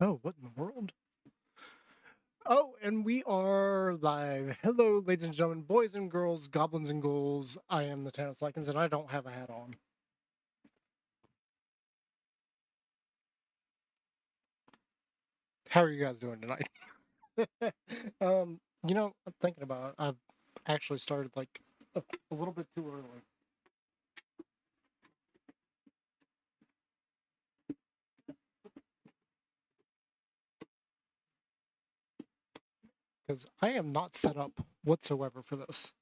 Oh, what in the world? Oh, and we are live. Hello, ladies and gentlemen, boys and girls, goblins and ghouls. I am the Thanos Lycans, and I don't have a hat on. How are you guys doing tonight? I'm thinking about it. I've actually started like a little bit too early. Because I am not set up whatsoever for this.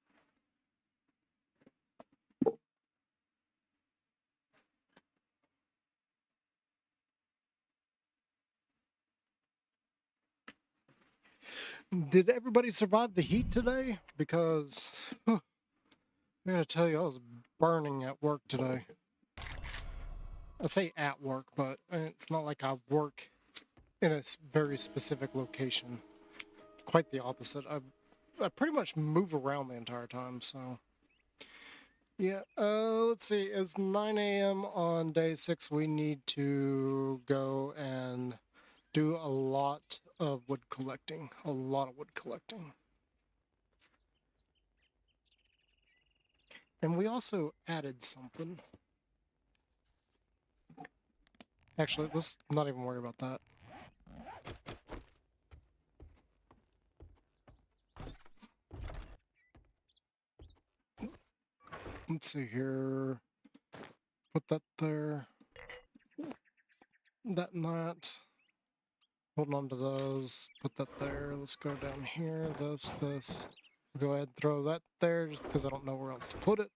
Did everybody survive the heat today? Because I'm gonna tell you, I was burning at work today. I say at work, but it's not like I work in a very specific location. Quite the opposite. I pretty much move around the entire time, so. Yeah, let's see. It's 9 a.m. on day 6. We need to go and do a lot of wood collecting. A lot of wood collecting. And we also added something. Actually, let's not even worry about that. Let's see here. Put that there. That and that. Hold on to those. Put that there. Let's go down here. This. Go ahead and throw that there just because I don't know where else to put it.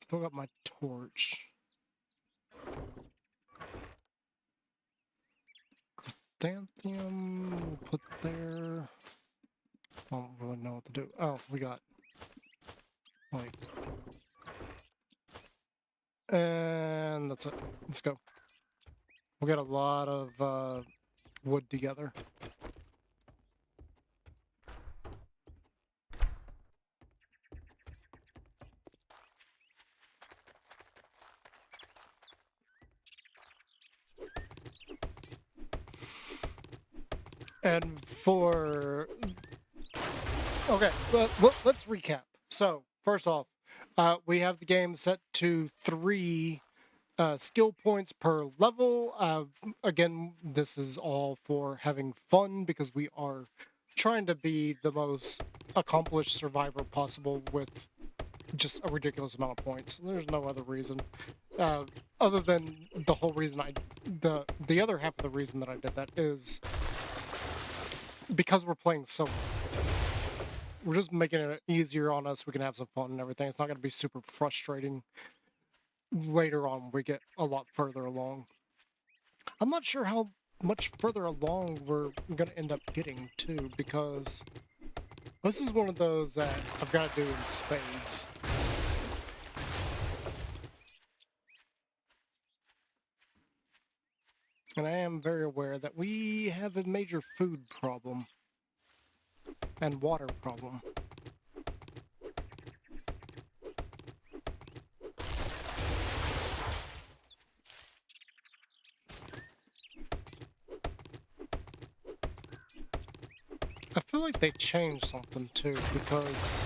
Still got my torch. Chrysanthemum, we'll put there. I don't really know what to do. Oh, we got like, and that's it. Let's go. We got a lot of wood together. And for okay, let's recap. So first off, we have the game set to 3 skill points per level. Again, this is all for having fun because we are trying to be the most accomplished survivor possible with just a ridiculous amount of points. There's no other reason. Other than the whole reason the other half of the reason that I did that is because we're playing so we're just making it easier on us. We can have some fun and everything. It's not going to be super frustrating later on when we get a lot further along. I'm not sure how much further along we're going to end up getting too, because this is one of those that I've got to do in spades. And I am very aware that we have a major food problem and water problem. I feel like they changed something too, because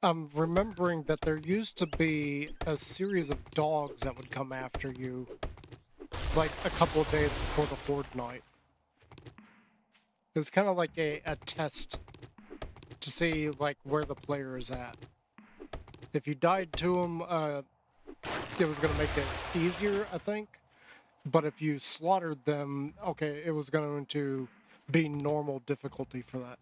I'm remembering that there used to be a series of dogs that would come after you like a couple of days before the Horde night. It's kind of like a test to see like where the player is at. If you died to them, it was going to make it easier, I think. But if you slaughtered them, okay, it was going to be normal difficulty for that.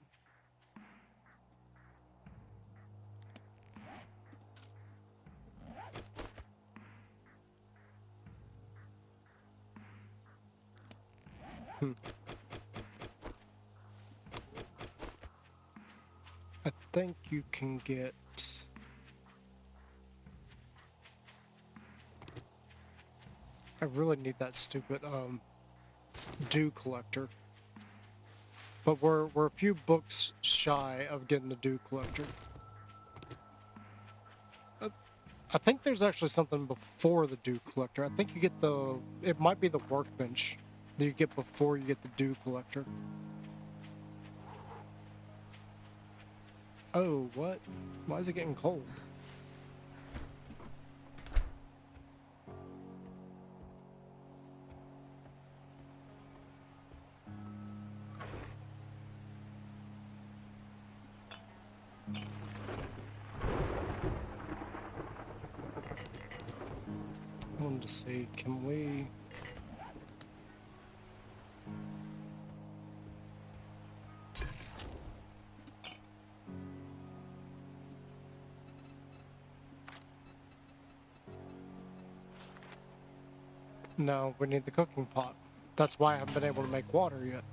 I think you can get... I really need that stupid dew collector. But we're a few books shy of getting the dew collector. I think there's actually something before the dew collector. I think you get it might be the workbench that you get before you get the dew collector. Oh, what? Why is it getting cold? I wanted to see, can we... No, we need the cooking pot. That's why I haven't been able to make water yet.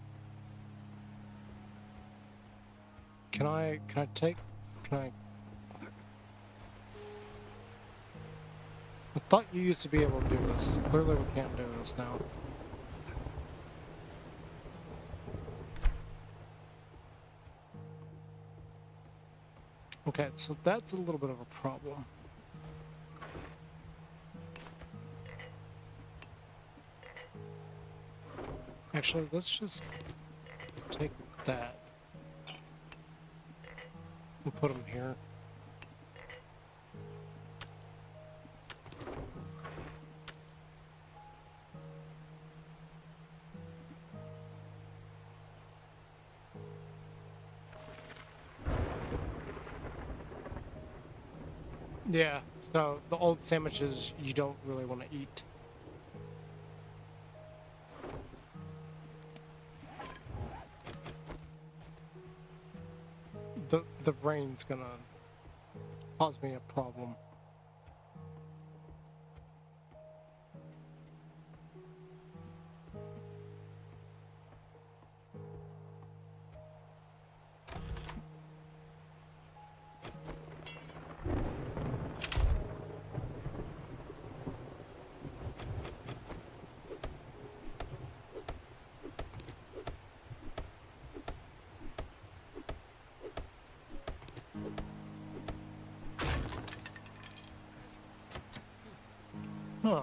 Can I take... Can I... I thought you used to be able to do this. Clearly we can't do this now. Okay, so that's a little bit of a problem. Actually, let's just take that and put them here. Yeah, so the old sandwiches you don't really want to eat. The rain's gonna cause me a problem. Huh.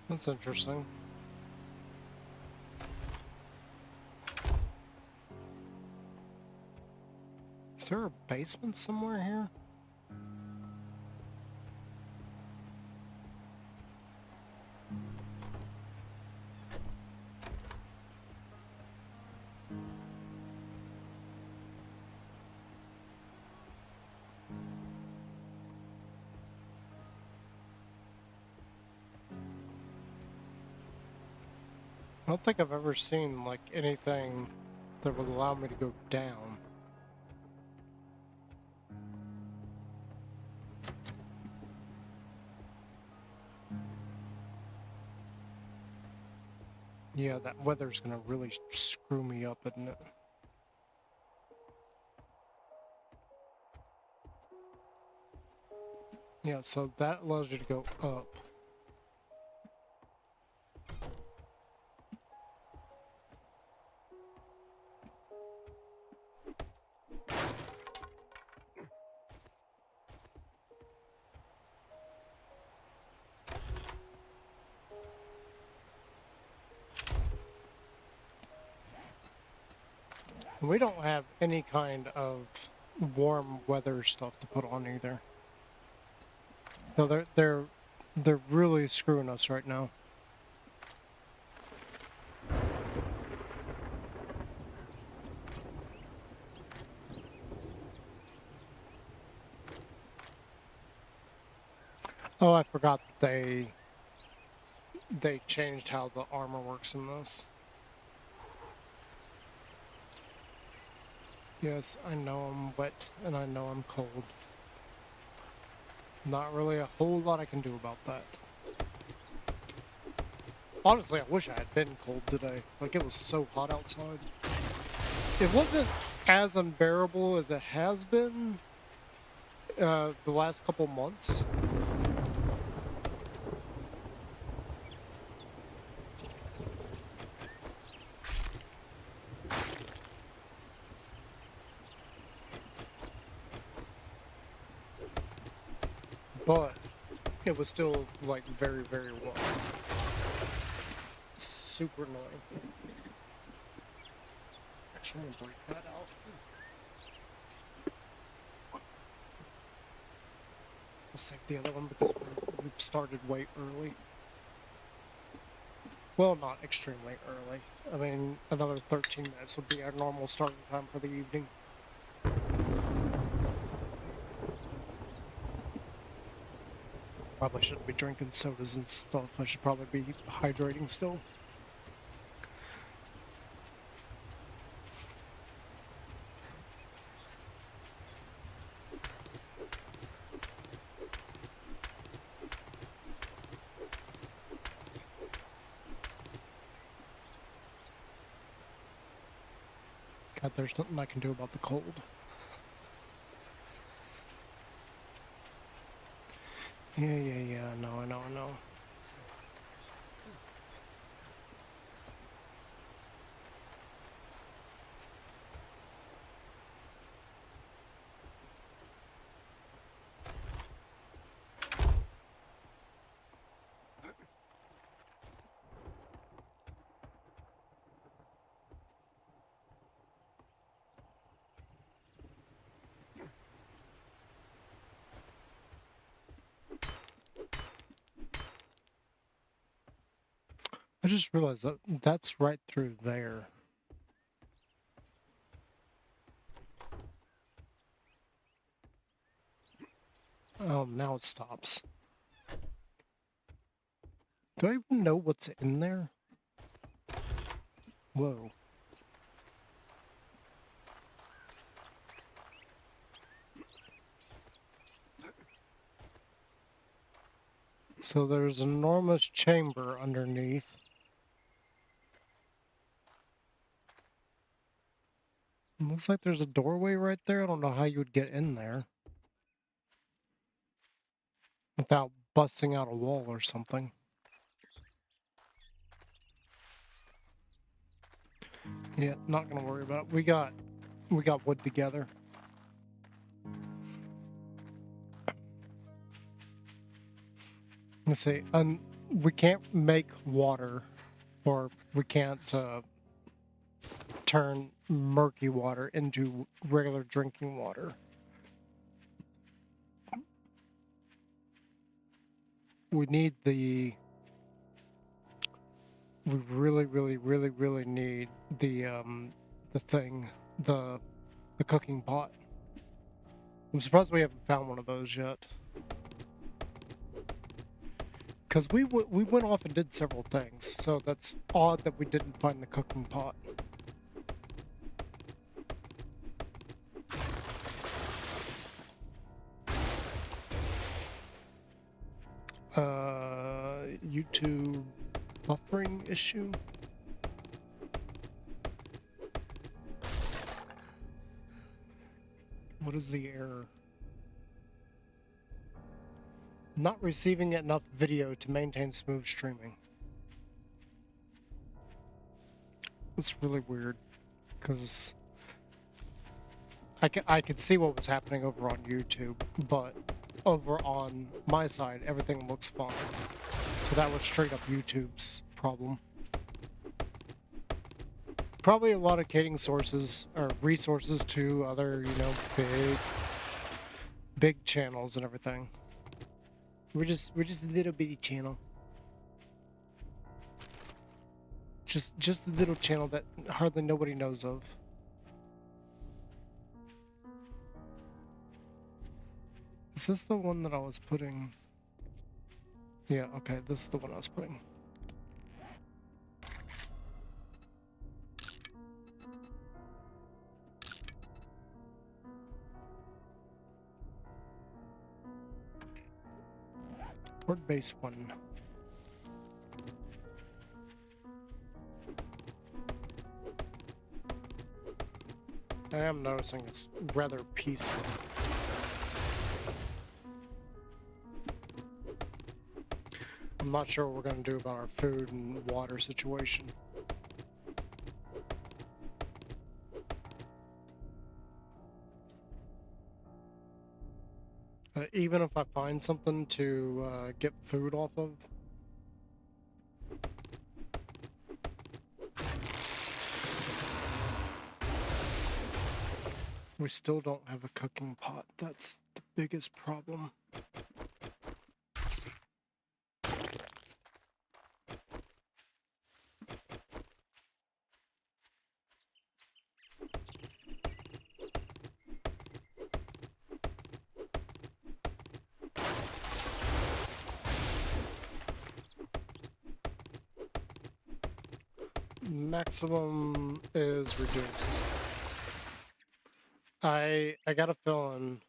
That's interesting. Is there a basement somewhere here? I don't think I've ever seen, like, anything that would allow me to go down. Yeah, that weather's gonna really screw me up, isn't it? Yeah, so that allows you to go up. We don't have any kind of warm weather stuff to put on either. So they're really screwing us right now. Oh, I forgot that they changed how the armor works in this. Yes, I know I'm wet and I know I'm cold. Not really a whole lot I can do about that. Honestly, I wish I had been cold today. Like, it was so hot outside. It wasn't as unbearable as it has been the last couple months. but it was still like very, very warm. Super annoying. Actually, I'm gonna break that out. I'll save the other one because we started way early. Well, not extremely early. I mean, another 13 minutes would be our normal starting time for the evening. Probably shouldn't be drinking sodas and stuff. I should probably be hydrating still. God, there's nothing I can do about the cold. Yeah, I know. I just realized that that's right through there. Oh, now it stops. Do I even know what's in there? Whoa. So there's an enormous chamber underneath. It looks like there's a doorway right there. I don't know how you would get in there without busting out a wall or something. Yeah, not gonna worry about it. We got wood together. Let's see. We can't make water, or we can't turn murky water into regular drinking water. We need the. We really need the thing, the cooking pot. I'm surprised we haven't found one of those yet. Because we went off and did several things, so that's odd that we didn't find the cooking pot. YouTube buffering issue? What is the error? Not receiving enough video to maintain smooth streaming. It's really weird, because I could see what was happening over on YouTube, but over on my side, everything looks fine. So that was straight up YouTube's problem. Probably a lot of cating sources or resources to other, you know, big channels and everything. We're just a little bitty channel. Just a little channel that hardly nobody knows of. Is this the one that I was putting? Yeah, okay, this is the one I was putting. Port base 1. I am noticing it's rather peaceful. I'm not sure what we're going to do about our food and water situation. But even if I find something to get food off of, we still don't have a cooking pot. That's the biggest problem. Maximum is reduced. I got a feeling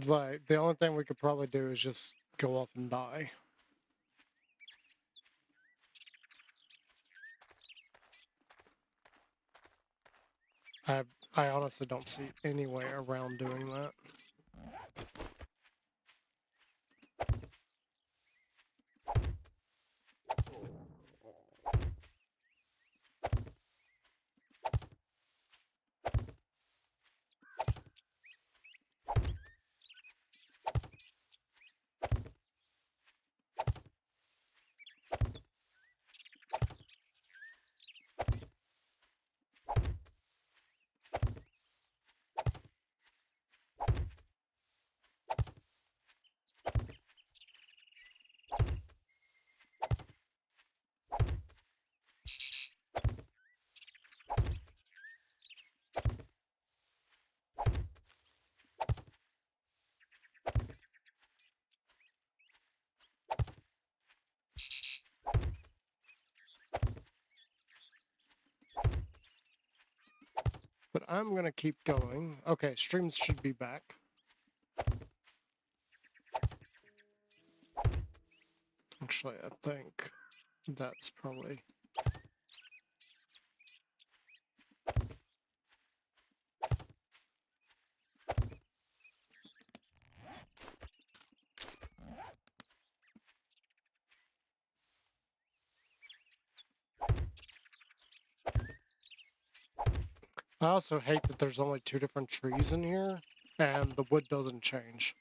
like the only thing we could probably do is just go off and die. I honestly don't see any way around doing that. But I'm gonna keep going. Okay, streams should be back. Actually, I think that's probably... I also hate that there's only 2 different trees in here, and the wood doesn't change.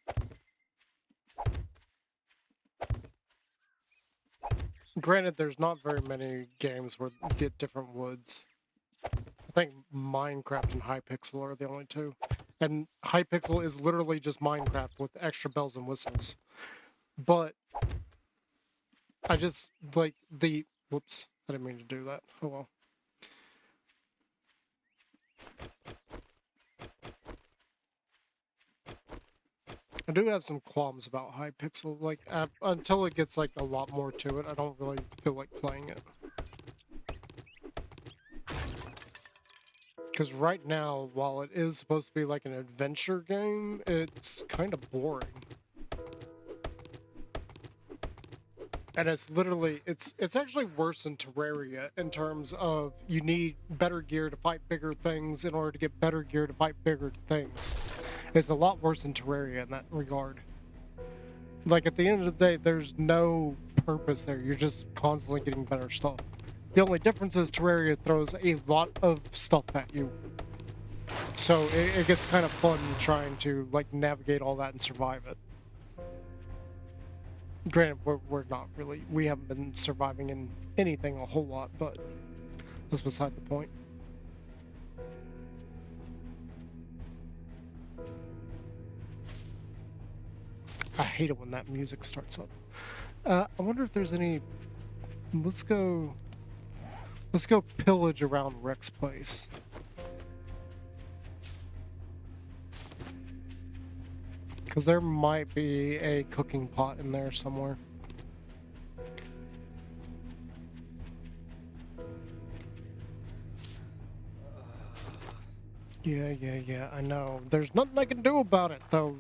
Granted, there's not very many games where you get different woods. I think Minecraft and Hypixel are the only 2. And Hypixel is literally just Minecraft with extra bells and whistles. But I just, like, the... Whoops, I didn't mean to do that. Oh well. I do have some qualms about Hypixel. Like, until it gets, like, a lot more to it, I don't really feel like playing it. Because right now, while it is supposed to be like an adventure game, it's kind of boring. And it's literally, it's actually worse than Terraria in terms of you need better gear to fight bigger things in order to get better gear to fight bigger things. It's a lot worse than Terraria in that regard. Like, at the end of the day, there's no purpose there. You're just constantly getting better stuff. The only difference is Terraria throws a lot of stuff at you. So it gets kind of fun trying to, like, navigate all that and survive it. Granted, we're not really, we haven't been surviving in anything a whole lot, but that's beside the point. I hate it when that music starts up. I wonder if there's any... Let's go pillage around Rick's place. Because there might be a cooking pot in there somewhere. Yeah, I know. There's nothing I can do about it, though.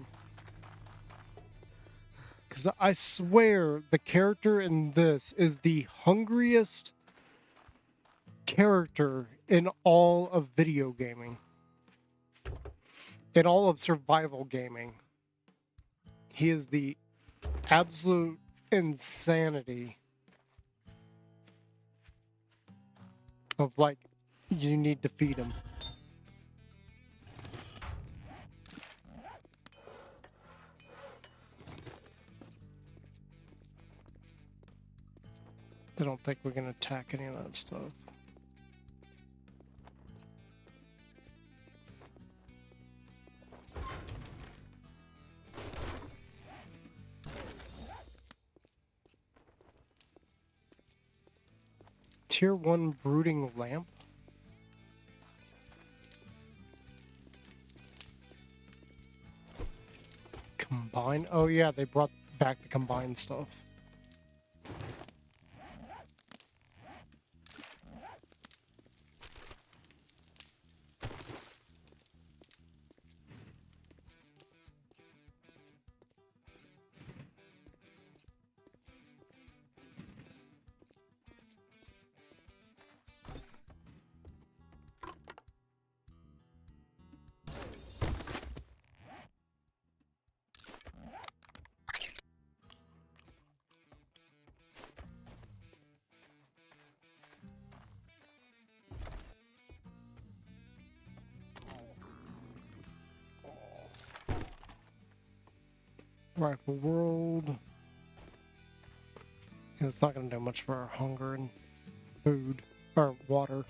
Because I swear the character in this is the hungriest character in all of video gaming. In all of survival gaming. He is the absolute insanity of, like, you need to feed him. I don't think we can attack any of that stuff. Tier 1 brooding lamp. Combine? Oh yeah, they brought back the combined stuff. Rifle world. Yeah, it's not going to do much for our hunger and food. Or water.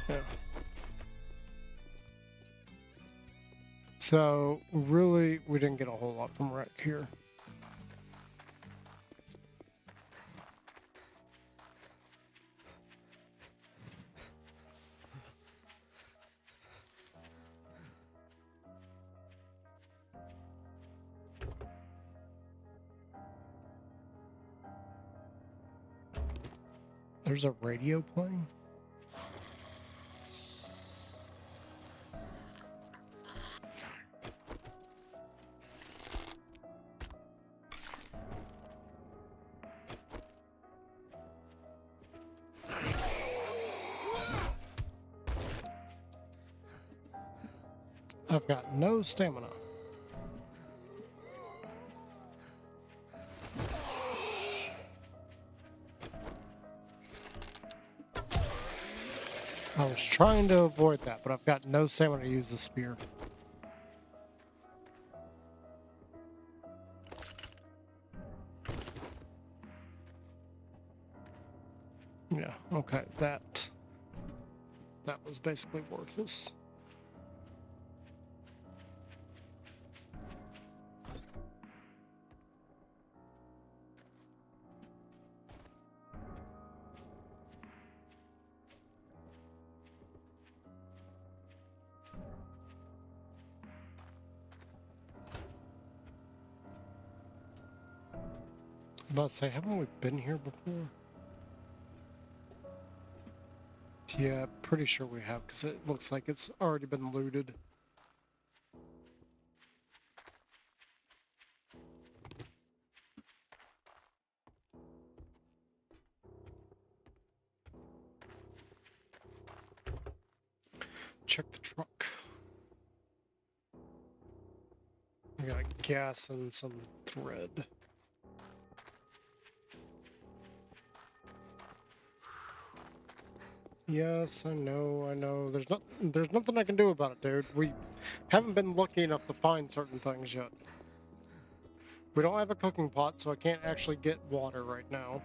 Yeah. So, really, we didn't get a whole lot from wreck here. There's a radio playing? I've got no stamina. I was trying to avoid that, but I've got no stamina to use the spear. Yeah, okay, that was basically worthless. I'm about to say, haven't we been here before? Yeah, pretty sure we have, because it looks like it's already been looted. Check the truck. We got gas and some thread. Yes, I know. There's nothing I can do about it, dude. We haven't been lucky enough to find certain things yet. We don't have a cooking pot, so I can't actually get water right now.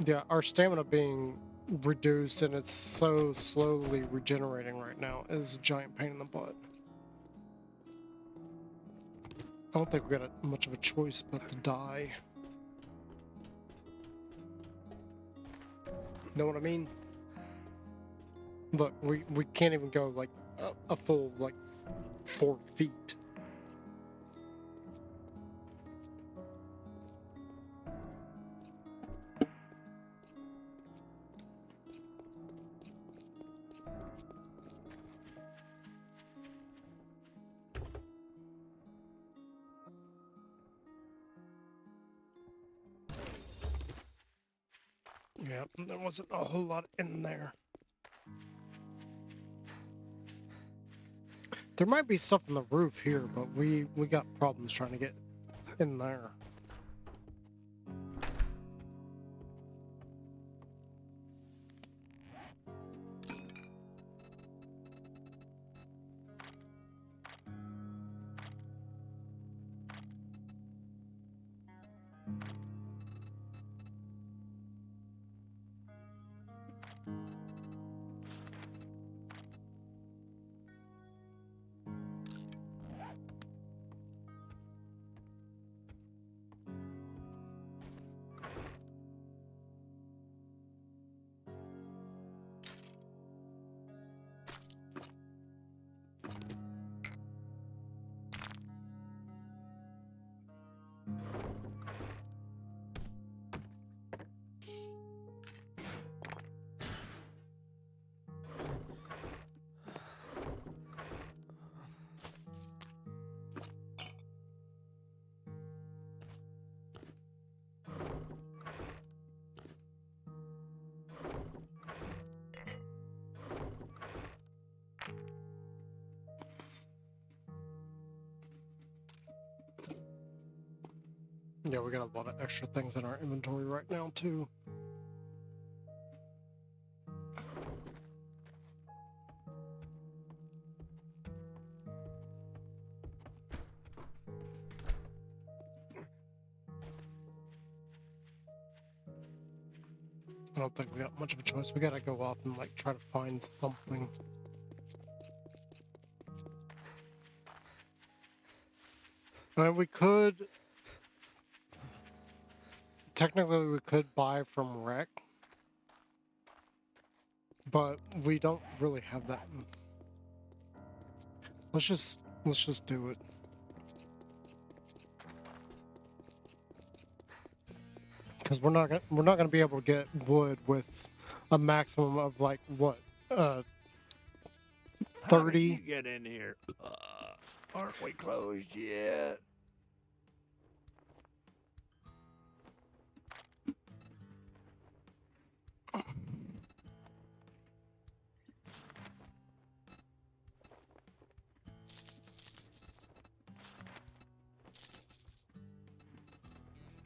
Yeah, our stamina being reduced and it's so slowly regenerating right now is a giant pain in the butt. I don't think we got much of a choice but to die. Know what I mean? Look, we can't even go like a full like 4 feet. Yeah, there wasn't a whole lot in there. There might be stuff on the roof here, but we got problems trying to get in there. Yeah, we got a lot of extra things in our inventory right now, too. I don't think we got much of a choice. We gotta go up and, like, try to find something. I mean, we could... Technically, we could buy from Rec. But we don't really have that. Let's just do it. Because we're not gonna be able to get wood with a maximum of like what 30. How did you get in here? Aren't we closed yet?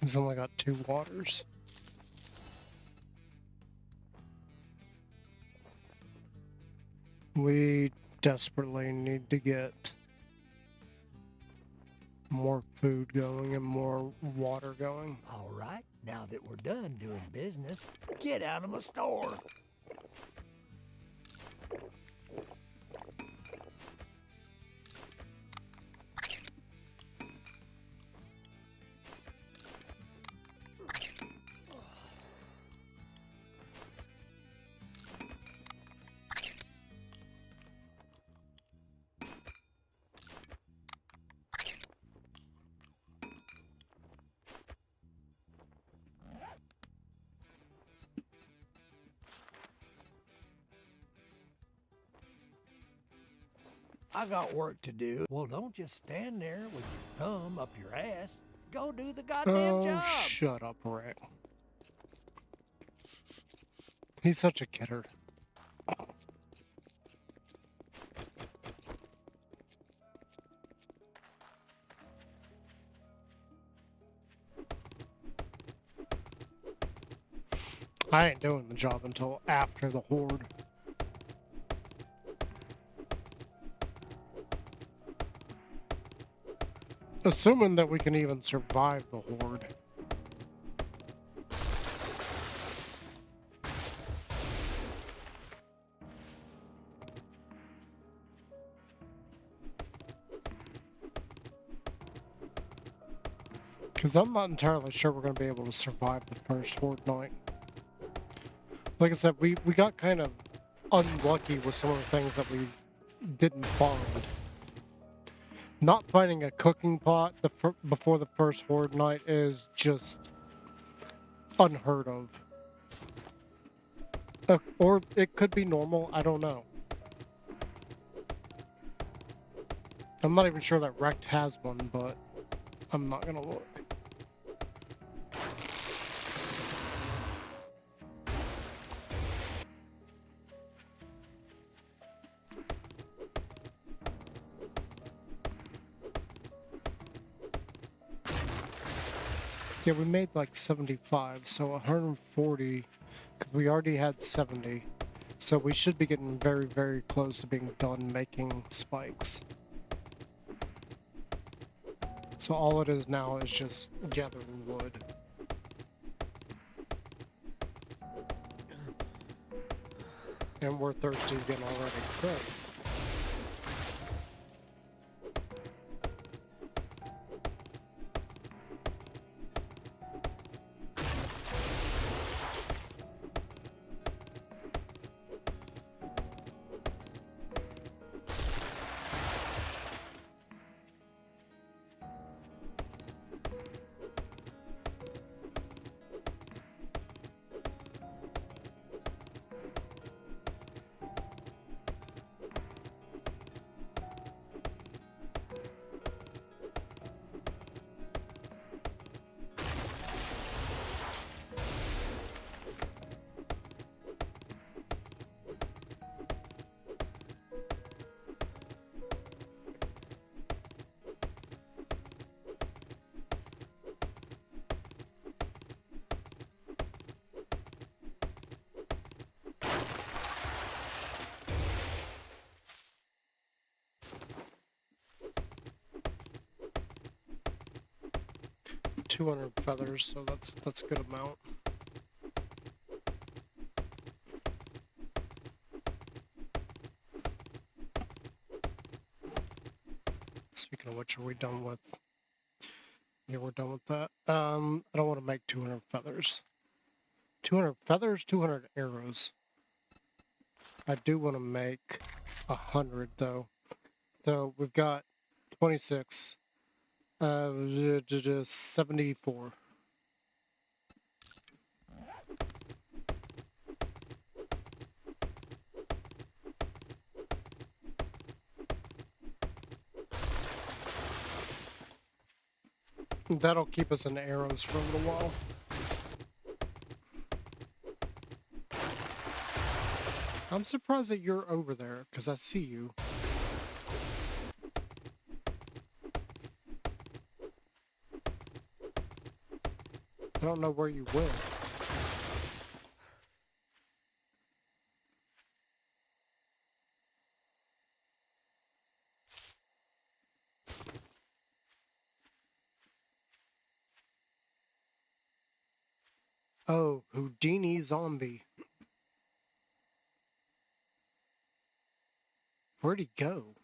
He's only got 2 waters. We desperately need to get more food going and more water going. All right, now that we're done doing business, get out of my store. I got work to do. Well, don't just stand there with your thumb up your ass. Go do the goddamn job. Shut up, Rick. He's such a kidder. I ain't doing the job until after the horde. Assuming that we can even survive the horde. Because I'm not entirely sure we're going to be able to survive the first horde night. Like I said, we got kind of unlucky with some of the things that we didn't find. Not finding a cooking pot before the first horde night is just unheard of. Or it could be normal, I don't know. I'm not even sure that Rect has one, but I'm not gonna look. Yeah, we made like 75, so 140, because we already had 70. So we should be getting very, very close to being done making spikes. So all it is now is just gathering wood. And we're thirsty again already. Good. 200 feathers, so that's a good amount. Speaking of which, are we done with? Yeah, we're done with that. I don't want to make 200 feathers. 200 feathers, 200 arrows. I do want to make 100 though. So we've got 26, 74. That'll keep us in arrows for a little while. I'm surprised that you're over there, because I see you. I don't know where you went. Oh, Houdini zombie. Where'd he go?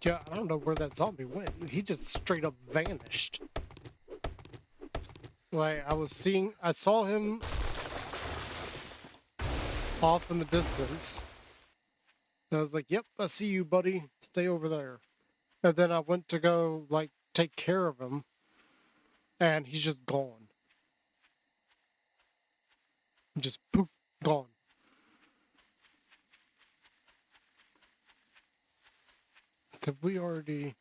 Yeah, I don't know where that zombie went. He just straight up vanished. Like, I saw him off in the distance. And I was like, yep, I see you, buddy. Stay over there. And then I went to go, like, take care of him. And he's just gone. Just poof, gone. Have we already...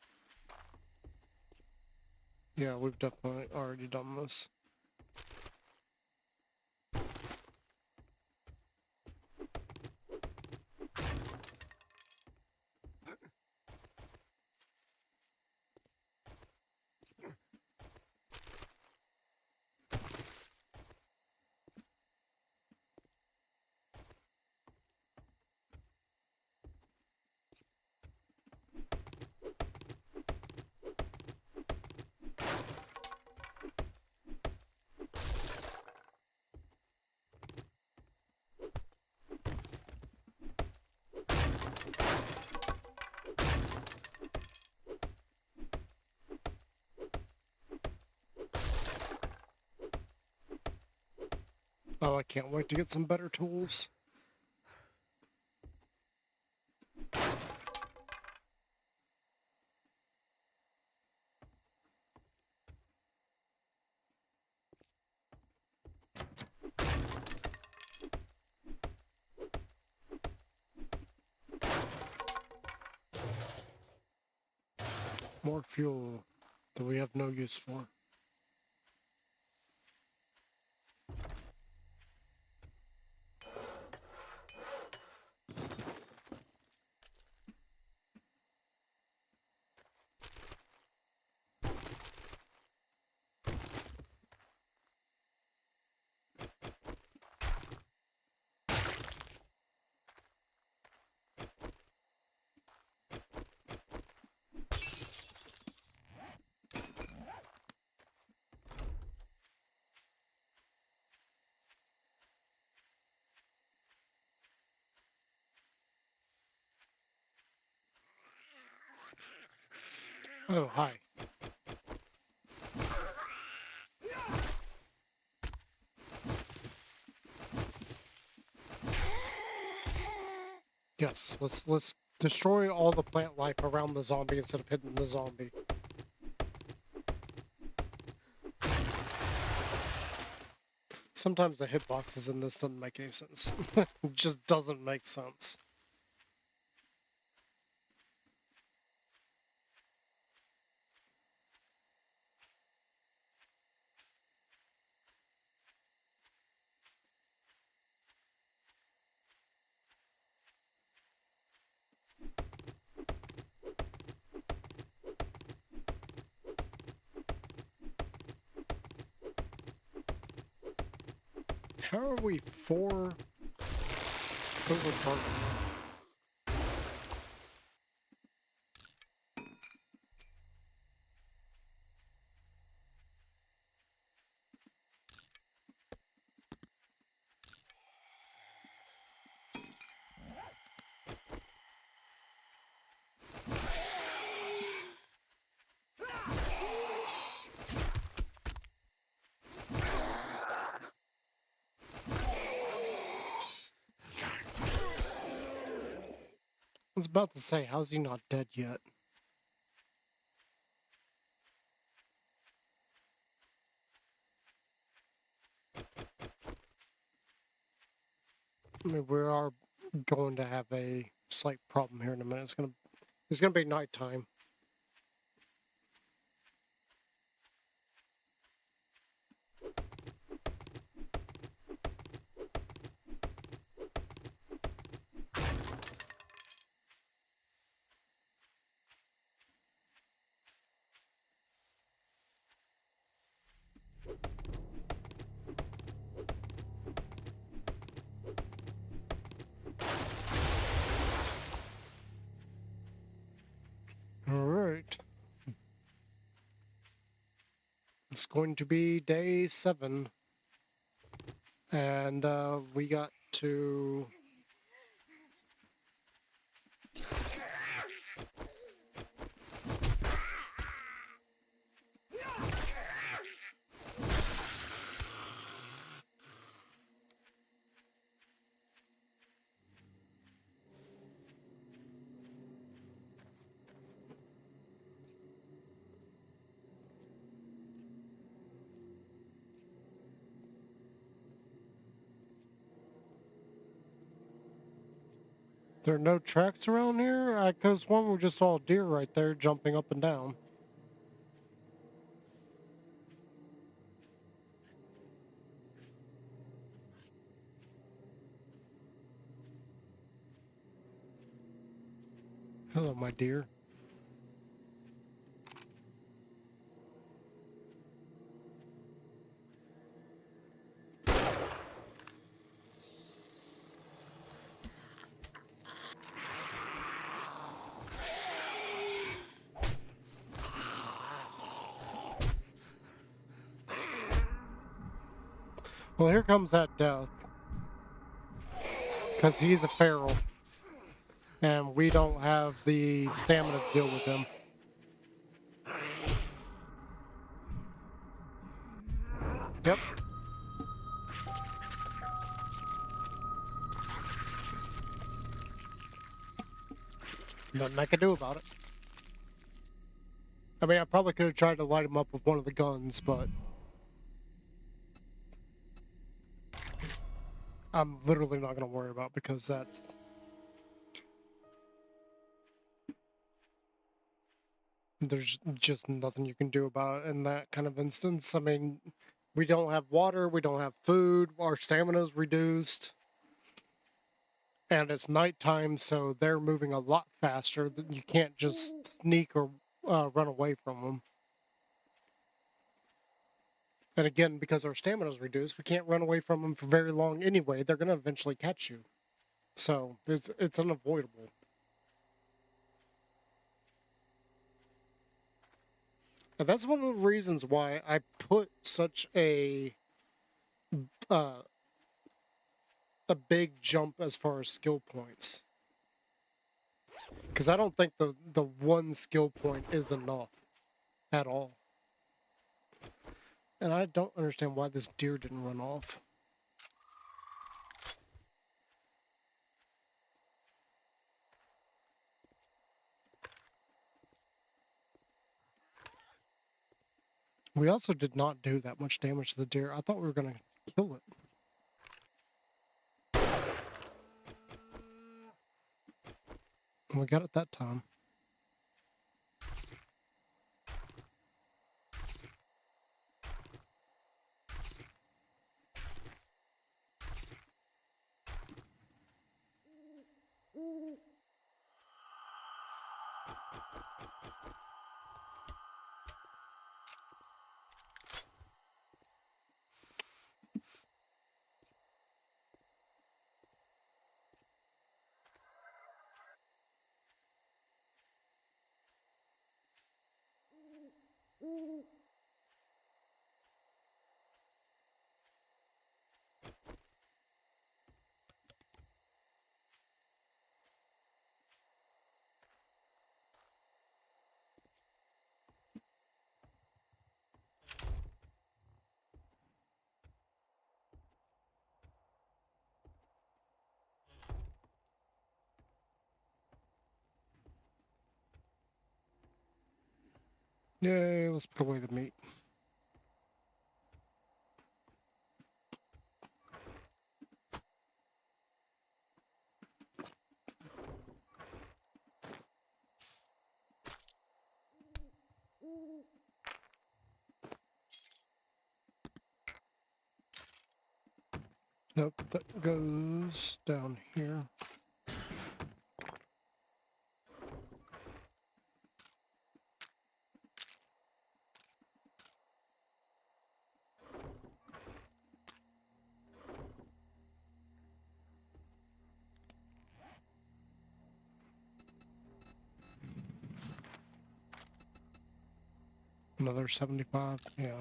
Yeah, we've definitely already done this. Oh, I can't wait to get some better tools. More fuel that we have no use for. Oh, hi. Yes, let's destroy all the plant life around the zombie instead of hitting the zombie. Sometimes the hitboxes in this doesn't make any sense. It just doesn't make sense. How are we 4 over target? I was about to say, how's he not dead yet? I mean, we are going to have a slight problem here in a minute. It's gonna be nighttime. All right. It's going to be day 7. And we got to... There are no tracks around here? I could have sworn we just saw a deer right there jumping up and down. Hello, my dear. Well, here comes that death. Because he's a feral. And we don't have the stamina to deal with him. Yep. Nothing I can do about it. I mean, I probably could have tried to light him up with one of the guns, but... I'm literally not going to worry about because that's... There's just nothing you can do about it in that kind of instance. I mean, we don't have water, we don't have food, our stamina's reduced. And it's nighttime, so they're moving a lot faster. You can't just sneak or run away from them. And again, because our stamina's reduced, we can't run away from them for very long anyway. They're going to eventually catch you. So it's unavoidable. And that's one of the reasons why I put such a big jump as far as skill points. Because I don't think the one skill point is enough at all. And I don't understand why this deer didn't run off. We also did not do that much damage to the deer. I thought we were going to kill it. We got it that time. Yay, let's put away the meat. Nope, that goes down here. Another 75. Yeah,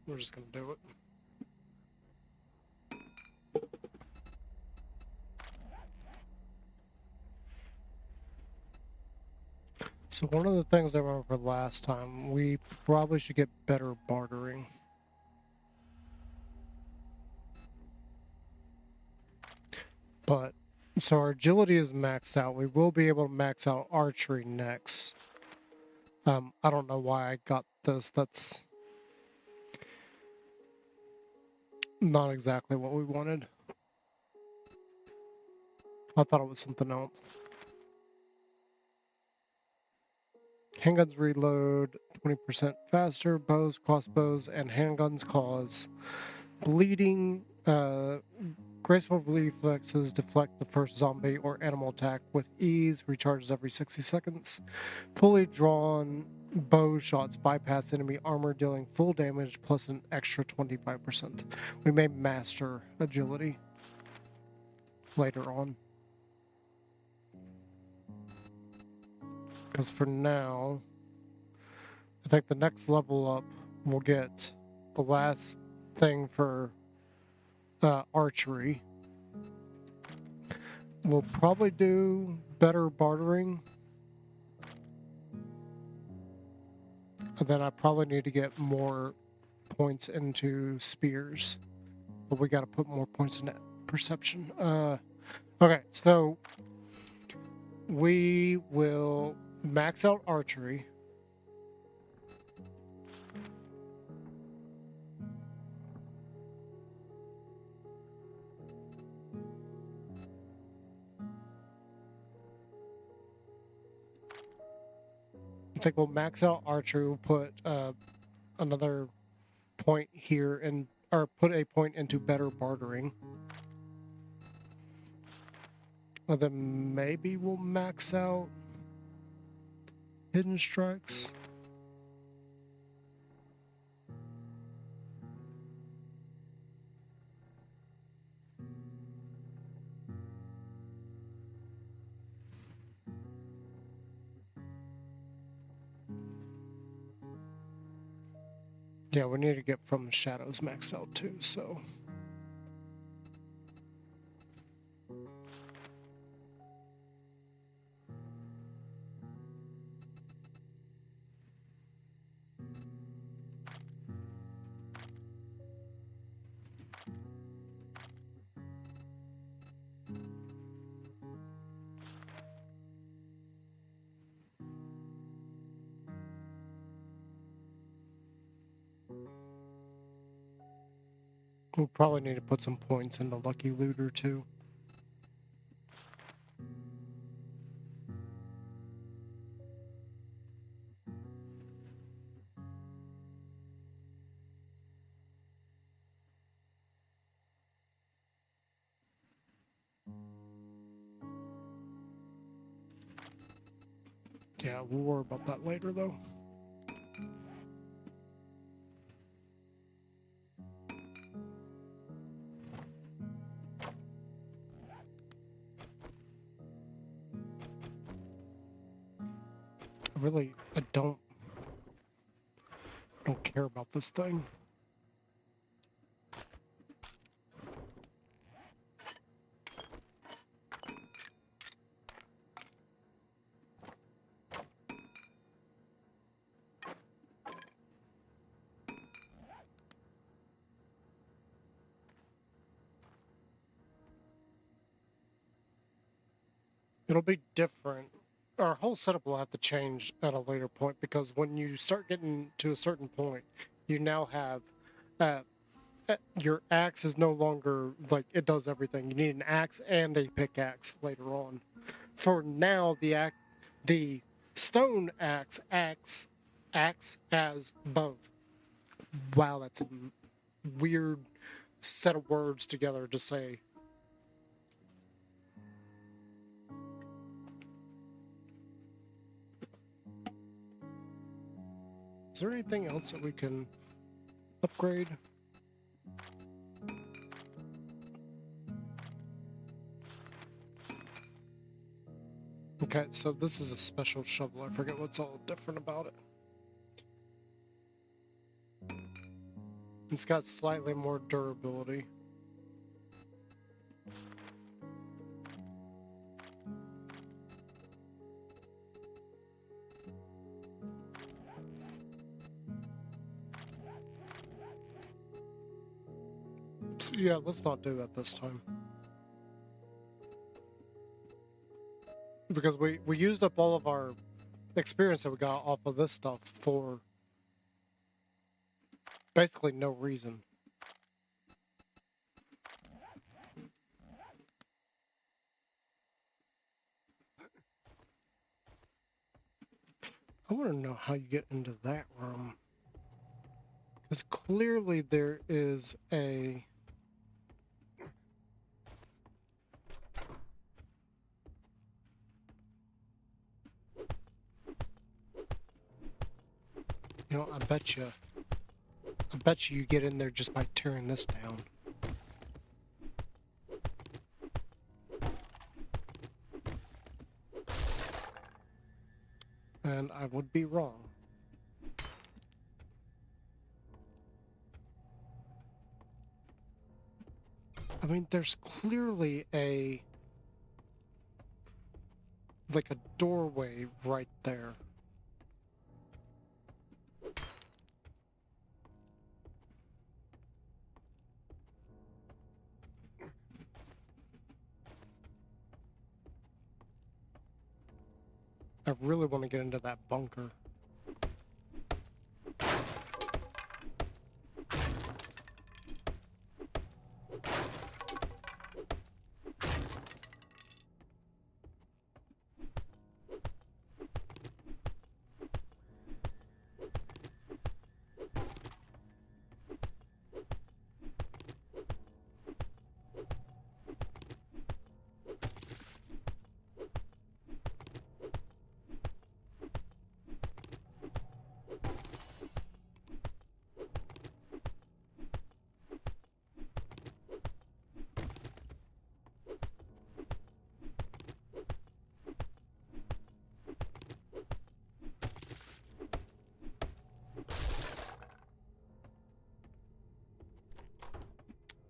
we're just gonna do it. So one of the things I remember last time, we probably should get better bartering. But, so our agility is maxed out. We will be able to max out archery next. I don't know why I got this. That's not exactly what we wanted. I thought it was something else. Handguns reload 20% faster. Bows, crossbows, and handguns cause bleeding. Graceful reflexes deflect the first zombie or animal attack with ease. Recharges every 60 seconds. Fully drawn bow shots bypass enemy armor, dealing full damage plus an extra 25%. We may master agility later on. Because for now, I think the next level up we'll get the last thing for archery. We'll probably do better bartering. And then I probably need to get more points into spears. But we got to put more points in that perception. Okay, so we will max out archery. I think we'll max out archery. We'll put another point here and or put a point into better bartering. And then maybe we'll max out hidden strikes. Yeah, we need to get from the shadows maxed out too, so. We'll probably need to put some points into Lucky Looter too. Yeah, we'll worry about that later though. I don't care about this thing. It'll be different. Our whole setup will have to change at a later point because when you start getting to a certain point, you now have uh, your axe is no longer like it does everything. You need an axe and a pickaxe later on. For now, the stone axe acts as both. Wow, that's a weird set of words together to say. Is there anything else that we can upgrade? Okay, so this is a special shovel. I forget what's all different about it. It's got slightly more durability. Yeah, let's not do that this time. Because we used up all of our experience that we got off of this stuff for basically no reason. I want to know how you get into that room. Because clearly there is a... You know, I bet you get in there just by tearing this down. And I would be wrong. I mean, there's clearly like a doorway right there. I really want to get into that bunker.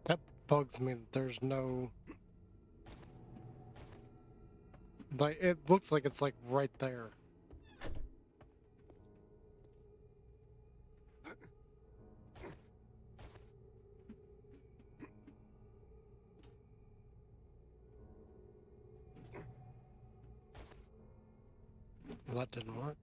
That bugs me that there's no... Like, it looks like it's like right there. Well, that didn't work.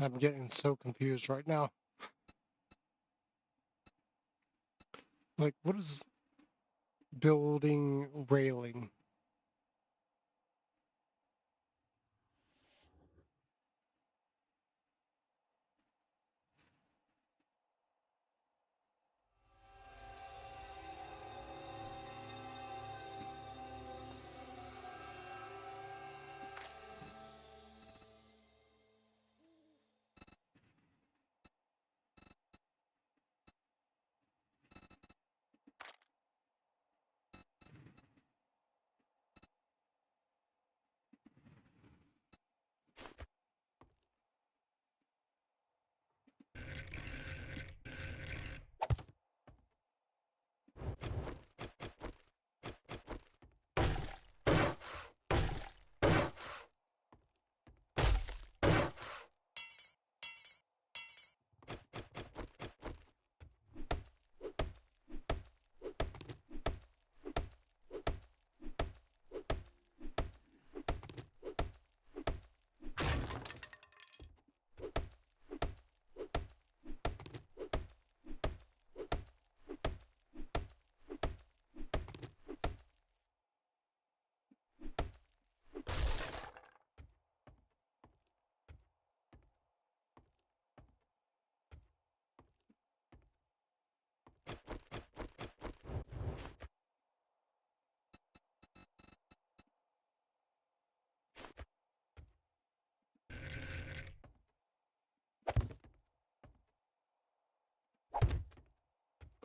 I'm getting so confused right now. Like, what is building railing?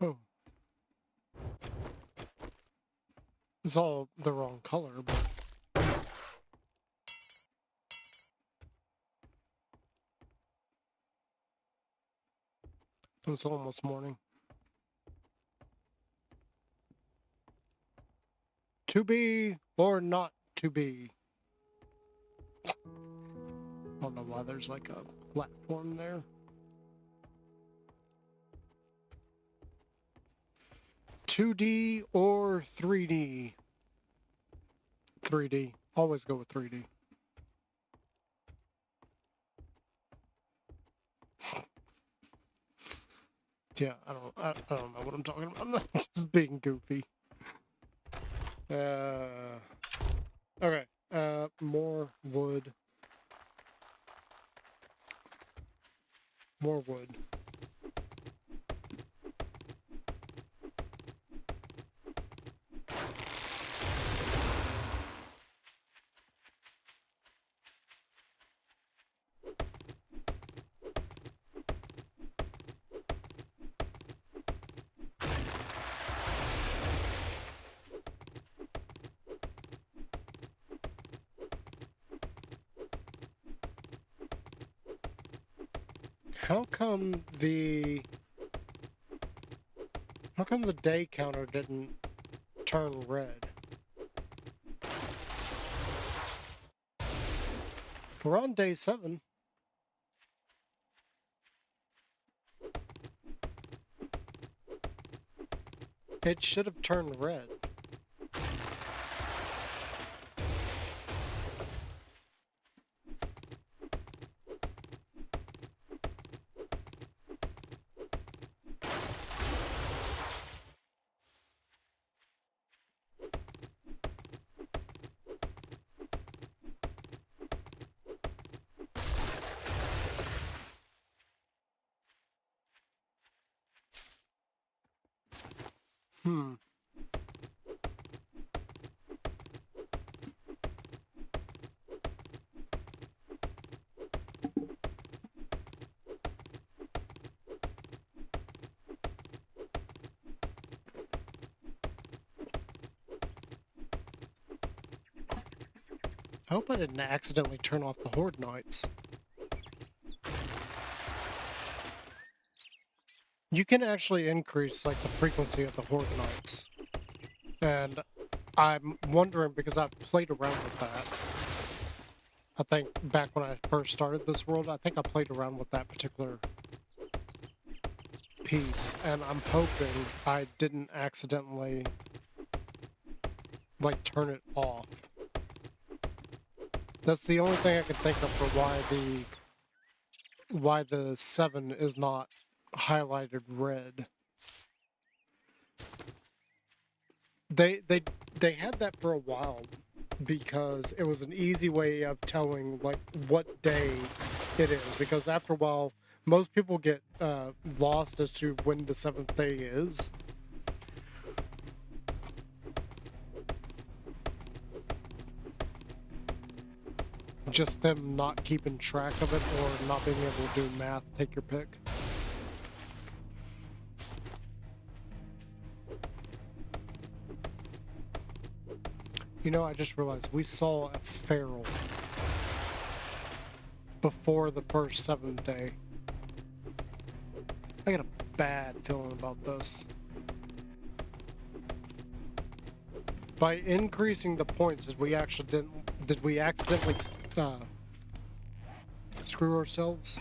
Oh. It's all the wrong color, but it's almost morning. To be or not to be? I don't know why there's like a platform there. 2D or 3D? 3D. Always go with 3D. Yeah, I don't know what I'm talking about. I'm not just being goofy. Okay. More wood. More wood. How come the day counter didn't turn red? We're on day 7. It should have turned red. Hmm. I hope I didn't accidentally turn off the Horde Nights. You can actually increase like the frequency of the Horde Nights. And I'm wondering because I've played around with that. I think back when I first started this world, I think I played around with that particular piece, and I'm hoping I didn't accidentally like turn it off. That's the only thing I can think of for why why the 7 is not highlighted red. They had that for a while because it was an easy way of telling like what day it is, because after a while most people get lost as to when the 7th day is. Just them not keeping track of it or not being able to do math, take your pick. You know, I just realized we saw a feral before the first 7th day. I got a bad feeling about this. By increasing the points, did we accidentally screw ourselves?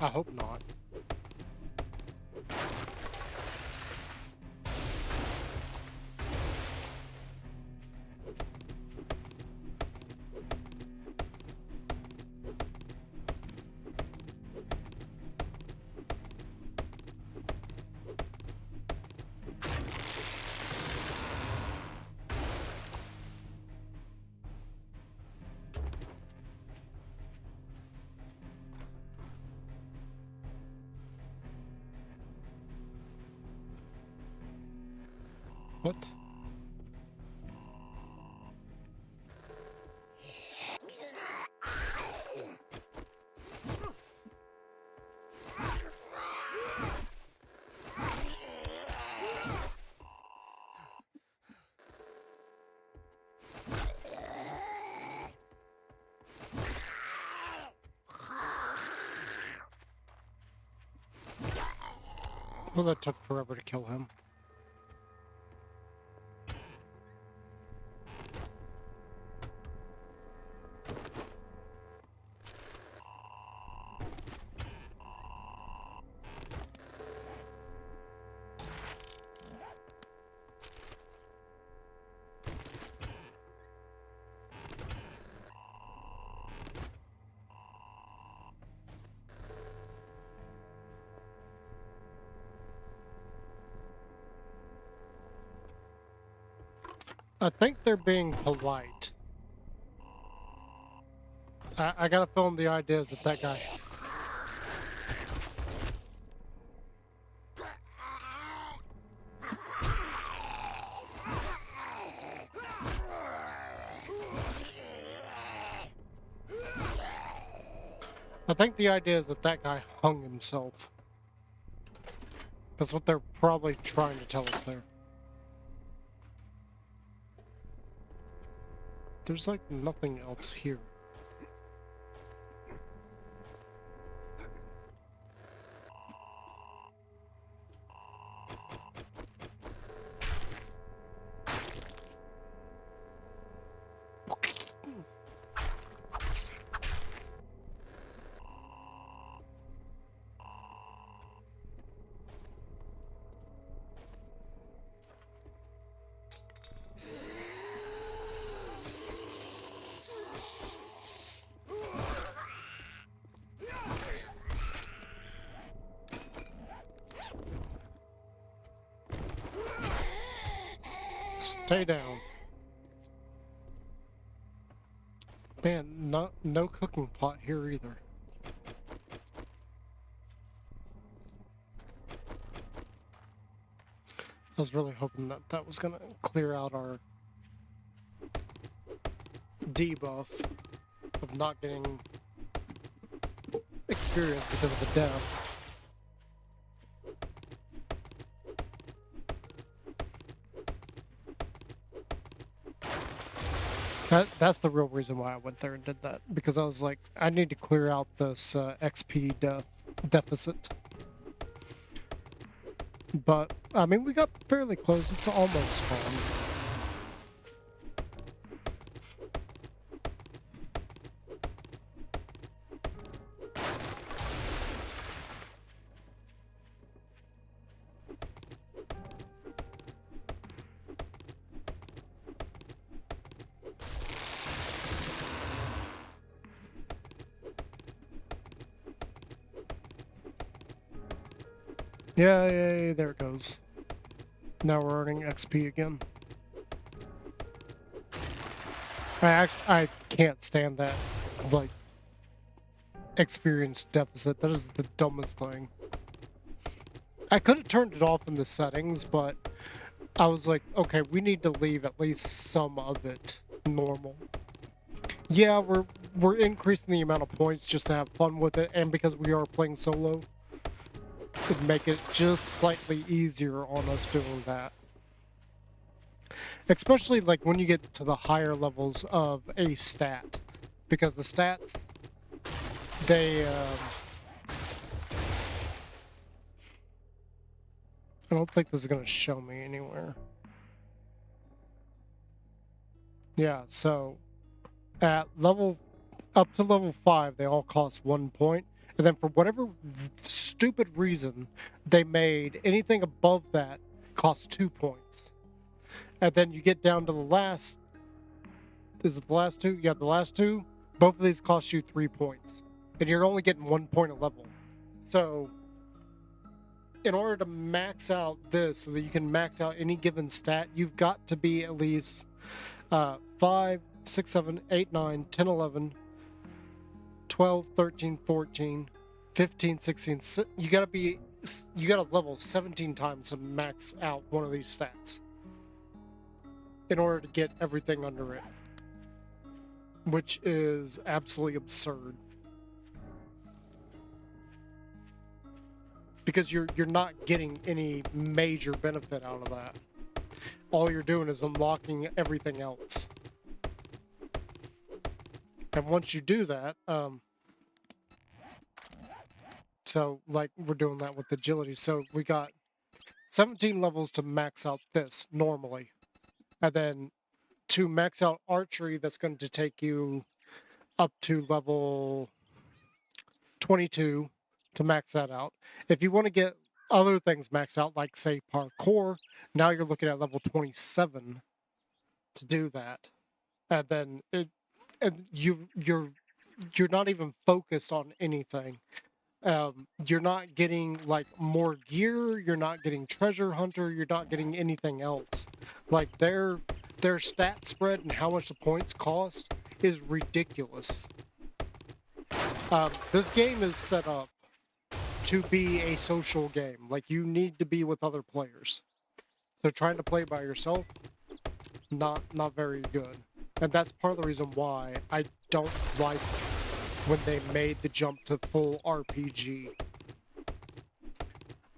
I hope not. What? Well, that took forever to kill him. I think they're being polite. I got a feeling the idea is that guy... I think the idea is that guy hung himself. That's what they're probably trying to tell us there. There's like nothing else here. Stay down. Man, no cooking pot here either. I was really hoping that was gonna clear out our debuff of not getting experience because of the death. That's the real reason why I went there and did that, because I was like, I need to clear out this XP deficit. But, I mean, we got fairly close. It's almost gone. Yay, there it goes. Now we're earning XP again. I can't stand that, like, experience deficit. That is the dumbest thing. I could have turned it off in the settings, but I was like, okay, we need to leave at least some of it normal. Yeah, we're increasing the amount of points just to have fun with it, and because we are playing solo, it'd make it just slightly easier on us doing that. Especially like when you get to the higher levels of a stat, because the stats, they I don't think this is going to show me anywhere. Yeah, so at level up to level 5, they all cost 1 point. And then for whatever stupid reason, they made anything above that cost 2 points. And then you get down to the last... Is it the last two? Yeah, the last two. Both of these cost you 3 points. And you're only getting 1 point a level. So, in order to max out this, so that you can max out any given stat, you've got to be at least 5, 6, 7, 8, 9, 10, 11, 12, 13, 14, 15, 16. You gotta level 17 times to max out one of these stats in order to get everything under it, which is absolutely absurd. Because you're not getting any major benefit out of that. All you're doing is unlocking everything else. And once you do that, so like we're doing that with agility. So we got 17 levels to max out this normally. And then to max out archery, that's going to take you up to level 22 to max that out. If you want to get other things maxed out, like say parkour, now you're looking at level 27 to do that. And then you're not even focused on anything. You're not getting like more gear, you're not getting treasure hunter, you're not getting anything else. Like their stat spread and how much the points cost is ridiculous. This game is set up to be a social game. Like you need to be with other players. So trying to play by yourself, not very good. And that's part of the reason why I don't like when they made the jump to full RPG.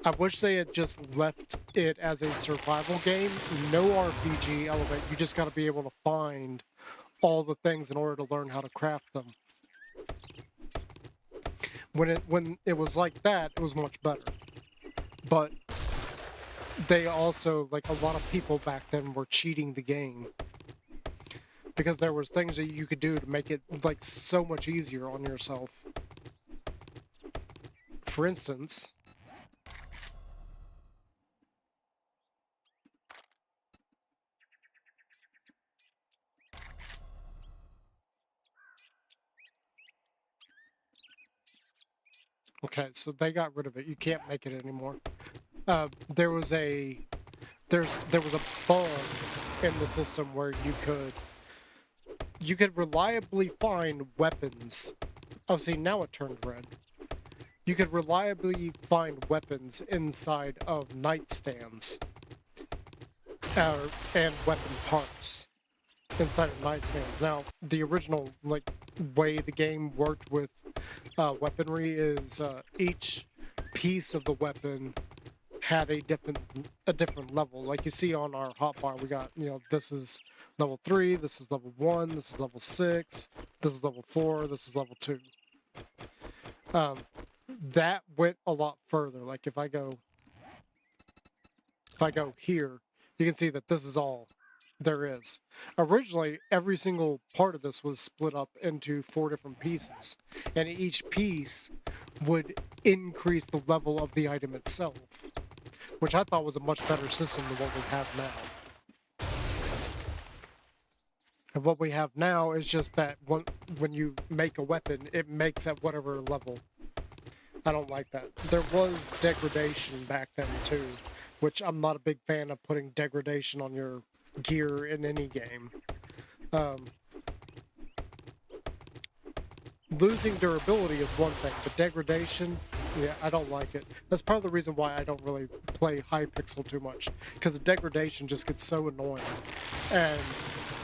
I wish they had just left it as a survival game. No RPG element. You just got to be able to find all the things in order to learn how to craft them. When it was like that, it was much better. But they also, like a lot of people back then were cheating the game. Because there was things that you could do to make it like so much easier on yourself. For instance, okay, so they got rid of it. You can't make it anymore. There was a bug in the system where you could reliably find weapons. Oh, see, now it turned red. You could reliably find weapons inside of nightstands and weapon parts inside of nightstands. Now, the original like way the game worked with weaponry is each piece of the weapon had a different level. Like you see on our hotbar, we got, this is level 3, this is level 1, this is level 6, this is level 4, this is level 2. That went a lot further. Like if I go here, you can see that this is all there is. Originally, every single part of this was split up into 4 different pieces, and each piece would increase the level of the item itself, which I thought was a much better system than what we have now. And what we have now is just that when you make a weapon, it makes at whatever level. I don't like that. There was degradation back then too, which I'm not a big fan of putting degradation on your gear in any game. Losing durability is one thing, but degradation, yeah, I don't like it. That's part of the reason why I don't really play Hypixel too much, because the degradation just gets so annoying. And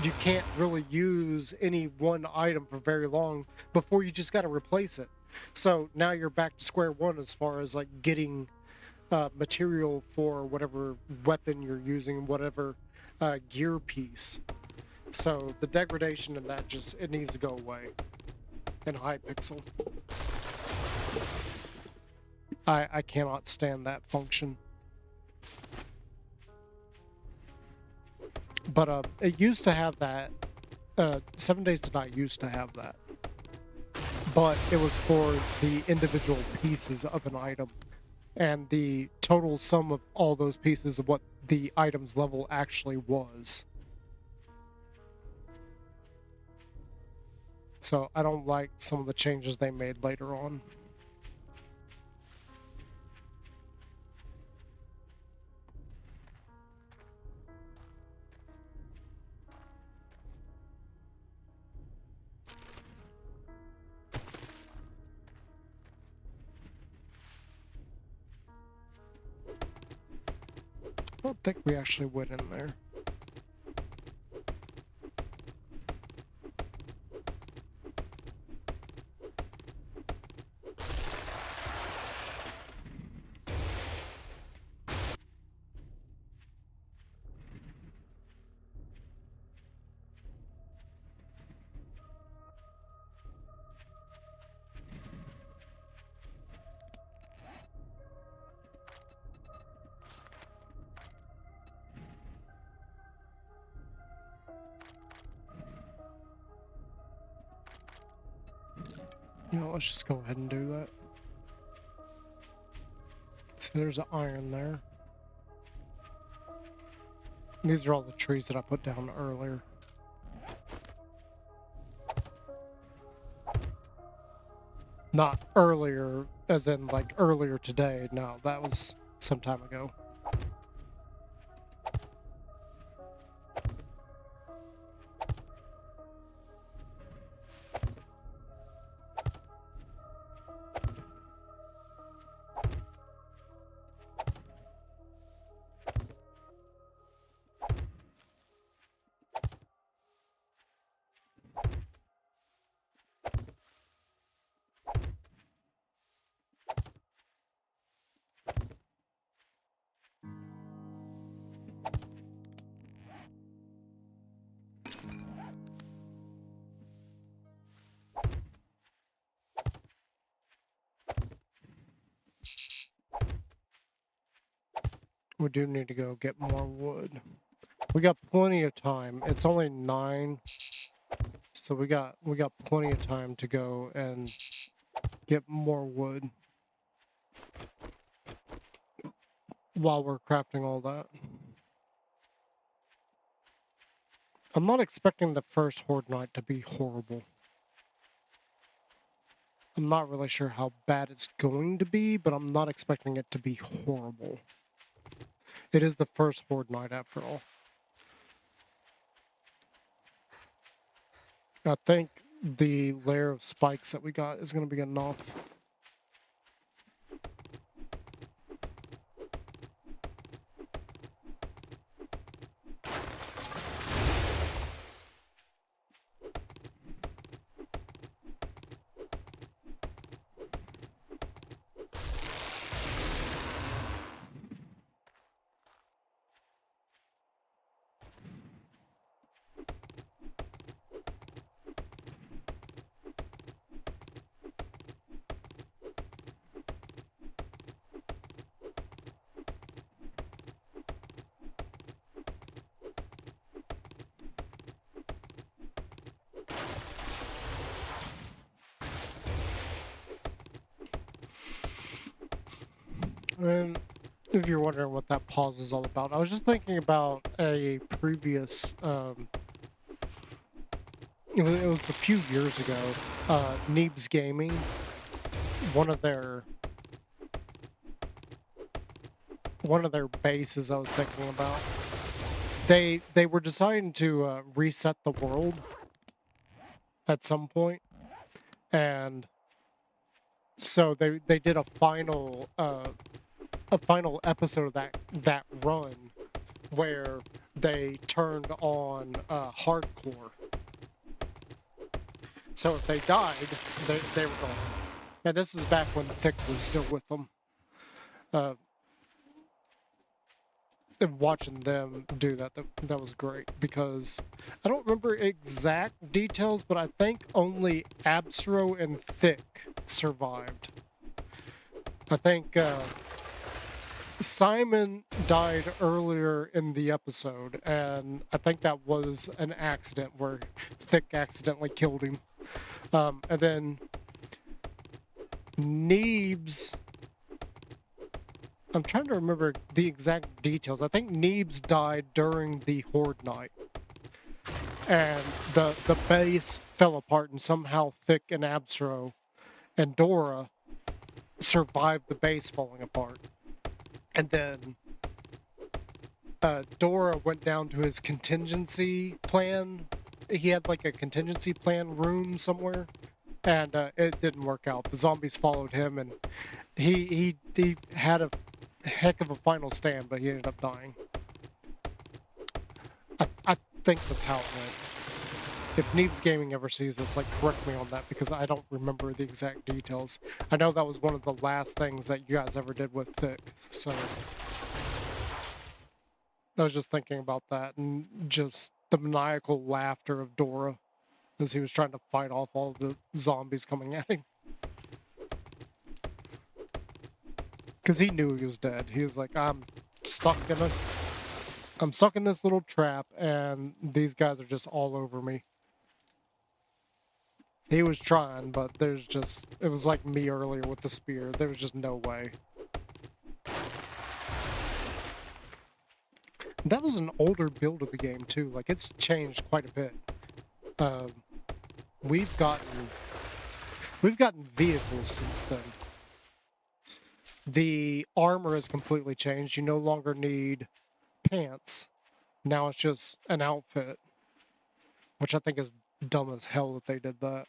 you can't really use any one item for very long before you just got to replace it. So now you're back to square one as far as like getting material for whatever weapon you're using, whatever gear piece. So the degradation in that just, it needs to go away in Hypixel. I cannot stand that function. But it used to have that. 7 Days to Die used to have that. But it was for the individual pieces of an item. And the total sum of all those pieces of what the item's level actually was. So I don't like some of the changes they made later on. I don't think we actually went in there. You know, let's just go ahead and do that. So there's an iron there. These are all the trees that I put down earlier. Not earlier, as in like earlier today. No, that was some time ago. We do need to go get more wood. We got plenty of time. It's only 9, so we got plenty of time to go and get more wood while we're crafting all that. I'm not expecting the first Horde Night to be horrible. I'm not really sure how bad it's going to be, but I'm not expecting it to be horrible. It is the first Horde Night after all. I think the layer of spikes that we got is going to be enough. And if you're wondering what that pause is all about, I was just thinking about a previous, it was a few years ago, Neebs Gaming, one of their one of their bases I was thinking about. They were deciding to reset the world at some point, and so they did a final episode of that run where they turned on hardcore. So if they died, they were gone. And this is back when Thick was still with them. And watching them do that was great, because I don't remember exact details, but I think only Abstro and Thick survived. I think Simon died earlier in the episode, and I think that was an accident where Thick accidentally killed him. And then Neebs, I'm trying to remember the exact details. I think Neebs died during the Horde night. And the base fell apart, and somehow Thick and Abstro and Dora survived the base falling apart. And then Dora went down to his contingency plan. He had like a contingency plan room somewhere, and it didn't work out. The zombies followed him, and he had a heck of a final stand, but he ended up dying. I think that's how it went. If Neebs Gaming ever sees this, like, correct me on that, because I don't remember the exact details. I know that was one of the last things that you guys ever did with Thick, so I was just thinking about that, and just the maniacal laughter of Dora as he was trying to fight off all the zombies coming at him. Because he knew he was dead. He was like, I'm stuck in this little trap, and these guys are just all over me. He was trying, but it was like me earlier with the spear. There was just no way. That was an older build of the game too. Like, it's changed quite a bit. We've gotten vehicles since then. The armor has completely changed. You no longer need pants. Now it's just an outfit, which I think is dumb as hell that they did that.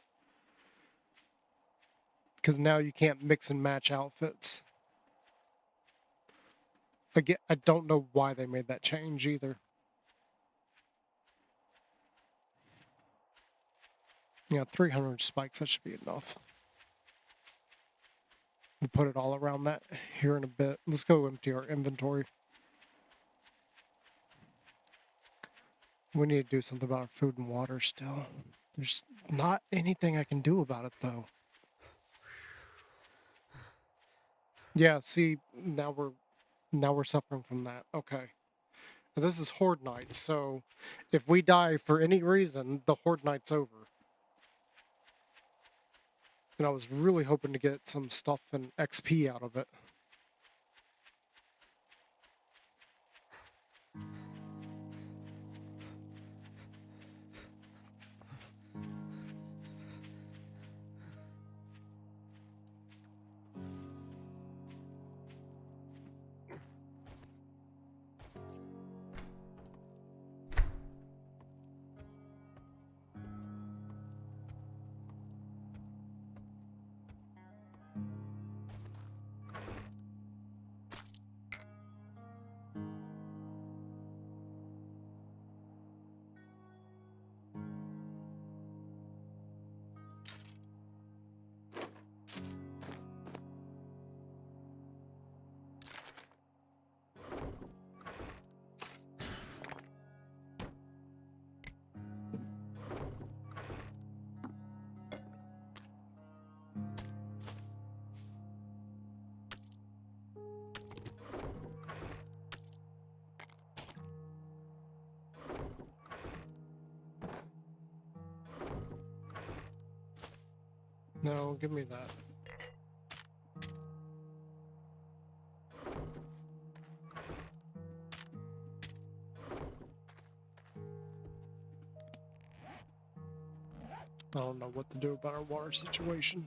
Because now you can't mix and match outfits. Again, I don't know why they made that change either. Yeah, 300 spikes, that should be enough. We'll put it all around that here in a bit. Let's go empty our inventory. We need to do something about our food and water still. There's not anything I can do about it, though. Yeah, see, now we're suffering from that. Okay. Now, this is Horde Night, so if we die for any reason, the Horde Night's over. And I was really hoping to get some stuff and XP out of it. No, give me that. I don't know what to do about our water situation.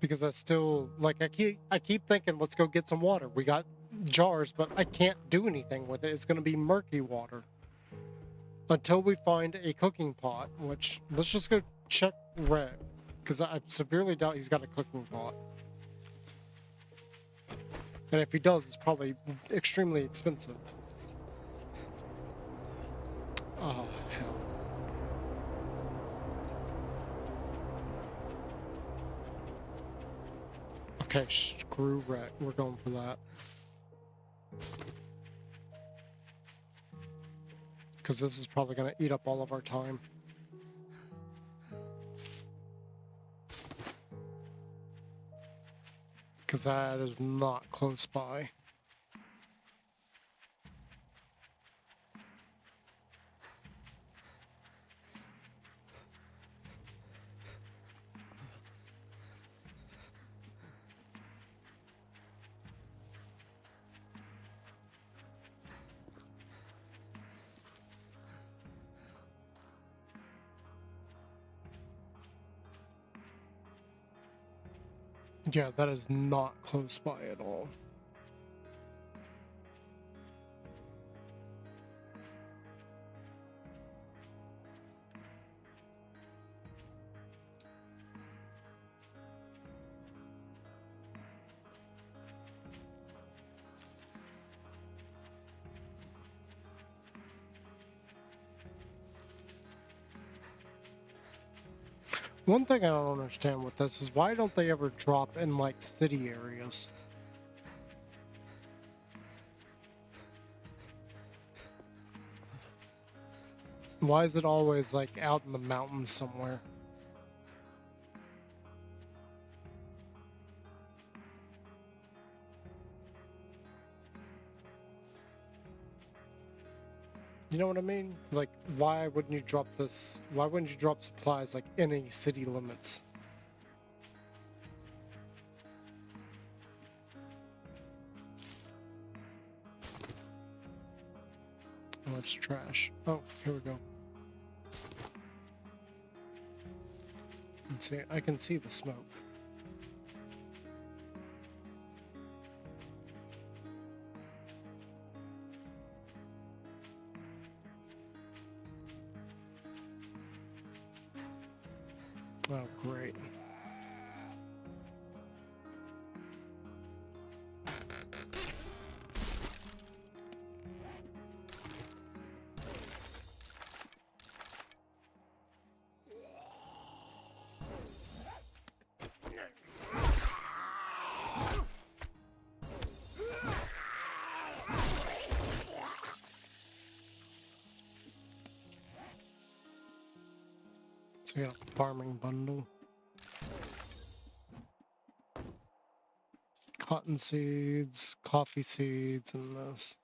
Because I still, like, I keep thinking, let's go get some water. We got jars, but I can't do anything with it. It's going to be murky water. Until we find a cooking pot, which, let's just go check Red. Because I severely doubt he's got a cooking pot. And if he does, it's probably extremely expensive. Oh, hell. Okay, screw Red. We're going for that. Because this is probably going to eat up all of our time. Because that is not close by. Yeah, that is not close by at all. One thing I don't understand with this is why don't they ever drop in, like, city areas? Why is it always, like, out in the mountains somewhere? You know what I mean? Like, why wouldn't you drop this? Why wouldn't you drop supplies, like, in any city limits? Oh, it's trash. Oh, here we go. Let's see. I can see the smoke. Oh, great. So we got a farming bundle. Cotton seeds, coffee seeds, and this.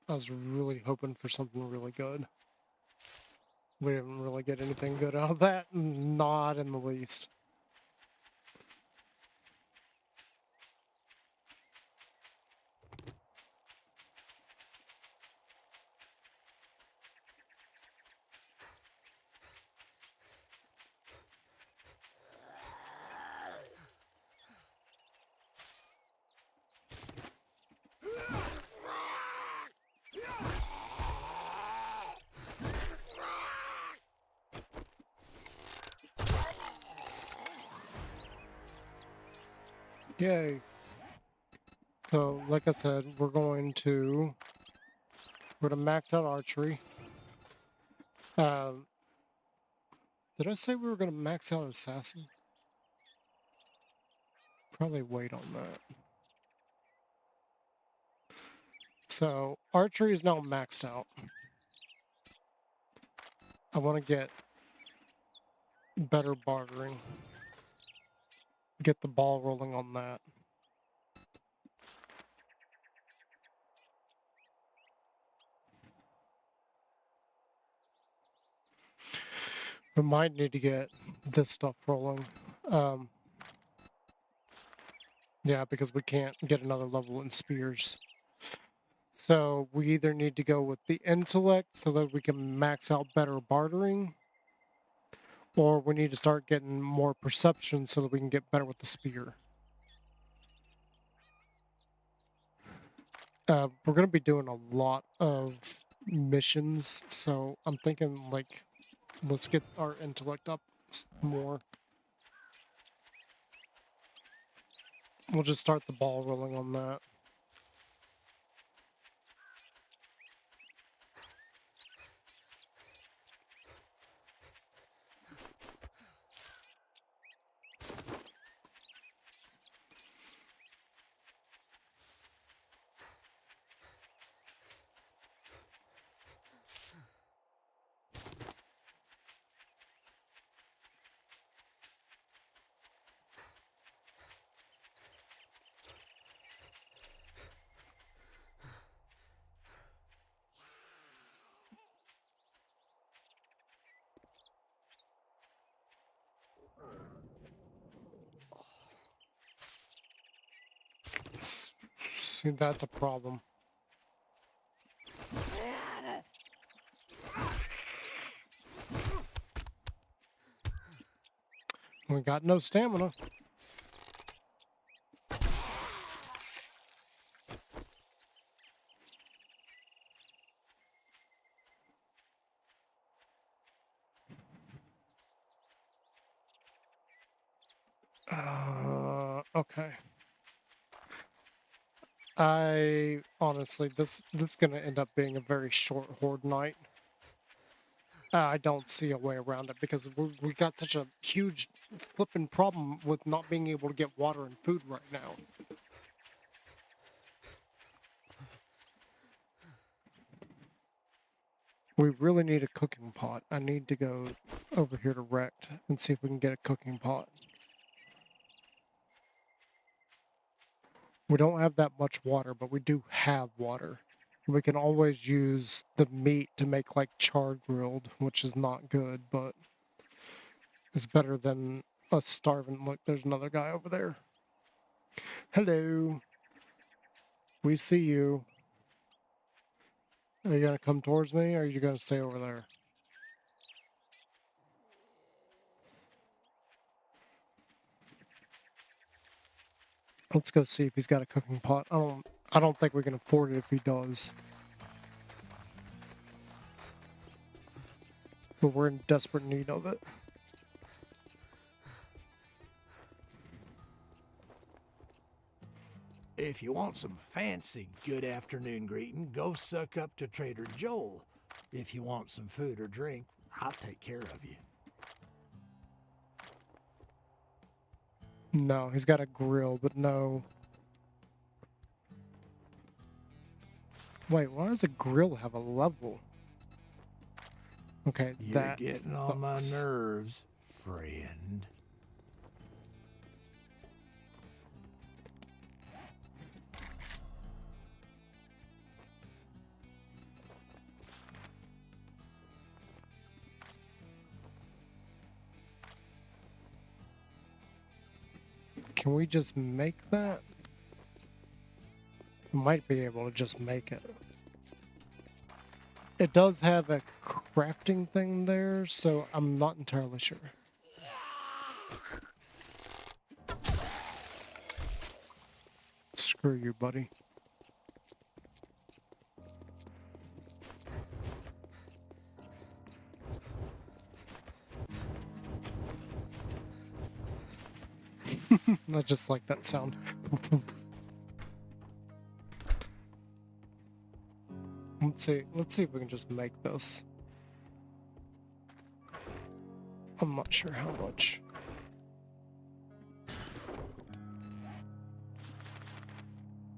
I was really hoping for something really good. We didn't really get anything good out of that, not in the least. Yay. So, like I said, we're going to max out archery. Did I say we were going to max out assassin? Probably wait on that. So, archery is now maxed out. I want to get better bartering. Get the ball rolling on that. We might need to get this stuff rolling. Yeah, because we can't get another level in spears. So we either need to go with the intellect so that we can max out better bartering, or we need to start getting more perception so that we can get better with the spear. We're going to be doing a lot of missions, so I'm thinking, like, let's get our intellect up more. We'll just start the ball rolling on that. See, that's a problem. We got no stamina. Okay. I honestly, this is gonna end up being a very short horde night. I don't see a way around it because we got such a huge flipping problem with not being able to get water and food right now. We really need a cooking pot. I need to go over here to Rect and see if we can get a cooking pot. We don't have that much water, but we do have water. We can always use the meat to make like char grilled, which is not good, but it's better than us starving. Look, there's another guy over there. Hello. We see you. Are you gonna come towards me, or are you gonna stay over there? Let's go see if he's got a cooking pot. I don't think we can afford it if he does. But we're in desperate need of it. If you want some fancy good afternoon greeting, go suck up to Trader Joel. If you want some food or drink, I'll take care of you. No, he's got a grill, but no. Wait, why does a grill have a level? Okay, You're that getting on my sucks. nerves, friend. Can we just make that? We might be able to just make it. It does have a crafting thing there, so I'm not entirely sure. Screw you, buddy. I just like that sound. Let's see if we can just make this. I'm not sure how much.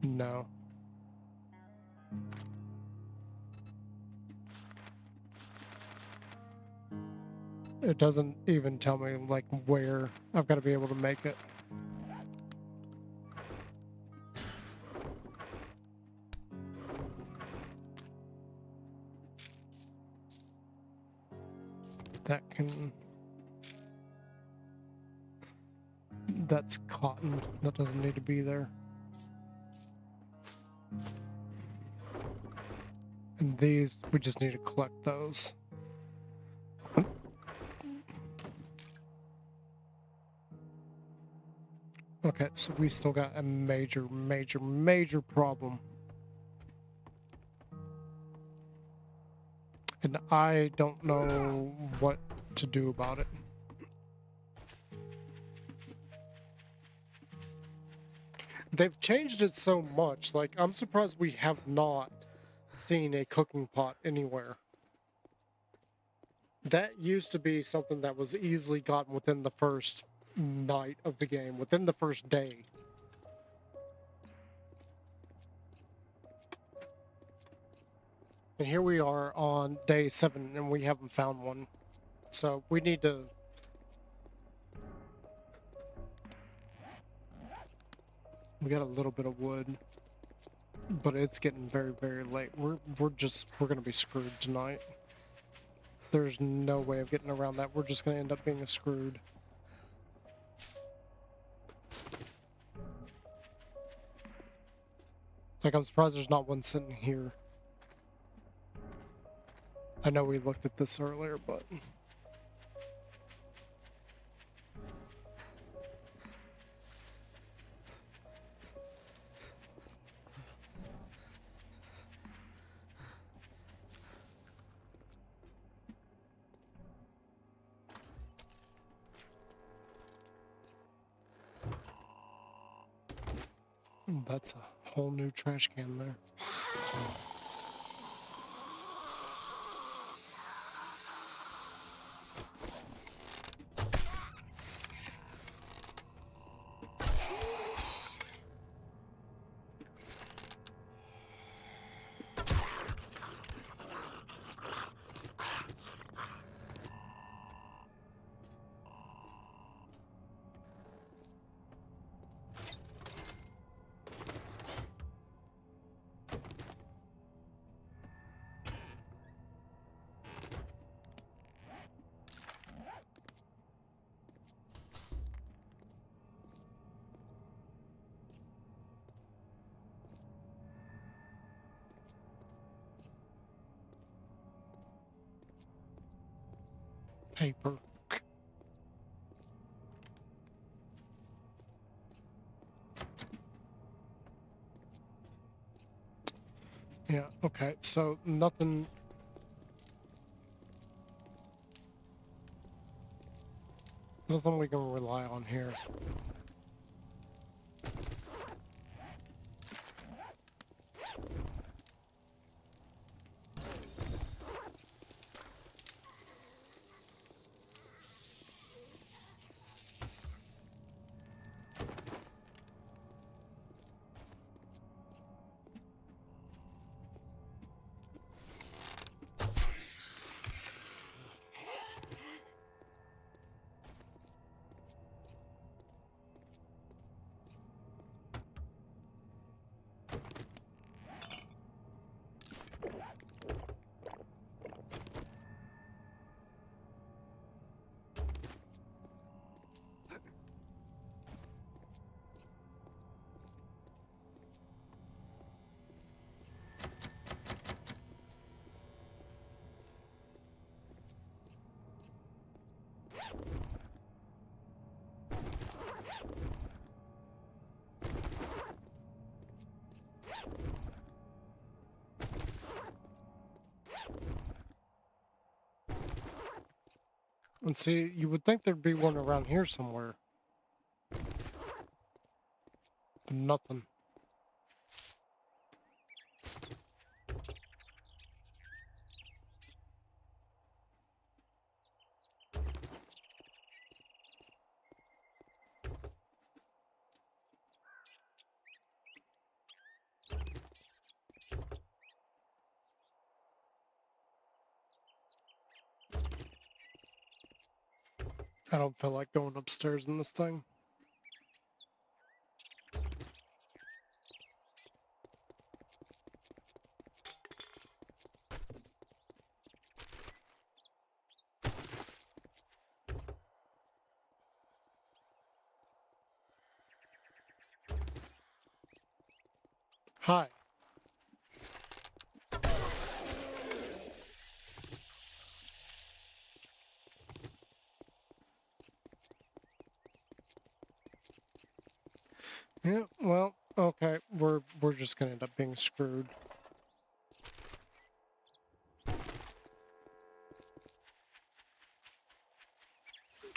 No. It doesn't even tell me, like, where I've got to be able to make it. That can... That's cotton. That doesn't need to be there. And these, we just need to collect those. Okay, so we still got a major, major, major problem. And I don't know what to do about it. They've changed it so much, like, I'm surprised we have not seen a cooking pot anywhere. That used to be something that was easily gotten within the first night of the game, within the first day. And here we are on day 7 and we haven't found one. So we need to... We got a little bit of wood, but it's getting very, very late. We're gonna be screwed tonight. There's no way of getting around that. We're just gonna end up being screwed. Like, I'm surprised there's not one sitting here. I know we looked at this earlier, but... That's a whole new trash can there. Paper. Yeah, okay, so nothing... Nothing we can rely on here. And see, you would think there'd be one around here somewhere. Nothing. I don't feel like going upstairs in this thing. Hi. Yeah, well, okay, we're just gonna end up being screwed.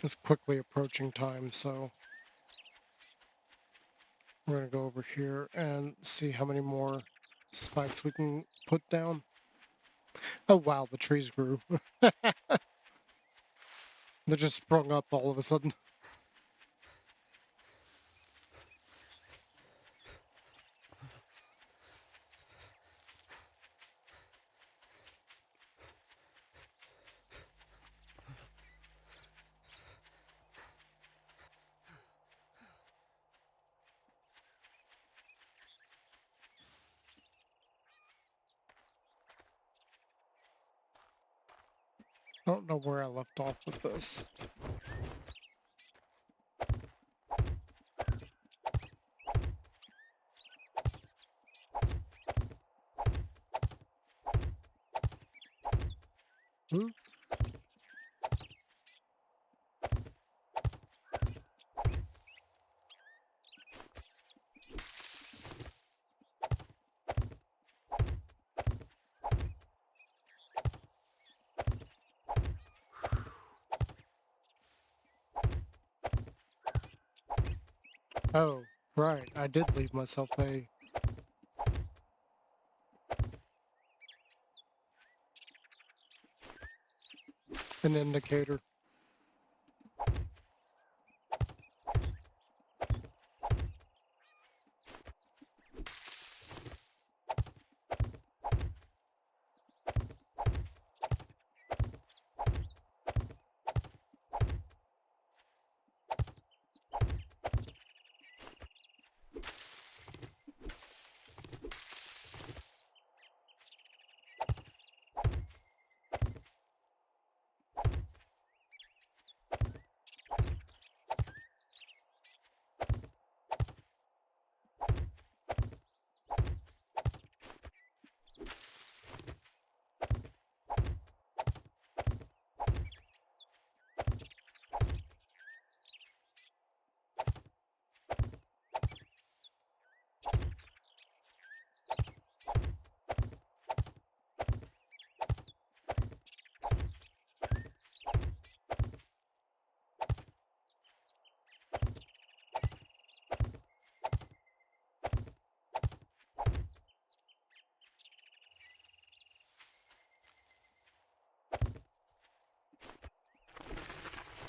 It's quickly approaching time, so we're gonna go over here and see how many more spikes we can put down. Oh wow, the trees grew. They just sprung up all of a sudden. I don't know where I left off with this. Hmm? Oh, right, I did leave myself an indicator.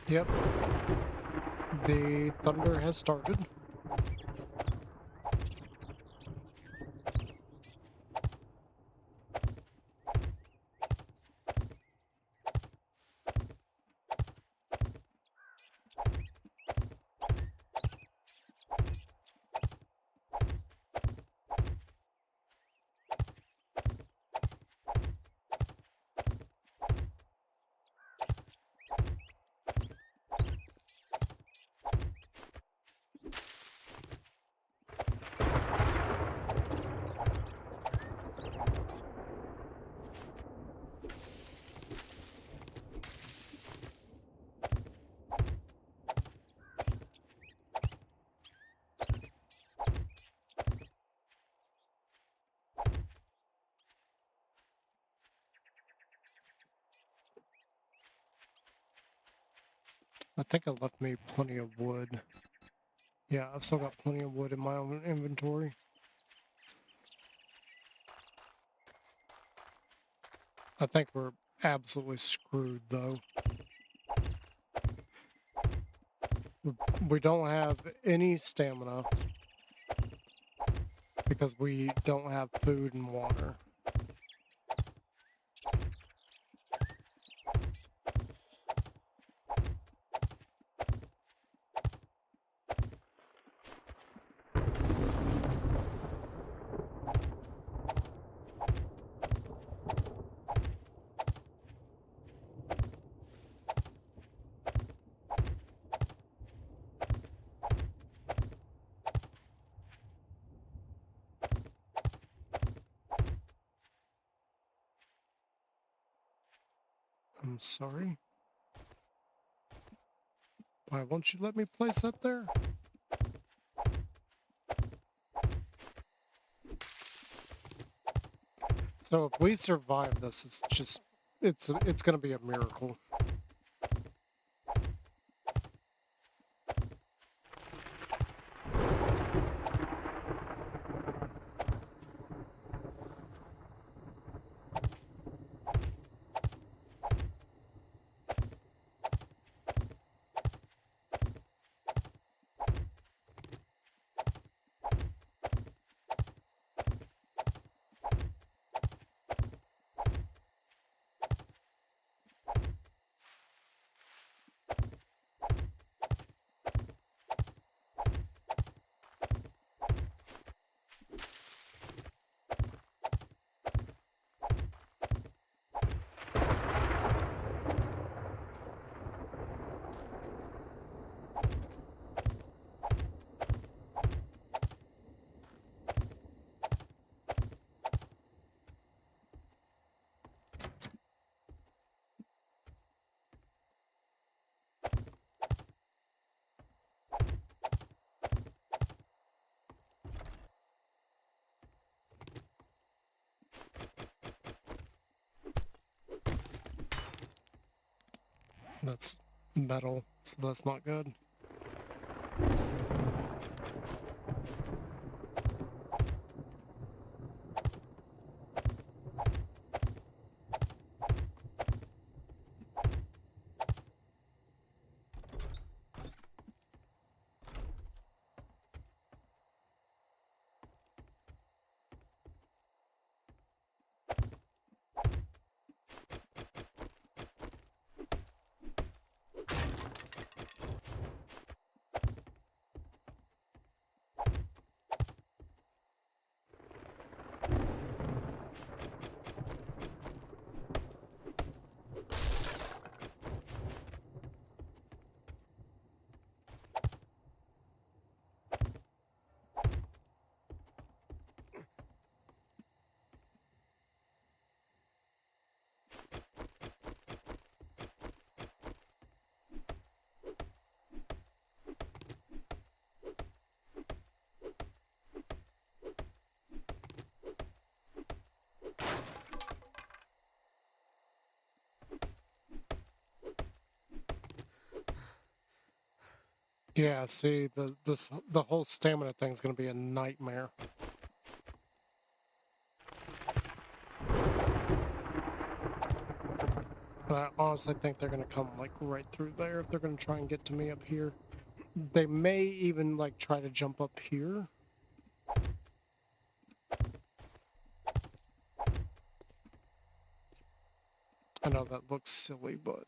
Yep, the thunder has started. I think I left me plenty of wood. Yeah, I've still got plenty of wood in my own inventory. I think we're absolutely screwed, though. We don't have any stamina because we don't have food and water. I'm sorry. Why won't you let me place that there? So if we survive this, it's gonna be a miracle. That's metal, so that's not good. Yeah, see, the whole stamina thing's gonna be a nightmare. But I honestly think they're gonna come like right through there if they're gonna try and get to me up here. They may even like try to jump up here. I know that looks silly, but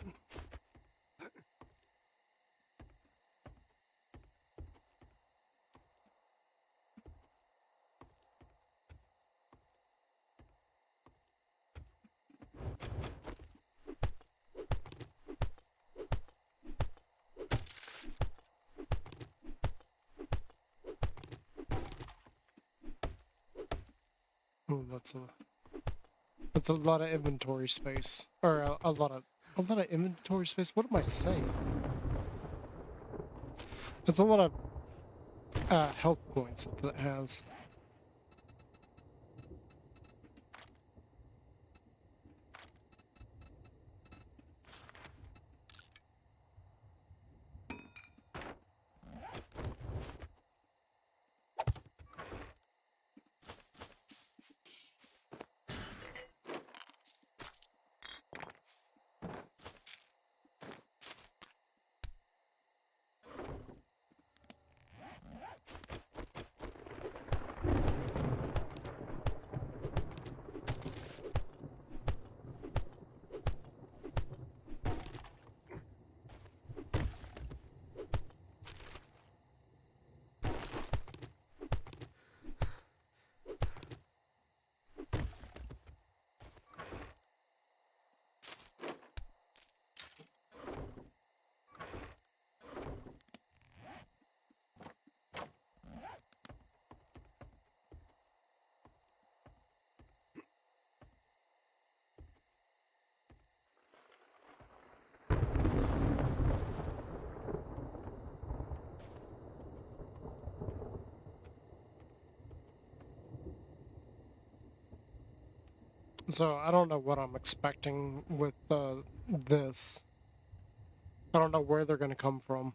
ooh, that's a lot of inventory space, or a lot of inventory space. What am I saying? It's a lot of health points that it has. So I don't know what I'm expecting with this. I don't know where they're going to come from.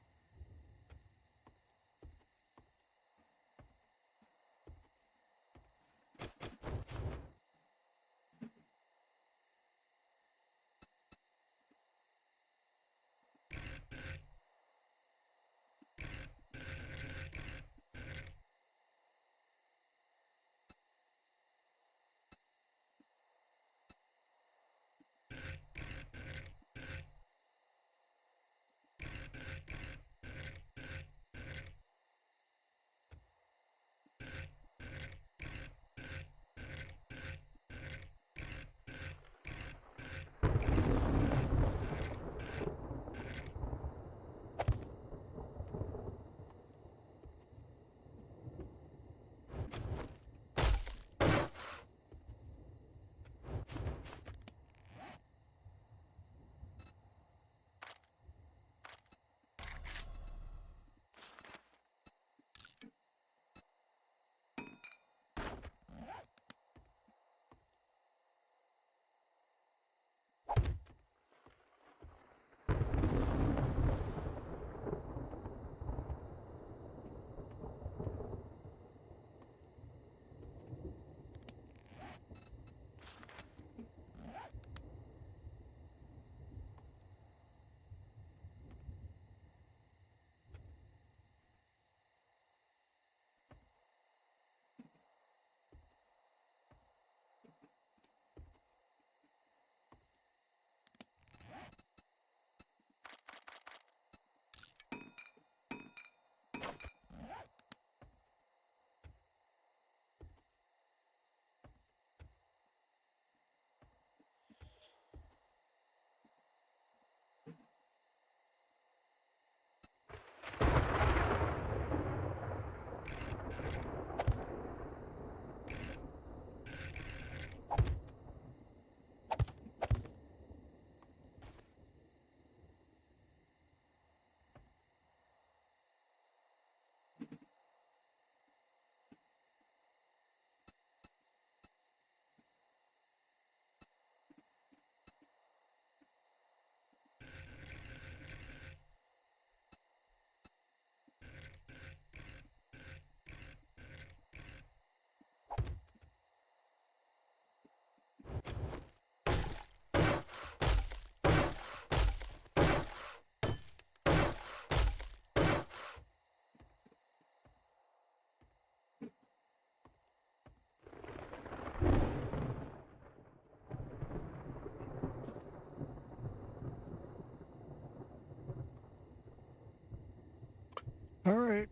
All right,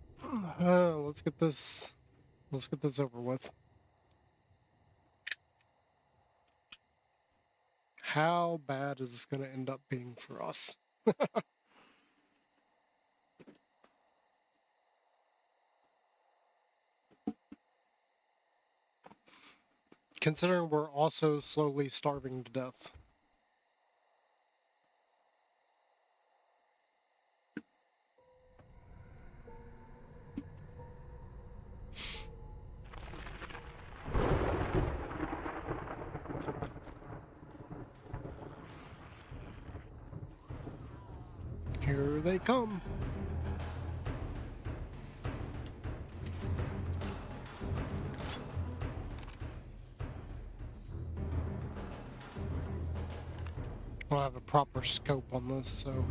let's get this. Let's get this over with. How bad is this going to end up being for us? Considering we're also slowly starving to death. Here they come. I don't have a proper scope on this, so...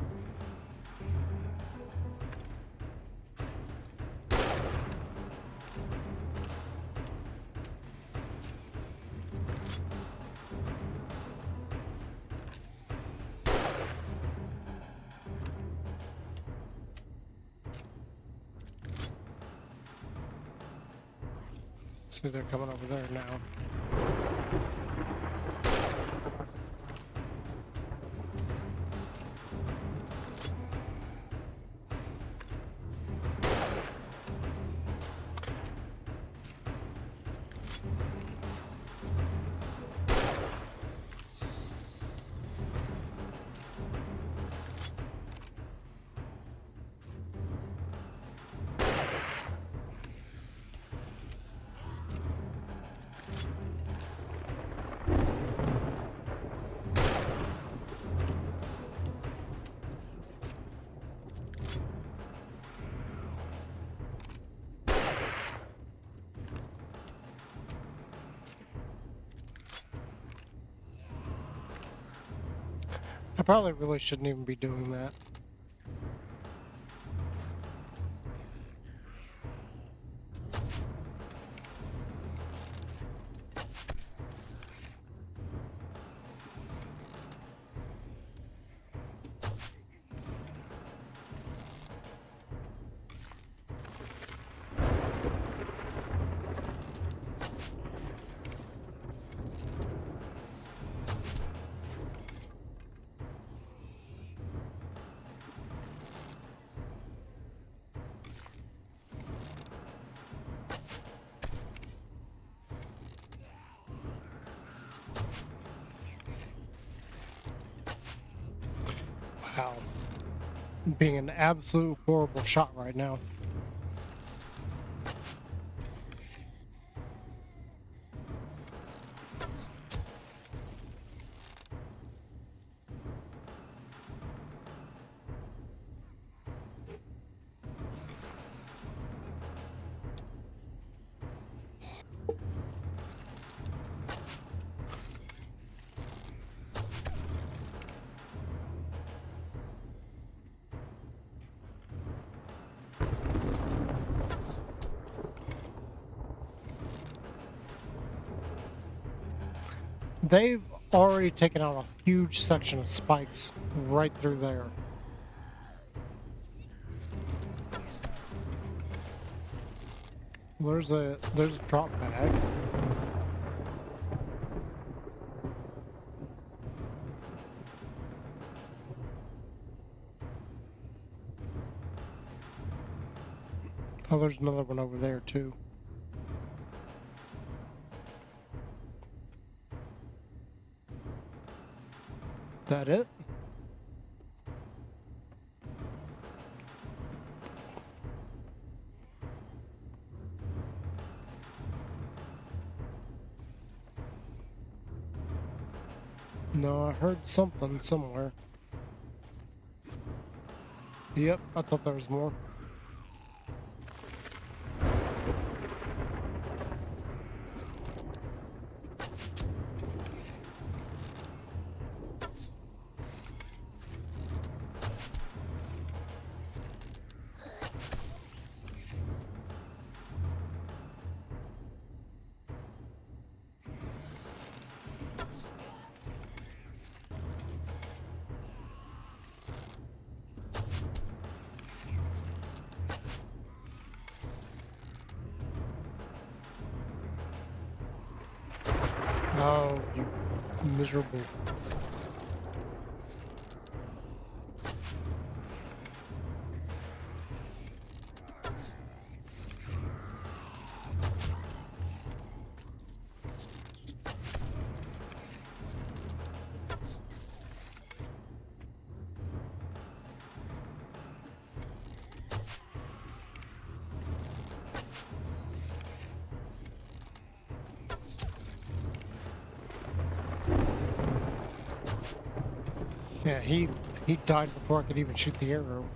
See, they're coming over there now. I probably really shouldn't even be doing that. Wow. Being an absolute horrible shot right now. They've already taken out a huge section of spikes right through there. There's a drop bag. Oh, there's another one over there too. That it? No, I heard something somewhere. Yep, I thought there was more. Oh, you miserable. Yeah, he died before I could even shoot the arrow.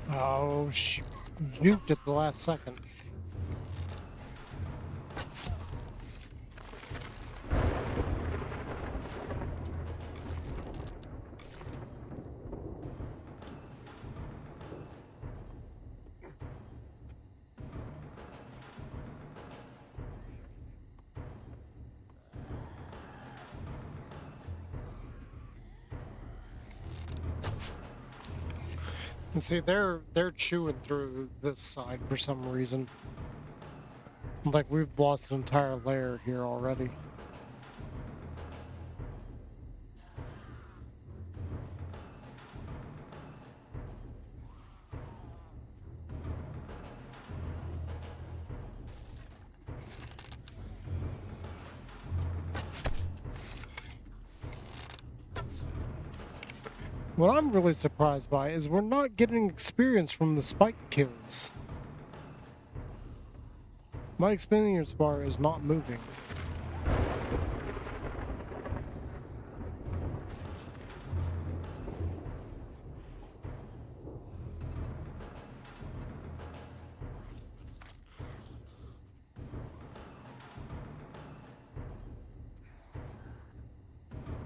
Oh, she juked at the last second. And see, they're chewing through this side for some reason. Like we've lost an entire layer here already. What I'm really surprised by is we're not getting experience from the spike kills. My experience bar is not moving.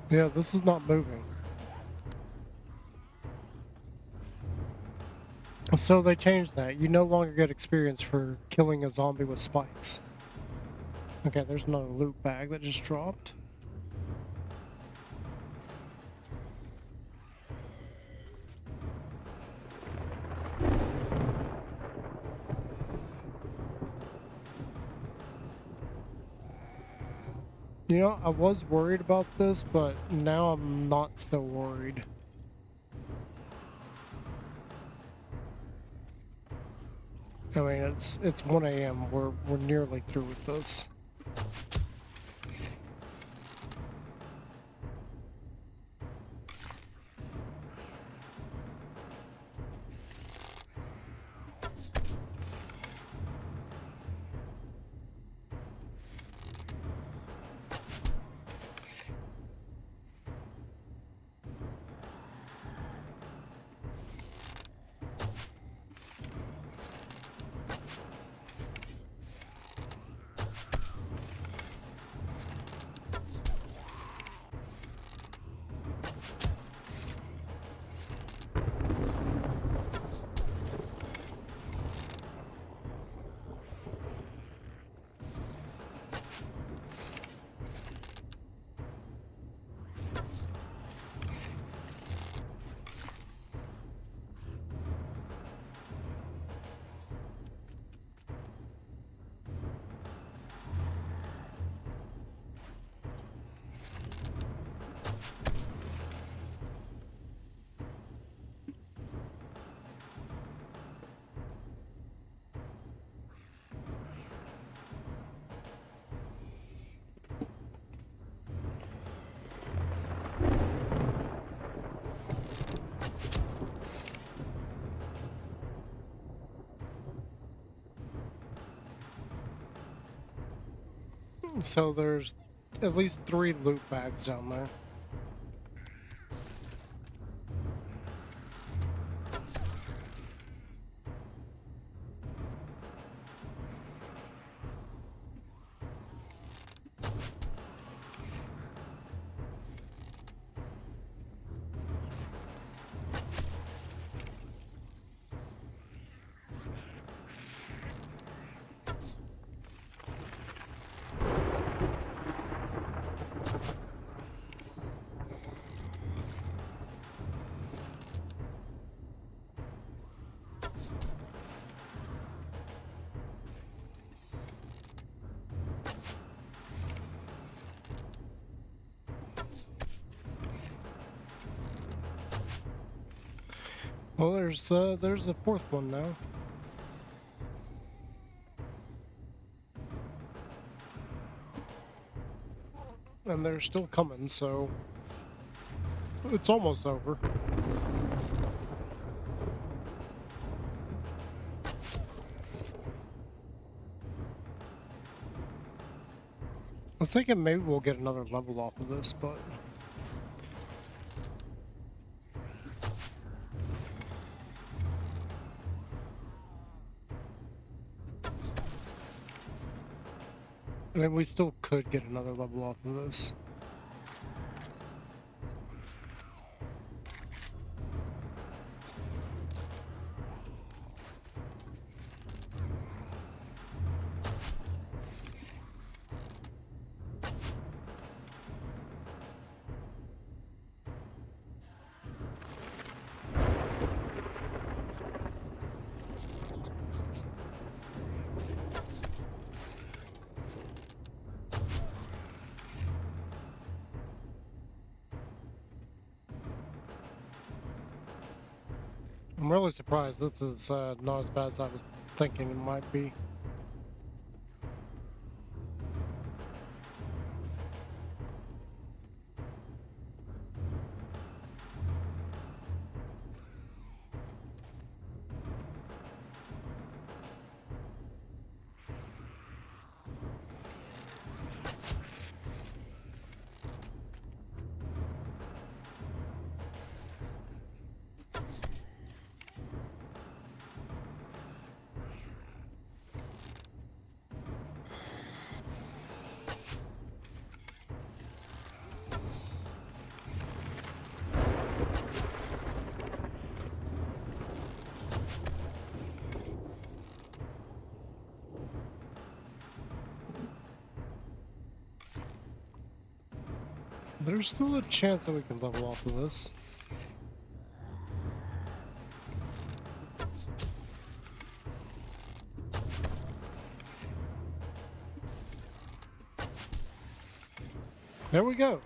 Yeah, this is not moving. So they changed that. You no longer get experience for killing a zombie with spikes. Okay, there's another loot bag that just dropped. You know, I was worried about this, but now I'm not so worried. I mean, it's 1 a.m. We're nearly through with this. So there's at least 3 loot bags down there. Well, there's a 4th one now. And they're still coming, so it's almost over. I was thinking maybe we'll get another level off of this, but I mean, we still could get another level off of this. I'm really surprised this is not as bad as I was thinking it might be. There's still a chance that we can level off of this. There we go.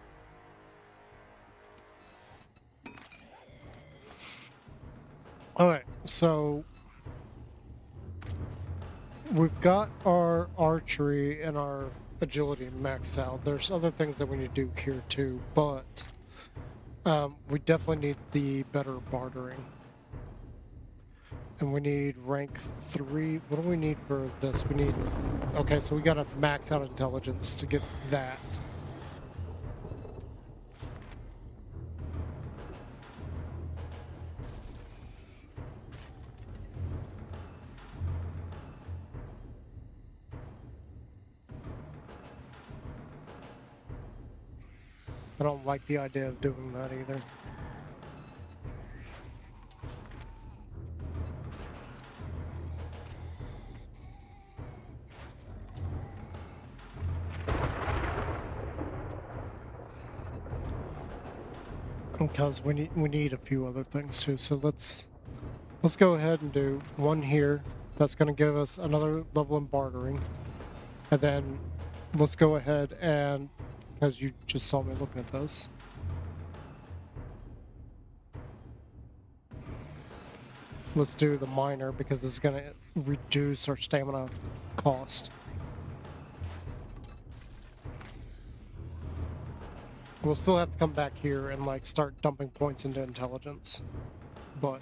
Alright, so we've got our archery and our agility maxed out. There's other things that we need to do here too, but we definitely need the better bartering. And we need rank 3. What do we need for this? We need... Okay, so we gotta max out intelligence to get that. I don't like the idea of doing that either. Because we need a few other things too. So let's go ahead and do one here. That's going to give us another level in bartering. And then let's go ahead and, because you just saw me looking at this. Let's do the miner because it's going to reduce our stamina cost. We'll still have to come back here and like start dumping points into intelligence. But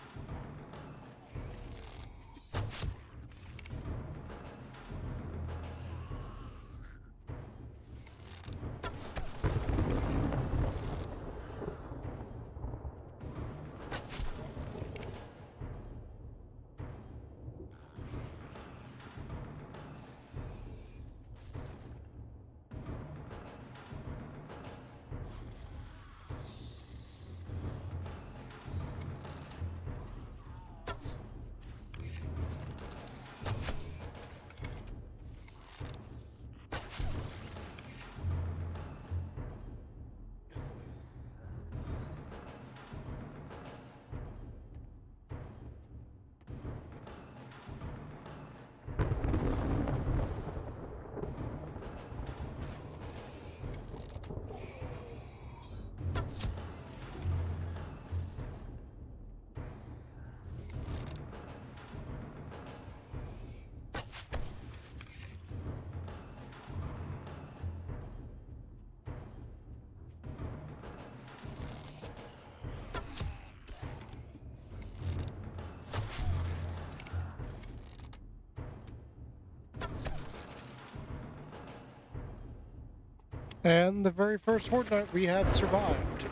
and the very first Horde Night we have survived,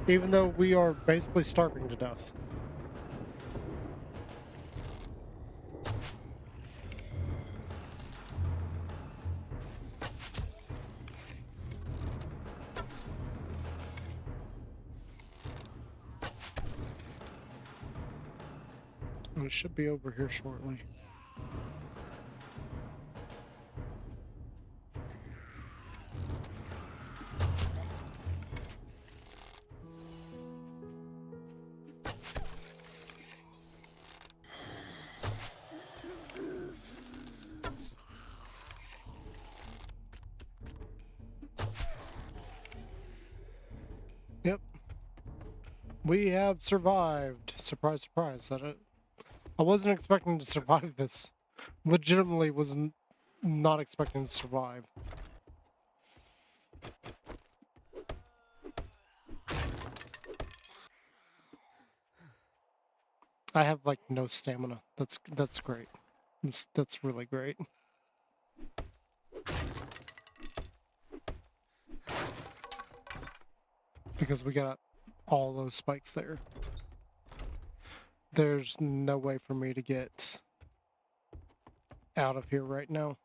even though we are basically starving to death. And it should be over here shortly. Yep. We have survived. Surprise, surprise. I wasn't expecting to survive this. Legitimately was not expecting to survive. I have like no stamina. That's great. That's really great. Because we got all those spikes there. There's no way for me to get out of here right now.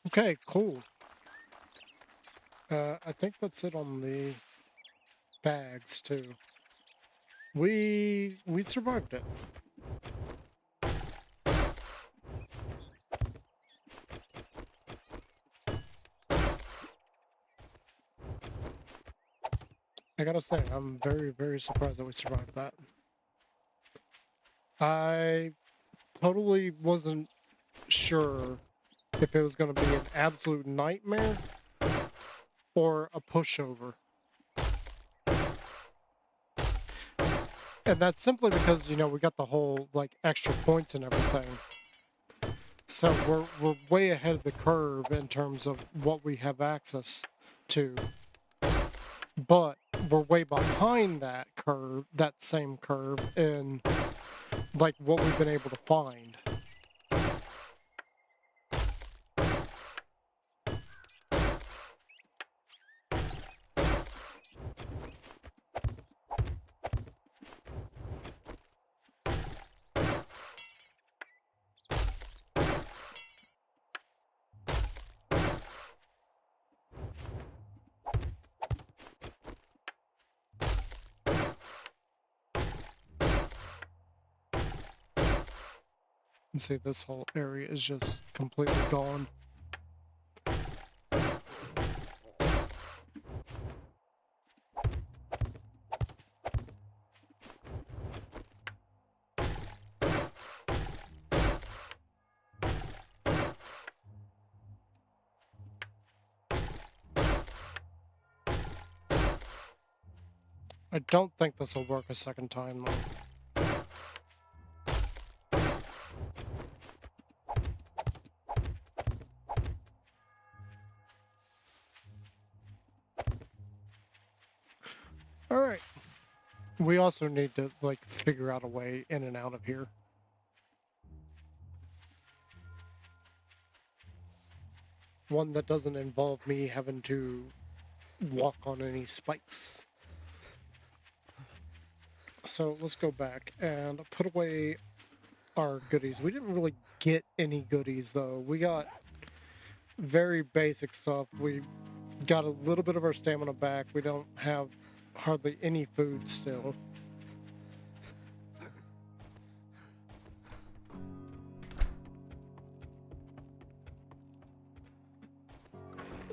Okay, cool. I think that's it on the bags too. We survived it. I gotta say, I'm very, very surprised that we survived that. I totally wasn't sure if it was going to be an absolute nightmare or a pushover. And that's simply because, you know, we got the whole, like, extra points and everything. So we're way ahead of the curve in terms of what we have access to. But we're way behind that curve, that same curve, in, like, what we've been able to find. You see, this whole area is just completely gone. I don't think this will work a second time, though. Alright. We also need to, like, figure out a way in and out of here. One that doesn't involve me having to walk on any spikes. So let's go back and put away our goodies. We didn't really get any goodies, though. We got very basic stuff. We got a little bit of our stamina back. We don't have hardly any food still.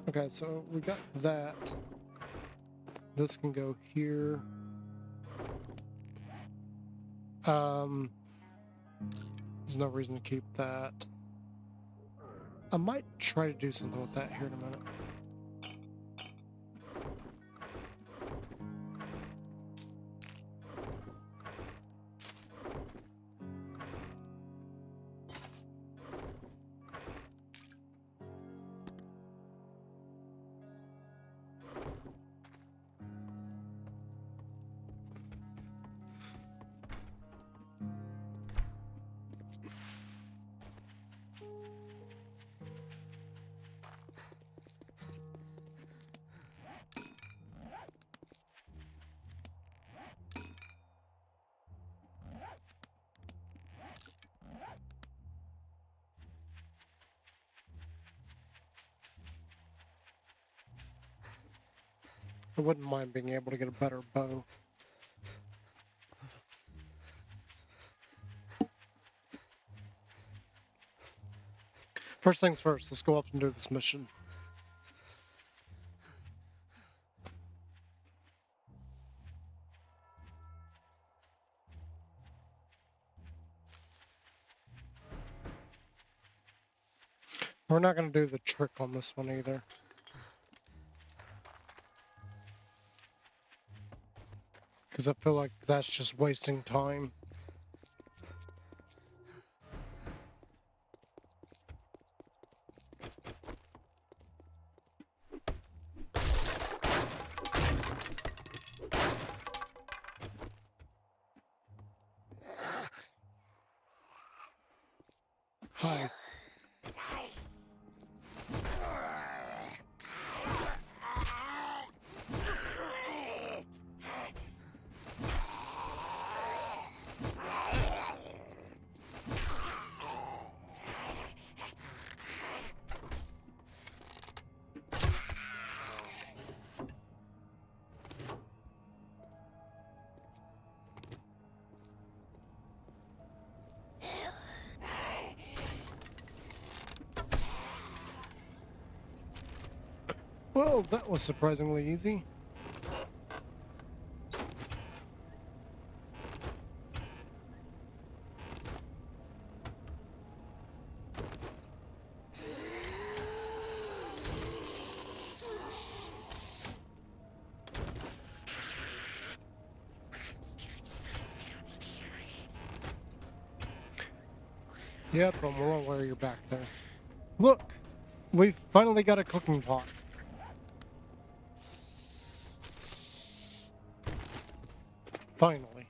Okay, so we got that. This can go here. There's no reason to keep that. I might try to do something with that here in a minute. I wouldn't mind being able to get a better bow. First things first, let's go up and do this mission. We're not going to do the trick on this one either. Because I feel like that's just wasting time. Hi. Well, that was surprisingly easy. Yep, I'm well aware you're back there. Look! We've finally got a cooking pot. Finally.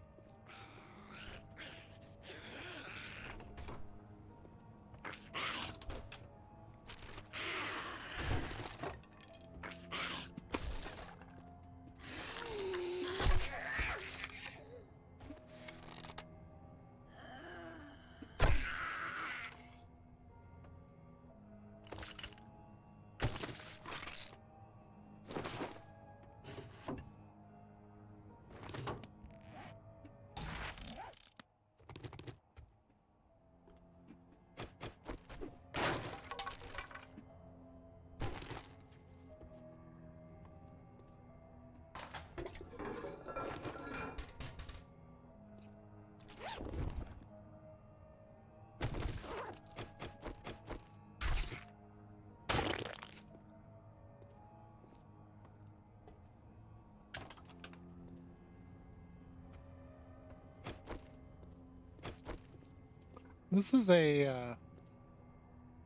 This is a,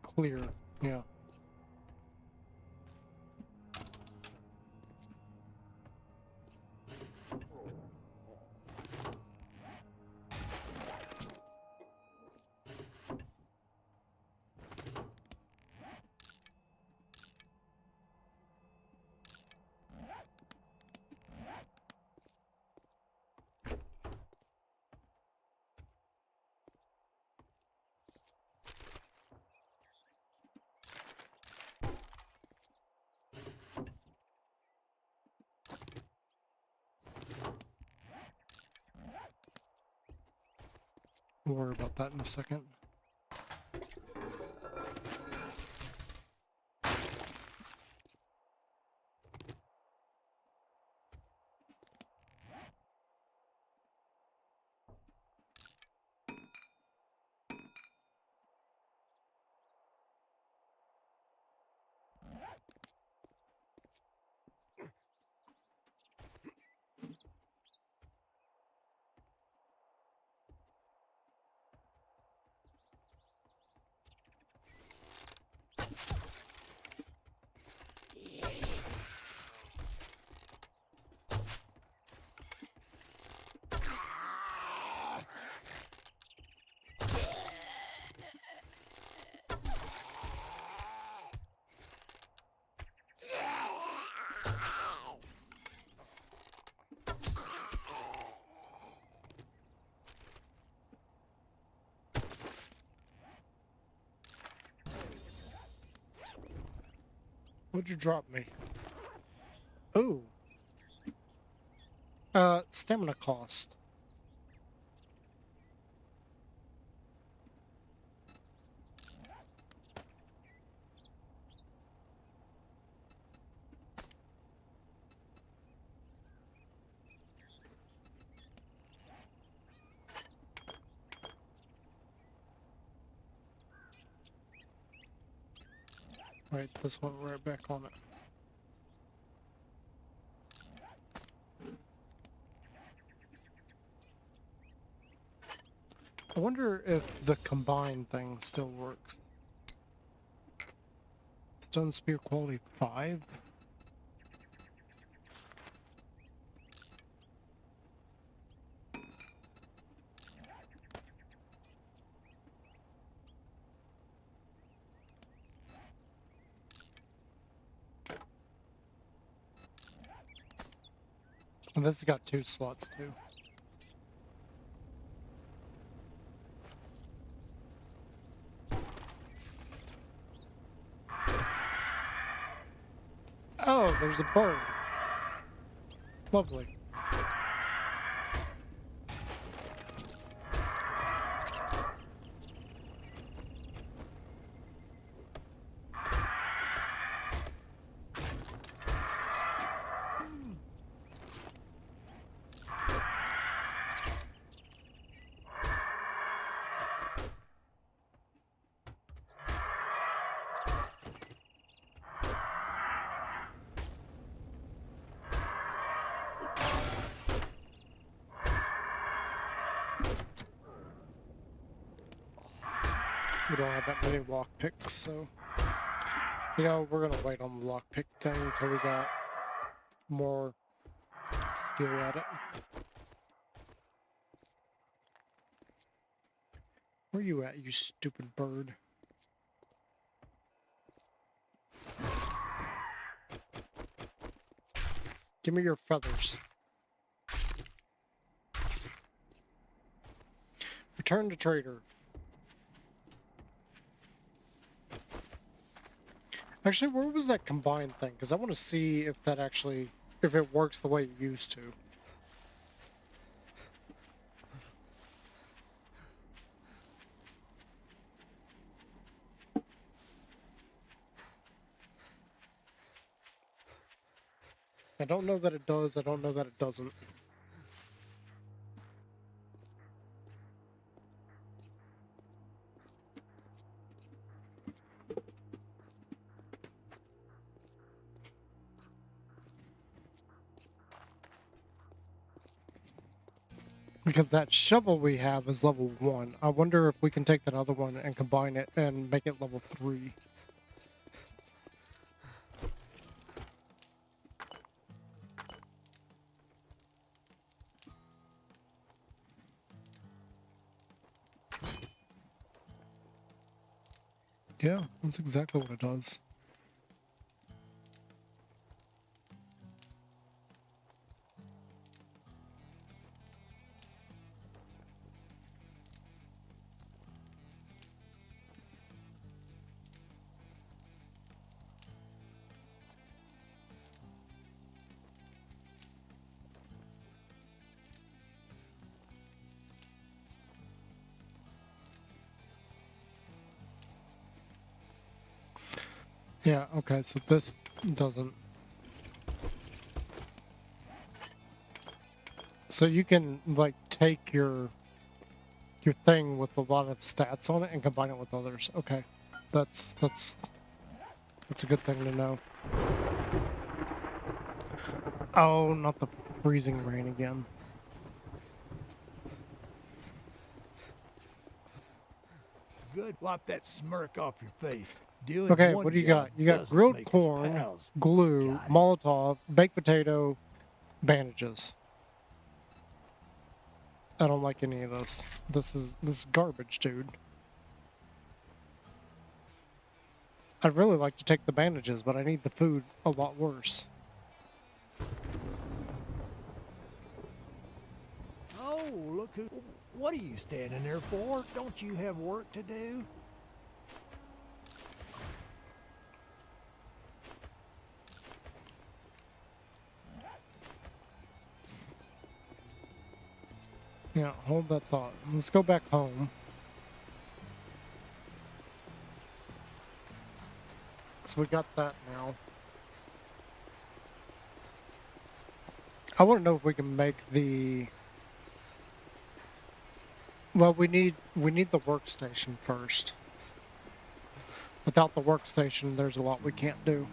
clear, yeah. We'll worry about that in a second. What'd you drop me? Ooh. Stamina cost. Right, this went right back on it. I wonder if the combine thing still works. Stone spear quality 5? And this has got 2 slots too. Oh, there's a bird. Lovely. We don't have that many lockpicks, so... You know, we're gonna wait on the lockpick thing until we got more skill at it. Where you at, you stupid bird? Give me your feathers. Return to trader. Actually, where was that combined thing? Because I want to see if that actually, if it works the way it used to. I don't know that it does, I don't know that it doesn't. Because that shovel we have is level 1. I wonder if we can take that other one and combine it and make it level 3. Yeah, that's exactly what it does. Yeah, okay, so this doesn't. So you can, like, take your thing with a lot of stats on it and combine it with others. Okay. That's a good thing to know. Oh, not the freezing rain again. Good. Wipe that smirk off your face. Doing Okay, one what do you job got? You got doesn't grilled make us corn, pals. glue, Got it. Molotov, baked potato, bandages. I don't like any of this. This is garbage, dude. I'd really like to take the bandages, but I need the food a lot worse. Oh, look who... What are you standing there for? Don't you have work to do? Yeah, hold that thought. Let's go back home. So we got that now. I want to know if we can make the... Well, we need the workstation first. Without the workstation, there's a lot we can't do.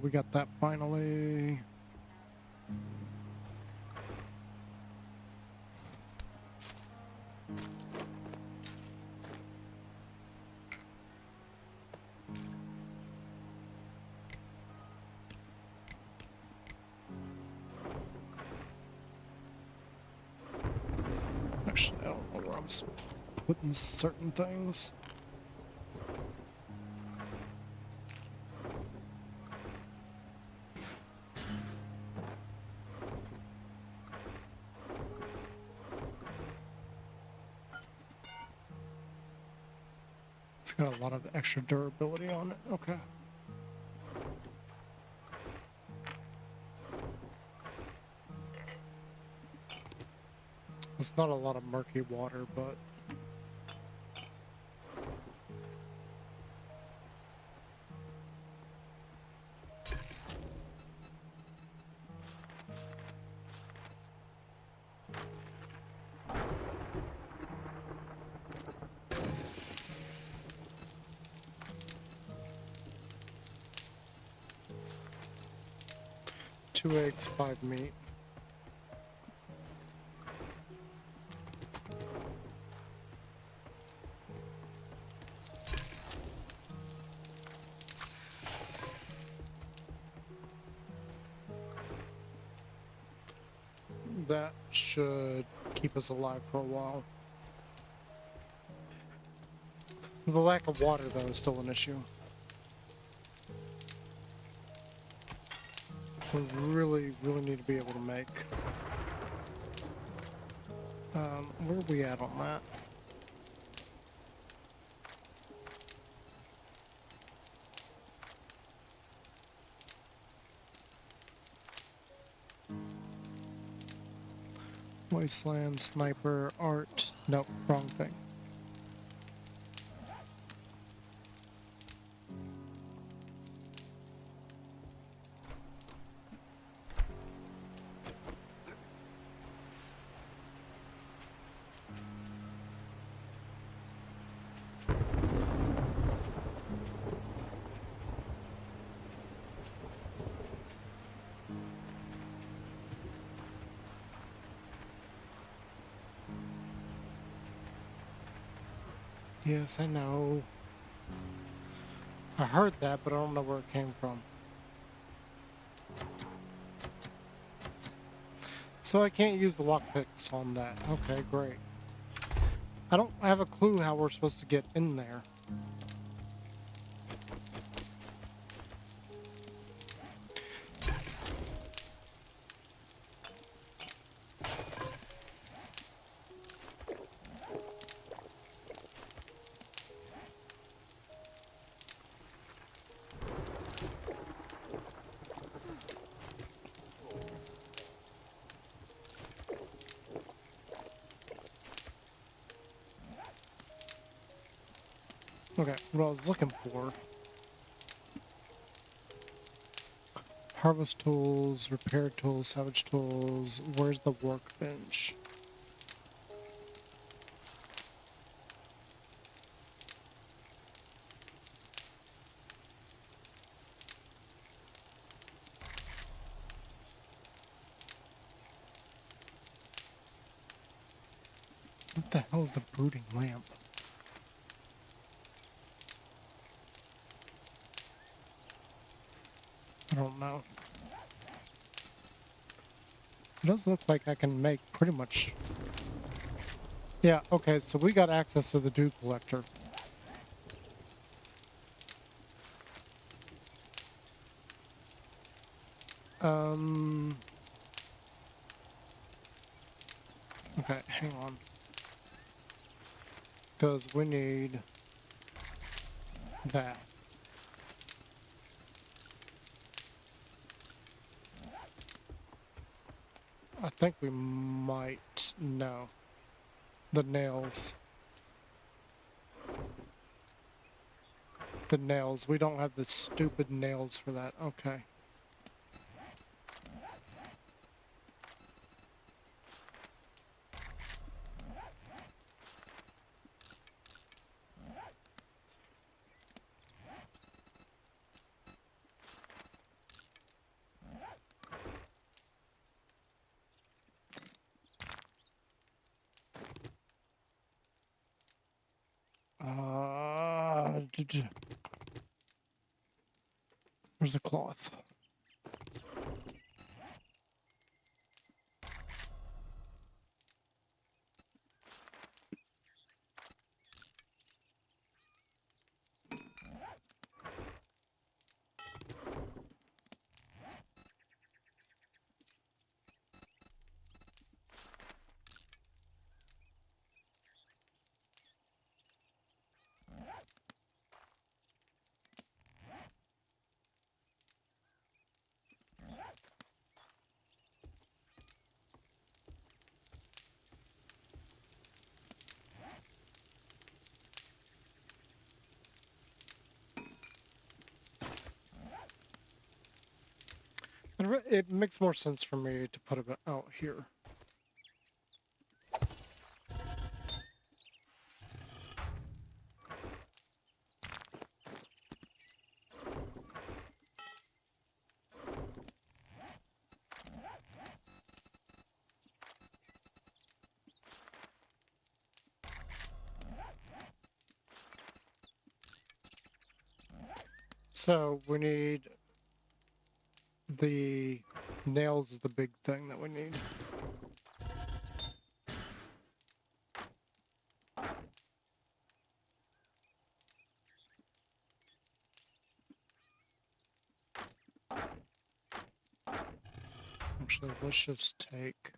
we got that finally. Actually, I don't know where I'm putting certain things. It's got a lot of extra durability on it. Okay. It's not a lot of murky water, but two eggs, 5 meat. That should keep us alive for a while. The lack of water, though, is still an issue. We really need to be able to make. Where are we at on that? Wasteland, sniper, art. Nope, wrong thing. Yes, I know. I heard that, but I don't know where it came from. So I can't use the lockpicks on that. Okay, great. I don't have a clue how we're supposed to get in there. Okay, what I was looking for. Harvest tools, repair tools, salvage tools. Where's the workbench? What the hell is a brooding lamp? I don't know. It does look like I can make pretty much... Yeah, okay, so we got access to the dew collector. Okay, hang on. Because we need that. I think we might know. The nails. The nails. We don't have the stupid nails for that. Okay. Where's the cloth? It makes more sense for me to put it out here. So we need the nails is the big thing that we need. Actually, let's just take...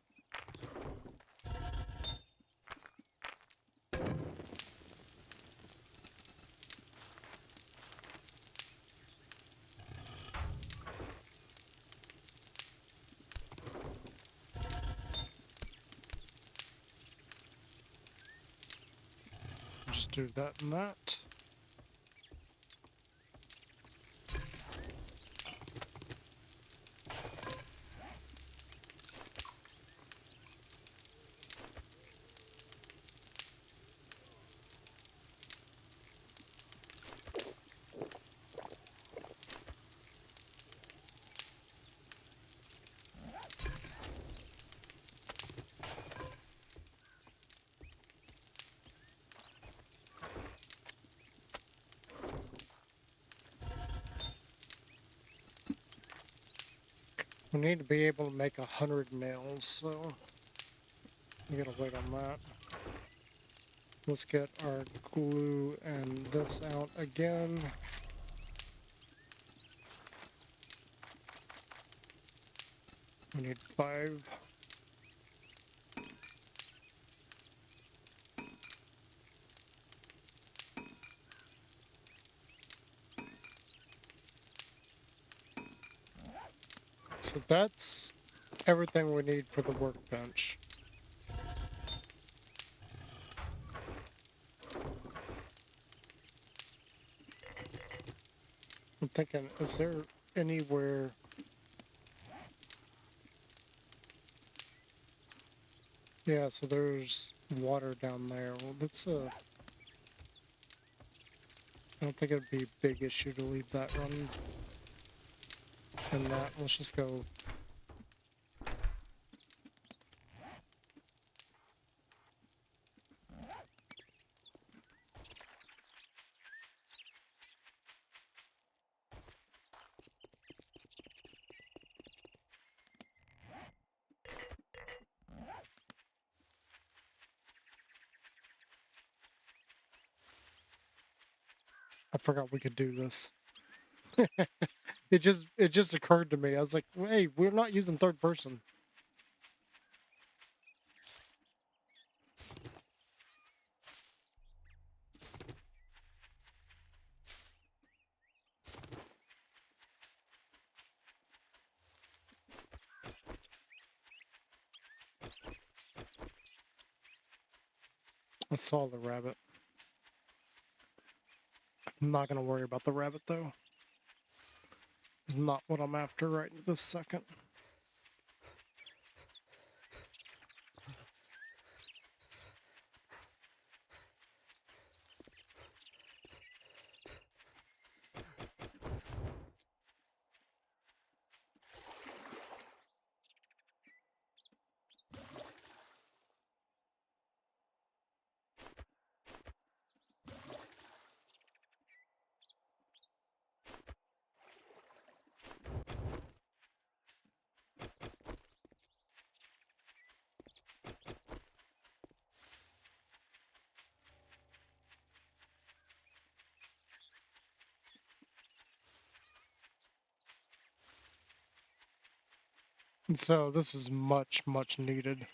Just do that and that. We need to be able to make 100 nails, so we gotta wait on that. Let's get our glue and this out again. We need 5. So that's everything we need for the workbench. I'm thinking, is there anywhere... Yeah, so there's water down there. Well, that's I don't think it'd be a big issue to leave that running. And that, let's just go... I forgot we could do this. It just occurred to me. I was like, hey, we're not using third person. I saw the rabbit. I'm not gonna worry about the rabbit though. It's not what I'm after right this second. And so this is much, much needed.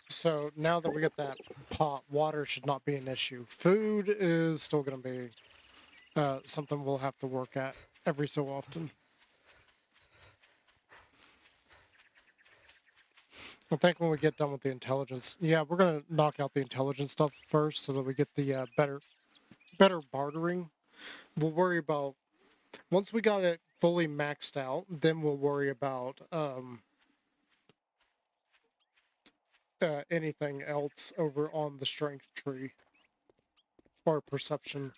So now that we get that pot, water should not be an issue. Food is still going to be something we'll have to work at every so often. I think when we get done with the intelligence, yeah, we're going to knock out the intelligence stuff first so that we get the better bartering. We'll worry about, once we got it fully maxed out, then we'll worry about anything else over on the strength tree or perception.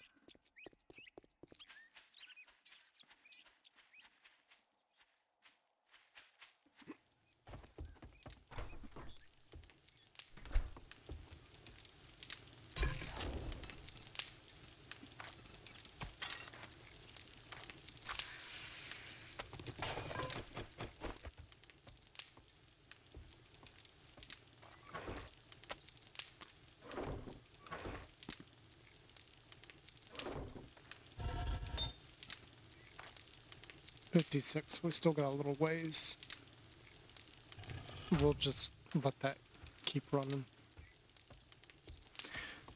$56. We still got a little ways. We'll just let that keep running.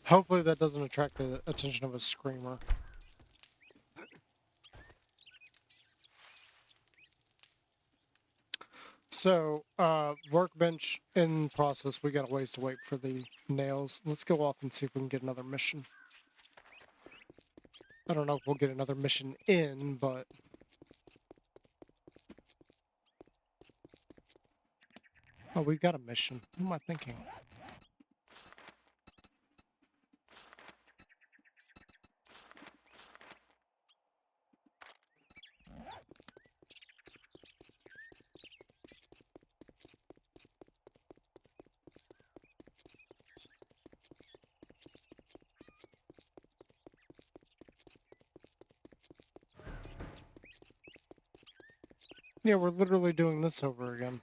Hopefully that doesn't attract the attention of a screamer. So, workbench in process. We got a ways to wait for the nails. Let's go off and see if we can get another mission. I don't know if we'll get another mission in, but... Oh, we've got a mission. What am I thinking? Yeah, we're literally doing this over again.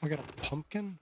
We got a pumpkin?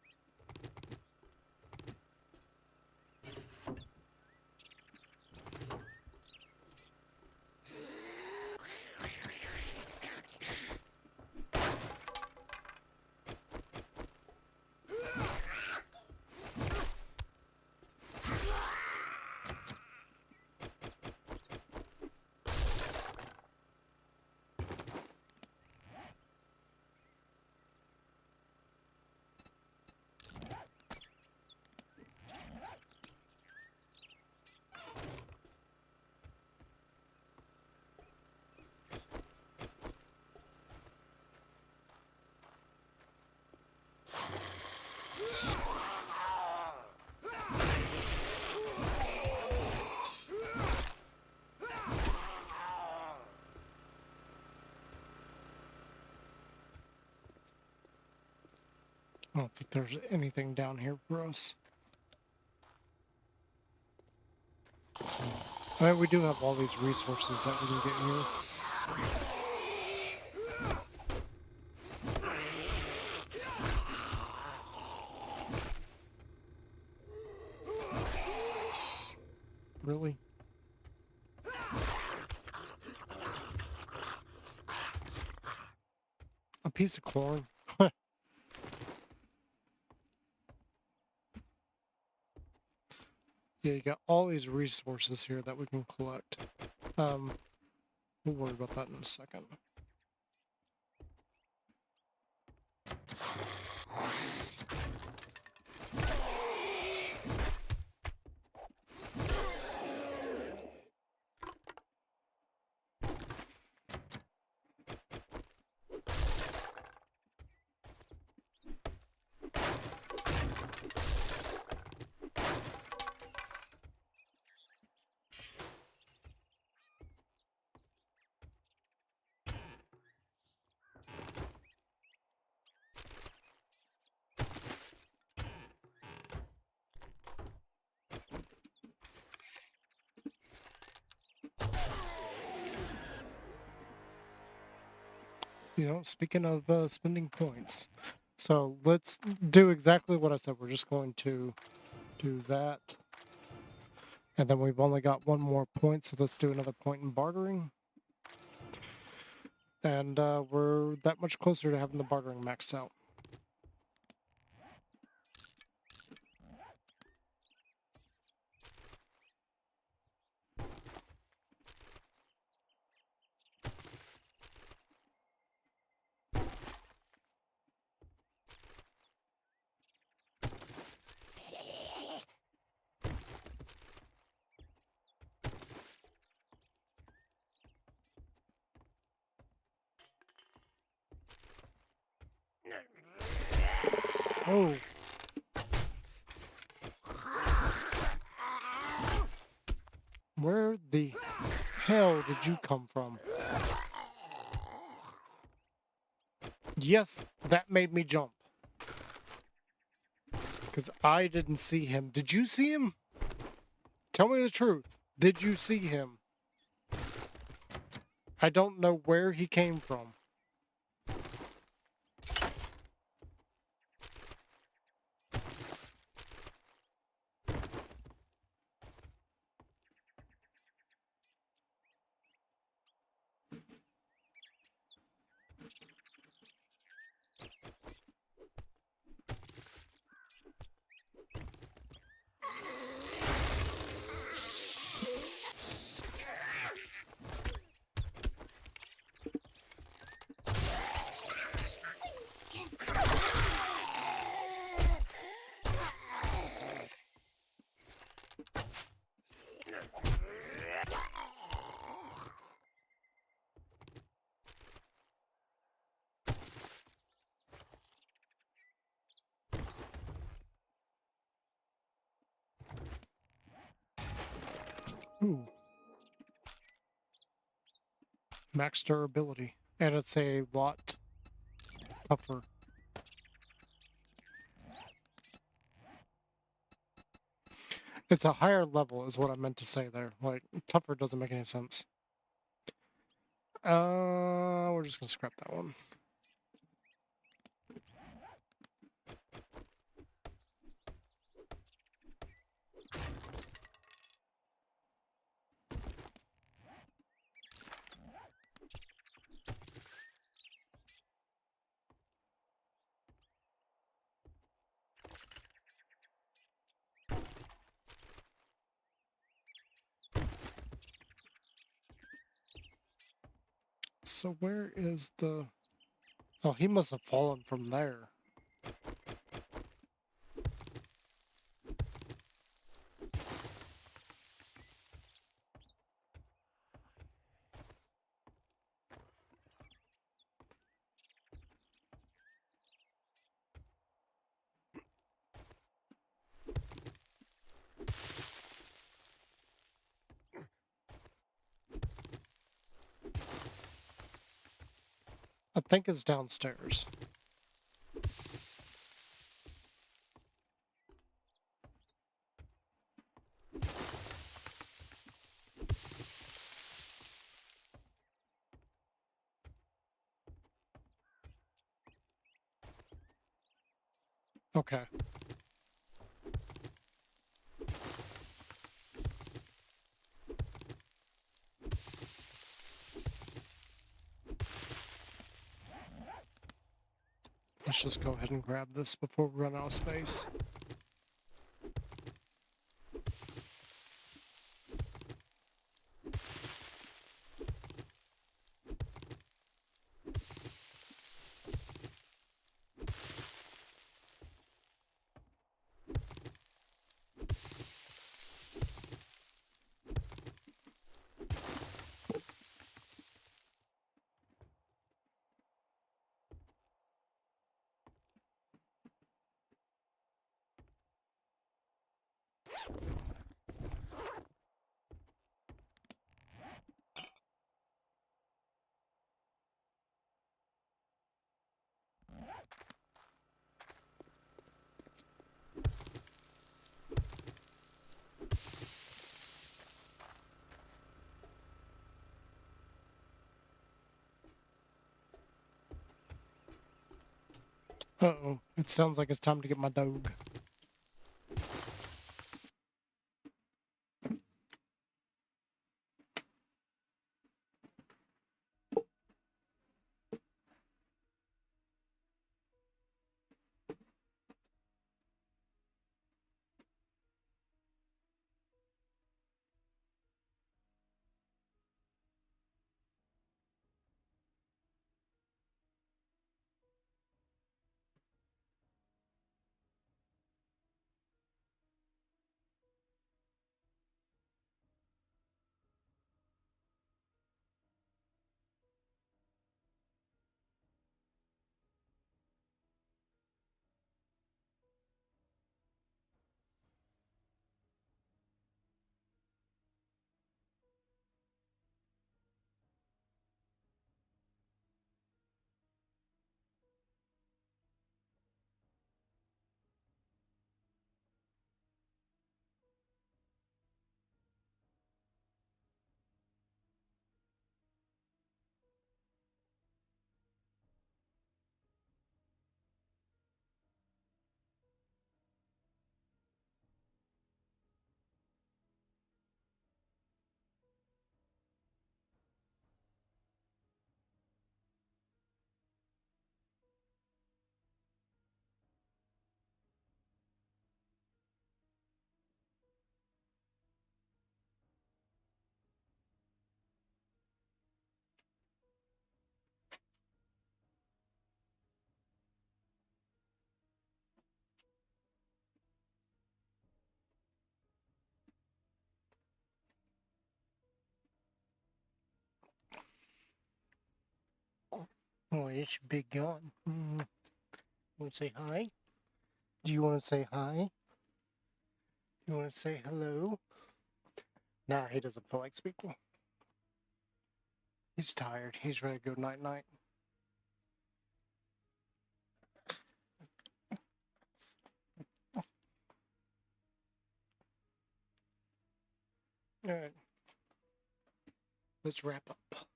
I don't think there's anything down here for us. I mean, we do have all these resources that we can get here. Really? A piece of corn? Yeah, you got all these resources here that we can collect. We'll worry about that in a second. you know, speaking of spending points. So let's do exactly what I said. We're just going to do that. And then we've only got one more point, so let's do another point in bartering. And we're that much closer to having the bartering maxed out. Oh. Where the hell did you come from? Yes, that made me jump. Because I didn't see him. Did you see him? Tell me the truth. Did you see him? I don't know where he came from. Ooh. Max durability. And it's a lot tougher. It's a higher level is what I meant to say there. Like, tougher doesn't make any sense. We're just gonna scrap that one. So where is the... Oh, he must have fallen from there. I think it's downstairs. Okay. Let's just go ahead and grab this before we run out of space. Uh-oh. It sounds like it's time to get my dog. Oh, you should be gone. Want to say hi? Do you want to say hi? You want to say hello? Nah, he doesn't feel like speaking. He's tired. He's ready to go night-night. Alright. Let's wrap up.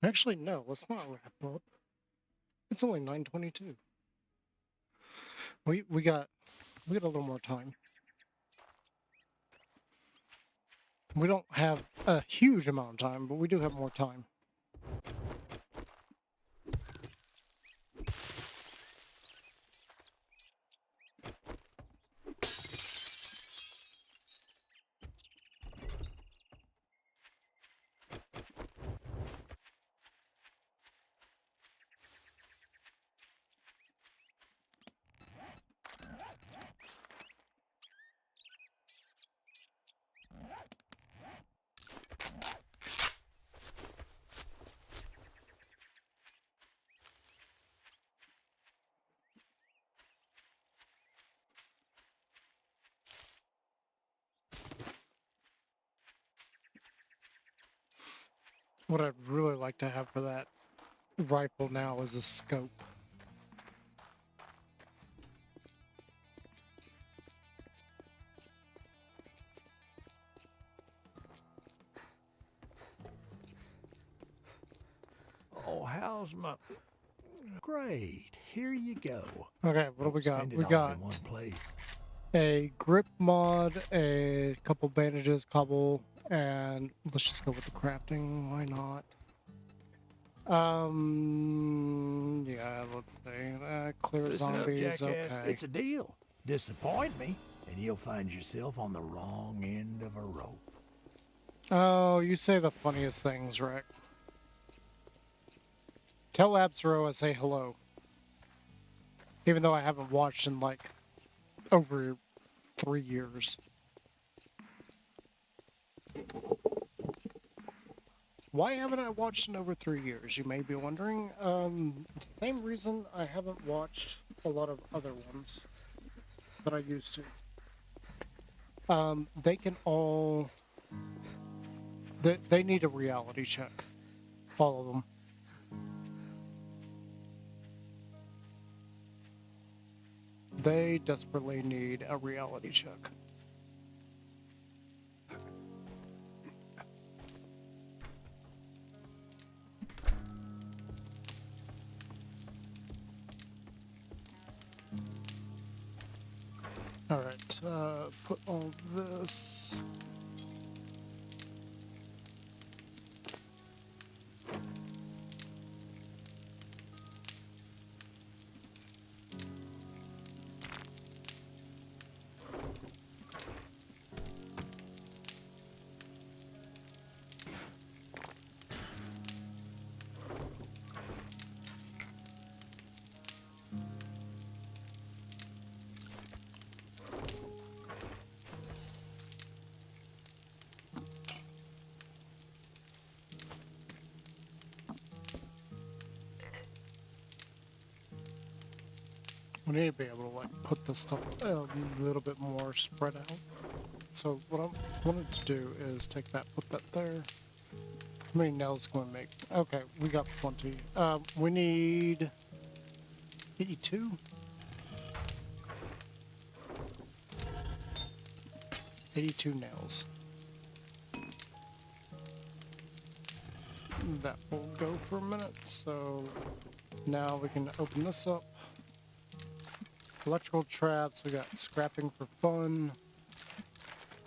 Actually, no, let's not wrap up. It's only 9:22. We got a little more time. We don't have a huge amount of time, but we do have more time. What I'd really like to have for that rifle now is a scope. Oh, how's my... Great. Here you go. Okay, what do we got? Spend it We all got in one place. a grip mod, a couple bandages, cobble, and let's just go with the crafting. Why not? Yeah, let's see. Clear Listen up, zombies. jackass. Okay. It's a deal. Disappoint me, and you'll find yourself on the wrong end of a rope. Oh, you say the funniest things, Rick. Tell Absro I say hello. Even though I haven't watched in like over 3 years. Why haven't I watched in over 3 years, you may be wondering. Same reason I haven't watched a lot of other ones that I used to. They can all... They need a reality check. All of them. They desperately need a reality check. Alright, put all this. We need to be able to like put this stuff a little bit more spread out. So what I wanted to do is take that, put that there. How many nails can we make? Okay, we got plenty. We need 82? 82 nails. That will go for a minute, so now we can open this up. Electrical traps, we got scrapping for fun,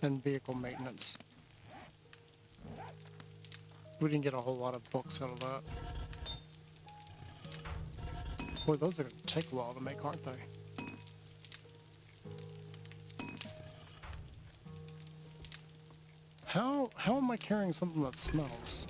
and vehicle maintenance. We didn't get a whole lot of books out of that. Boy, those are going to take a while to make, aren't they? How am I carrying something that smells?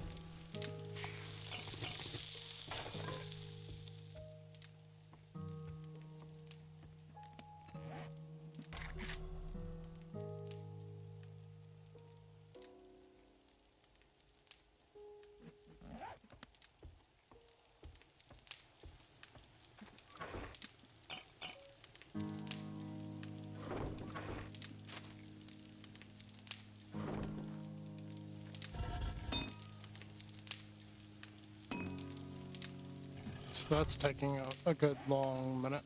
So that's taking a good long minute.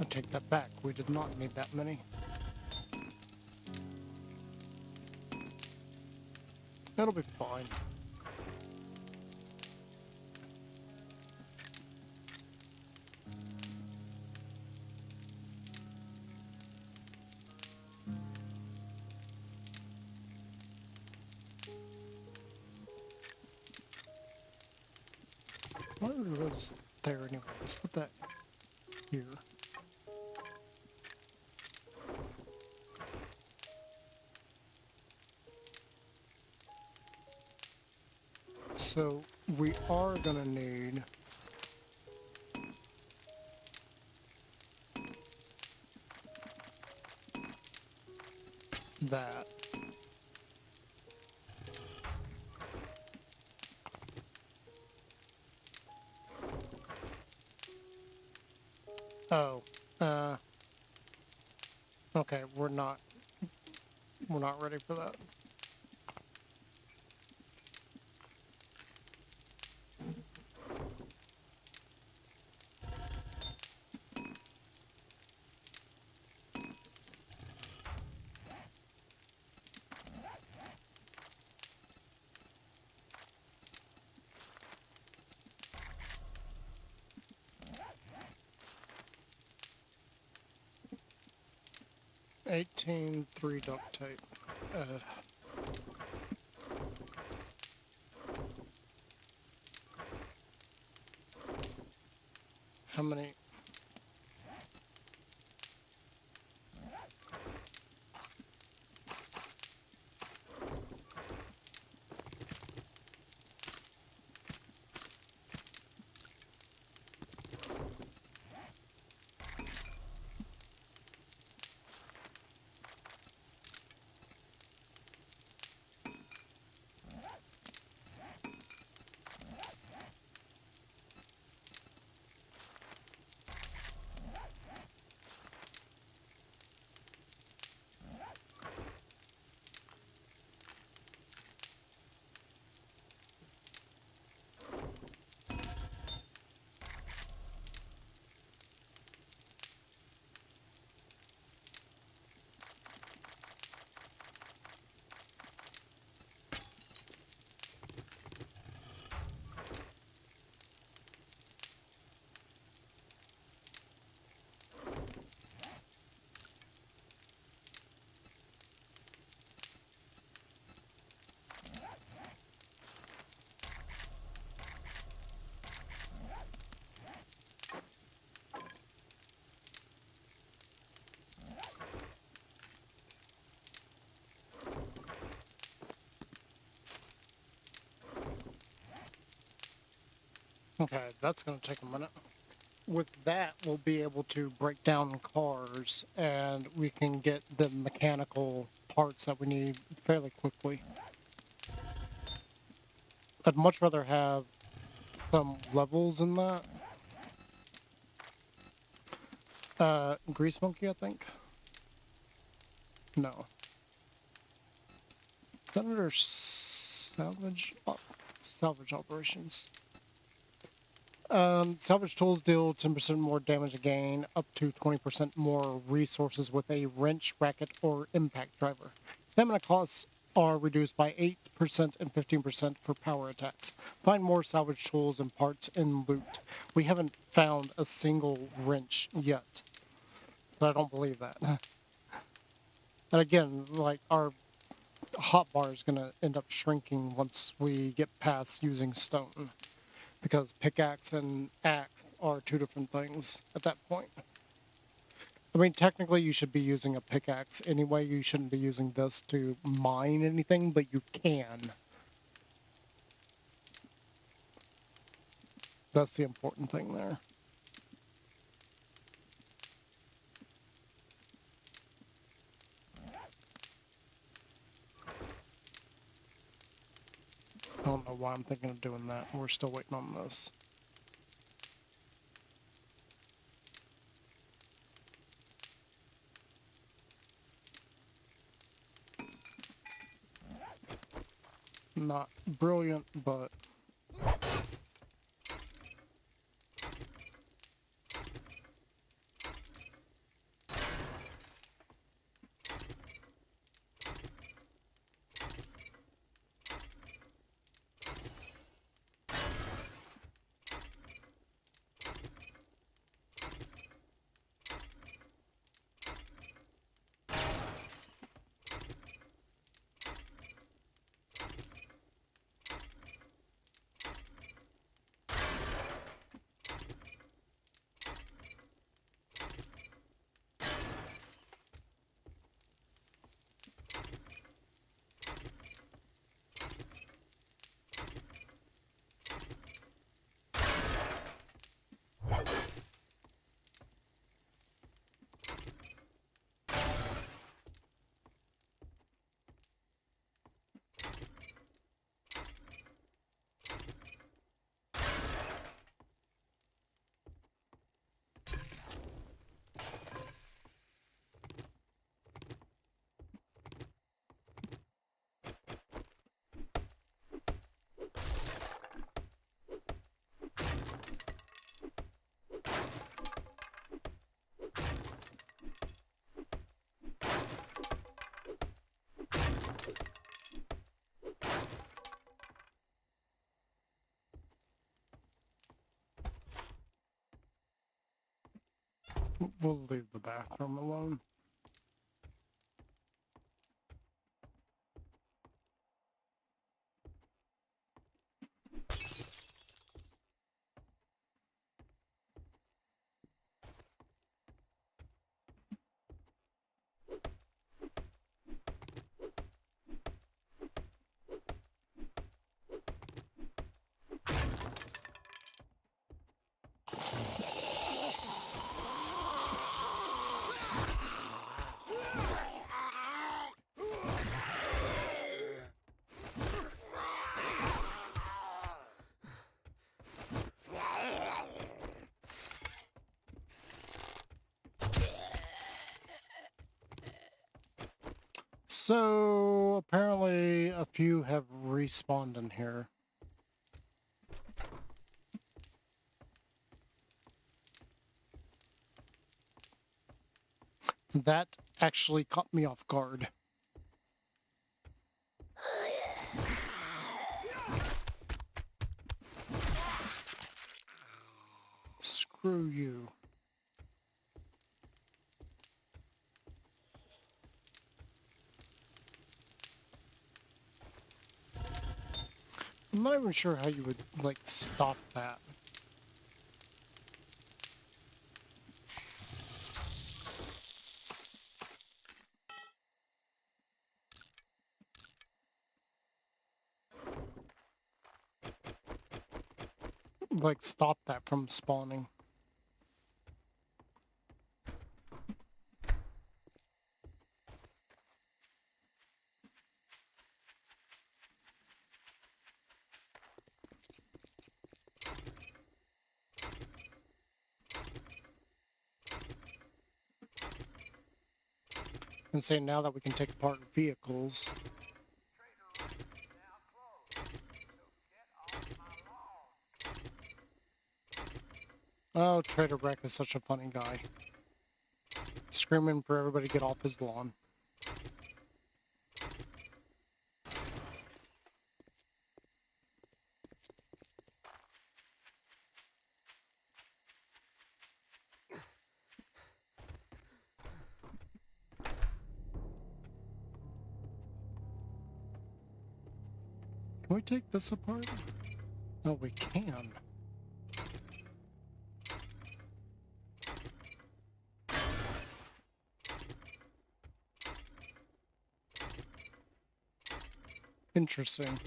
I take that back. We did not need that many. It'll be fine. What was there anyway? Let's put that here. So we are gonna need that. Oh, okay, we're not ready for that. $18.3 duct tape. How many? Okay, that's going to take a minute. With that, we'll be able to break down cars, and we can get the mechanical parts that we need fairly quickly. I'd much rather have some levels in that. Grease Monkey, I think? No. Senator Salvage Operations. Salvage tools deal 10% more damage again, up to 20% more resources with a wrench, racket, or impact driver. Stamina costs are reduced by 8% and 15% for power attacks. Find more salvage tools and parts in loot. We haven't found a single wrench yet, so I don't believe that. And again, like, our hotbar is going to end up shrinking once we get past using stone, because pickaxe and axe are two different things at that point. I mean, technically you should be using a pickaxe anyway. You shouldn't be using this to mine anything, but you can. That's the important thing there. I don't know why I'm thinking of doing that. We're still waiting on this. Not brilliant, but we'll leave the bathroom alone. So apparently a few have respawned in here. That actually caught me off guard. Screw you. I'm not even sure how you would, like, stop that. like stop that from spawning. And say now that we can take apart vehicles. Oh, Trader Wreck is such a funny guy. Screaming for everybody to get off his lawn. Can we take this apart? Oh, we can. Interesting.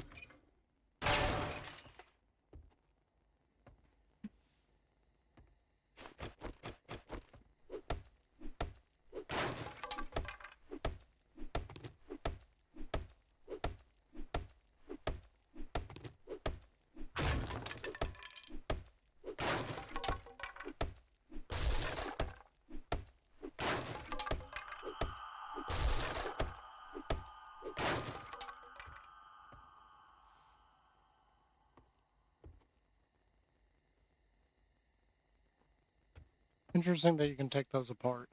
Interesting that you can take those apart.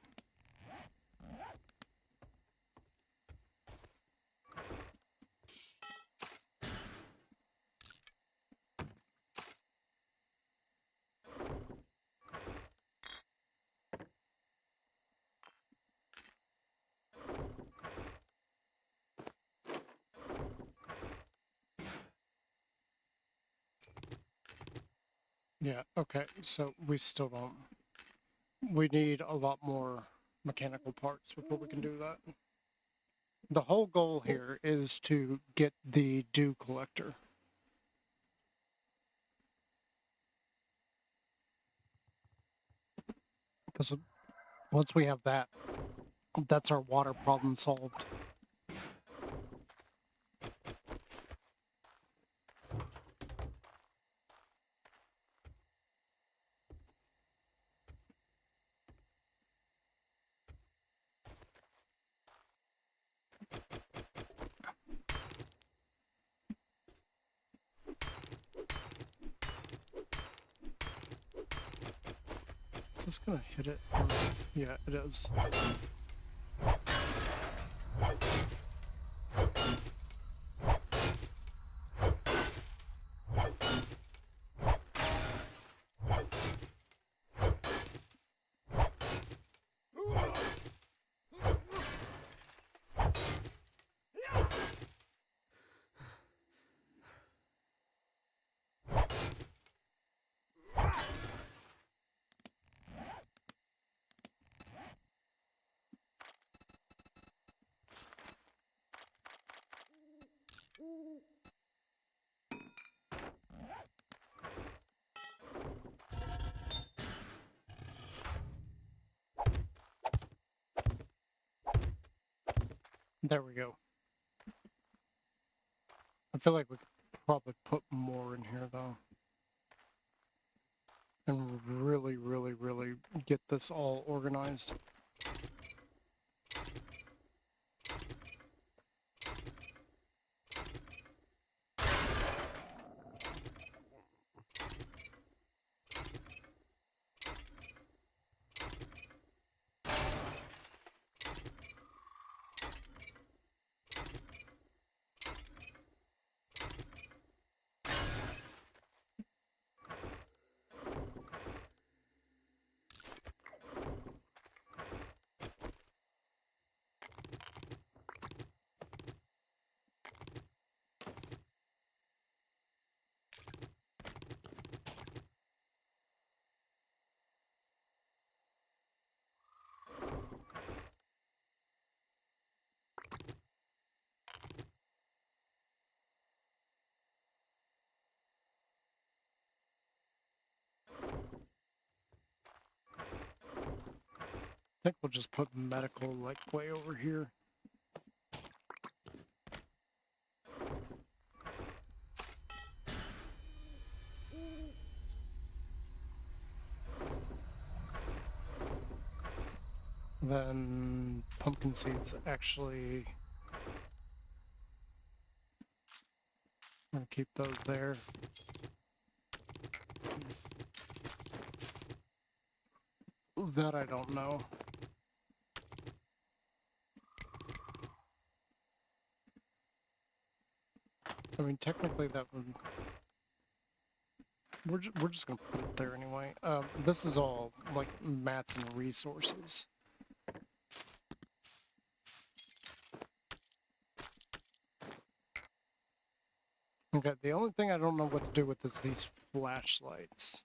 Yeah, okay, so we still don't. We need a lot more mechanical parts before we can do that. The whole goal here is to get the dew collector. Because once we have that, that's our water problem solved. Is this gonna hit it? Yeah, it is. There we go. I feel like we could probably put more in here though. And really, really, really get this all organized. think we'll just put medical like way over here. Then pumpkin seeds actually, I'm gonna keep those there. That I don't know. I mean, technically that would. We're just gonna put it there anyway. This is all like mats and resources. Okay, the only thing I don't know what to do with is these flashlights.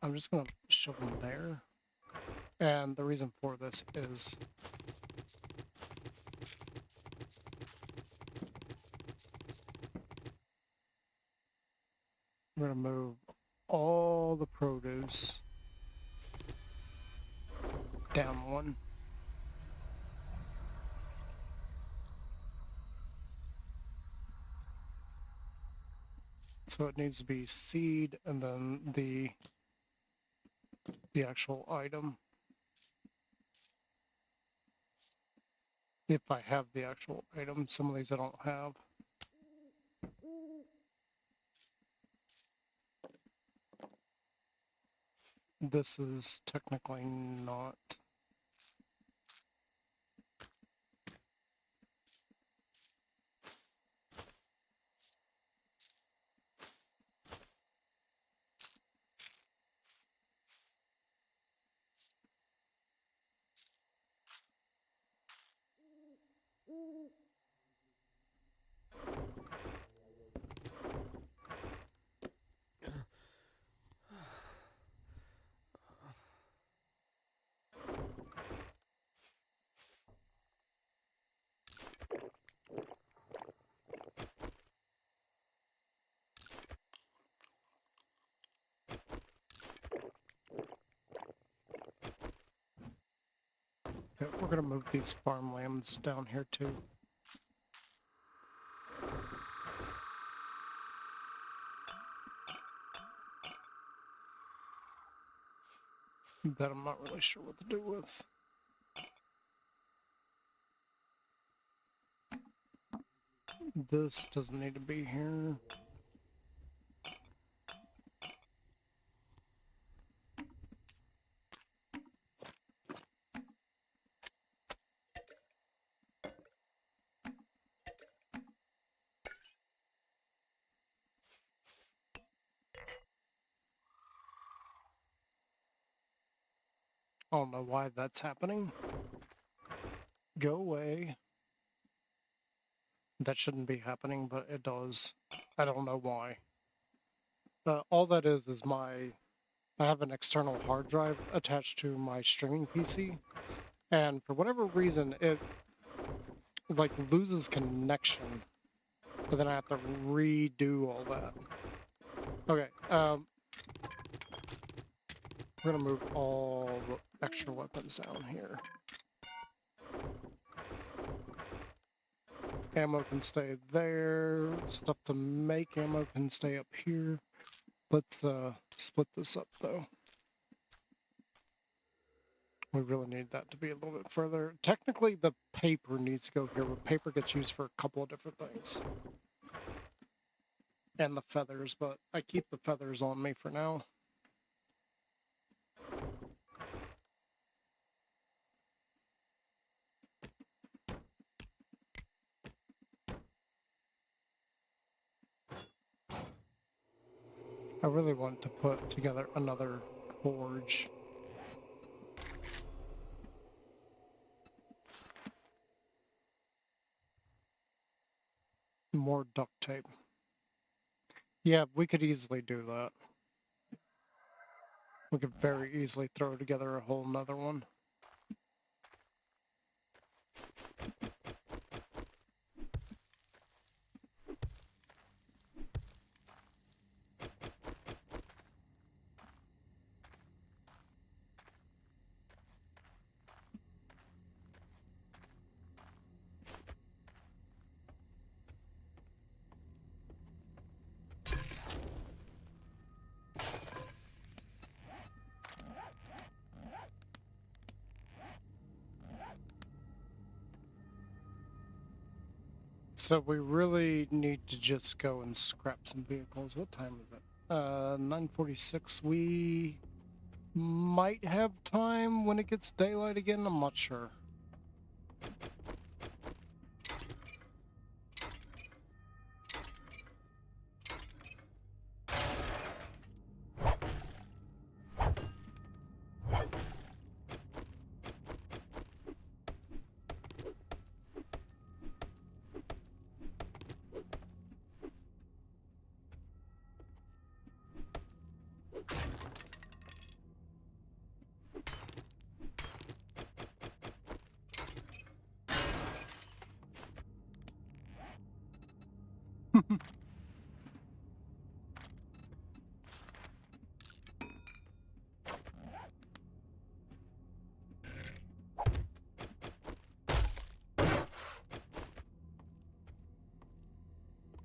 I'm just gonna shove them there. And the reason for this is we're gonna move all the produce down one. So it needs to be seed and then the actual item. If I have the actual item, some of these I don't have. This is technically not. Okay, we're gonna move these farmlands down here too. That I'm not really sure what to do with. This doesn't need to be here. I don't know why that's happening. Go away. That shouldn't be happening, but it does. I don't know why. All that is I have an external hard drive attached to my streaming PC, and for whatever reason, it like loses connection, but then I have to redo all that. Okay, we're gonna move all the extra weapons down here. Ammo can stay there. Stuff to make ammo can stay up here. Let's split this up though. We really need that to be a little bit further. Technically, the paper needs to go here, but paper gets used for a couple of different things. And the feathers, but I keep the feathers on me for now. I really want to put together another forge. More duct tape. Yeah, we could easily do that. We could very easily throw together a whole nother one. So we really need to just go and scrap some vehicles. What time is it? 9:46. We might have time when it gets daylight again. I'm not sure.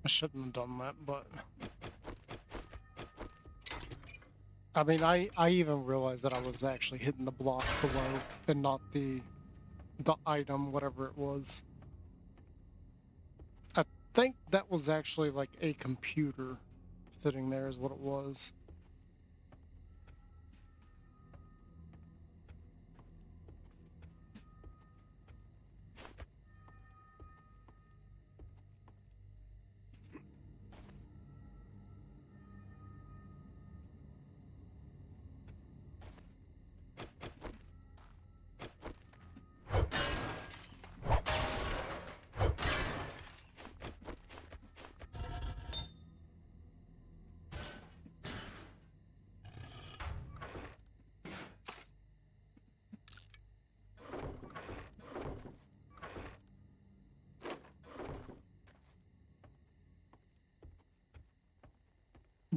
I shouldn't have done that, but I mean, I even realized that I was actually hitting the block below and not the item, whatever it was. I think that was actually like a computer sitting there is what it was.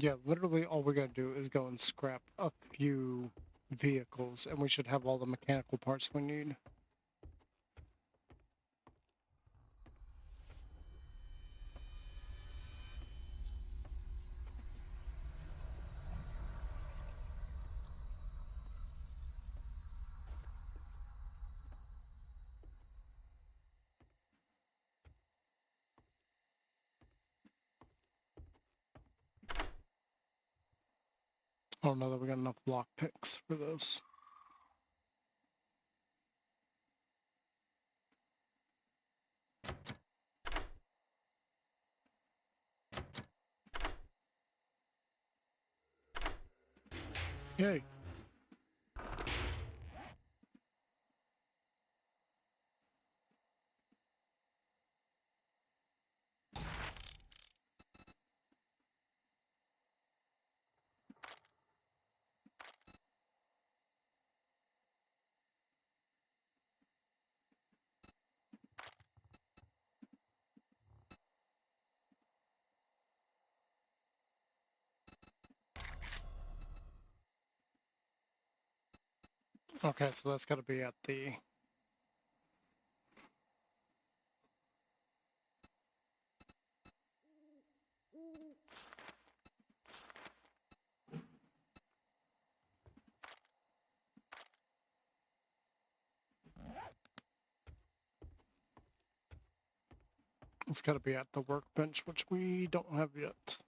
Yeah, literally all we gotta do is go and scrap a few vehicles, and we should have all the mechanical parts we need. I don't know that we got enough lockpicks for this. Yay. Okay, so that's gotta be at the... It's gotta be at the workbench, which we don't have yet.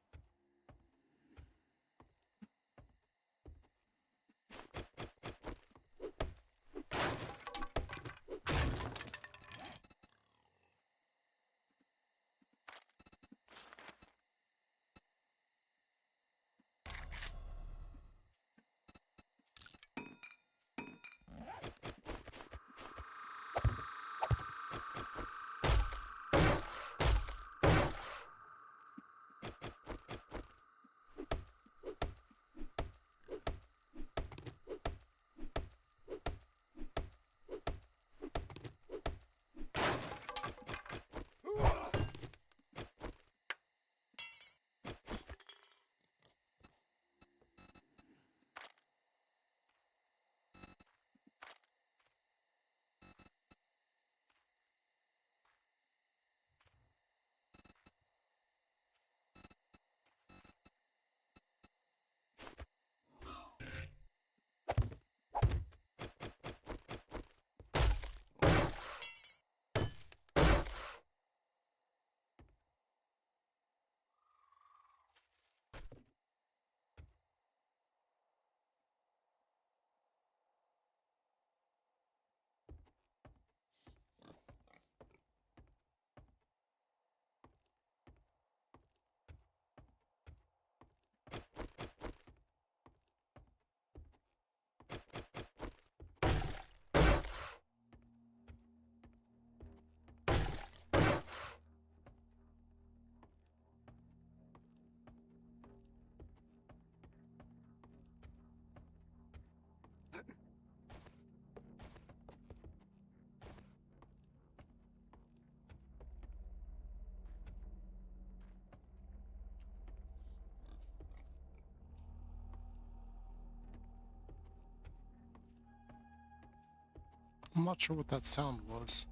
I'm not sure what that sound was.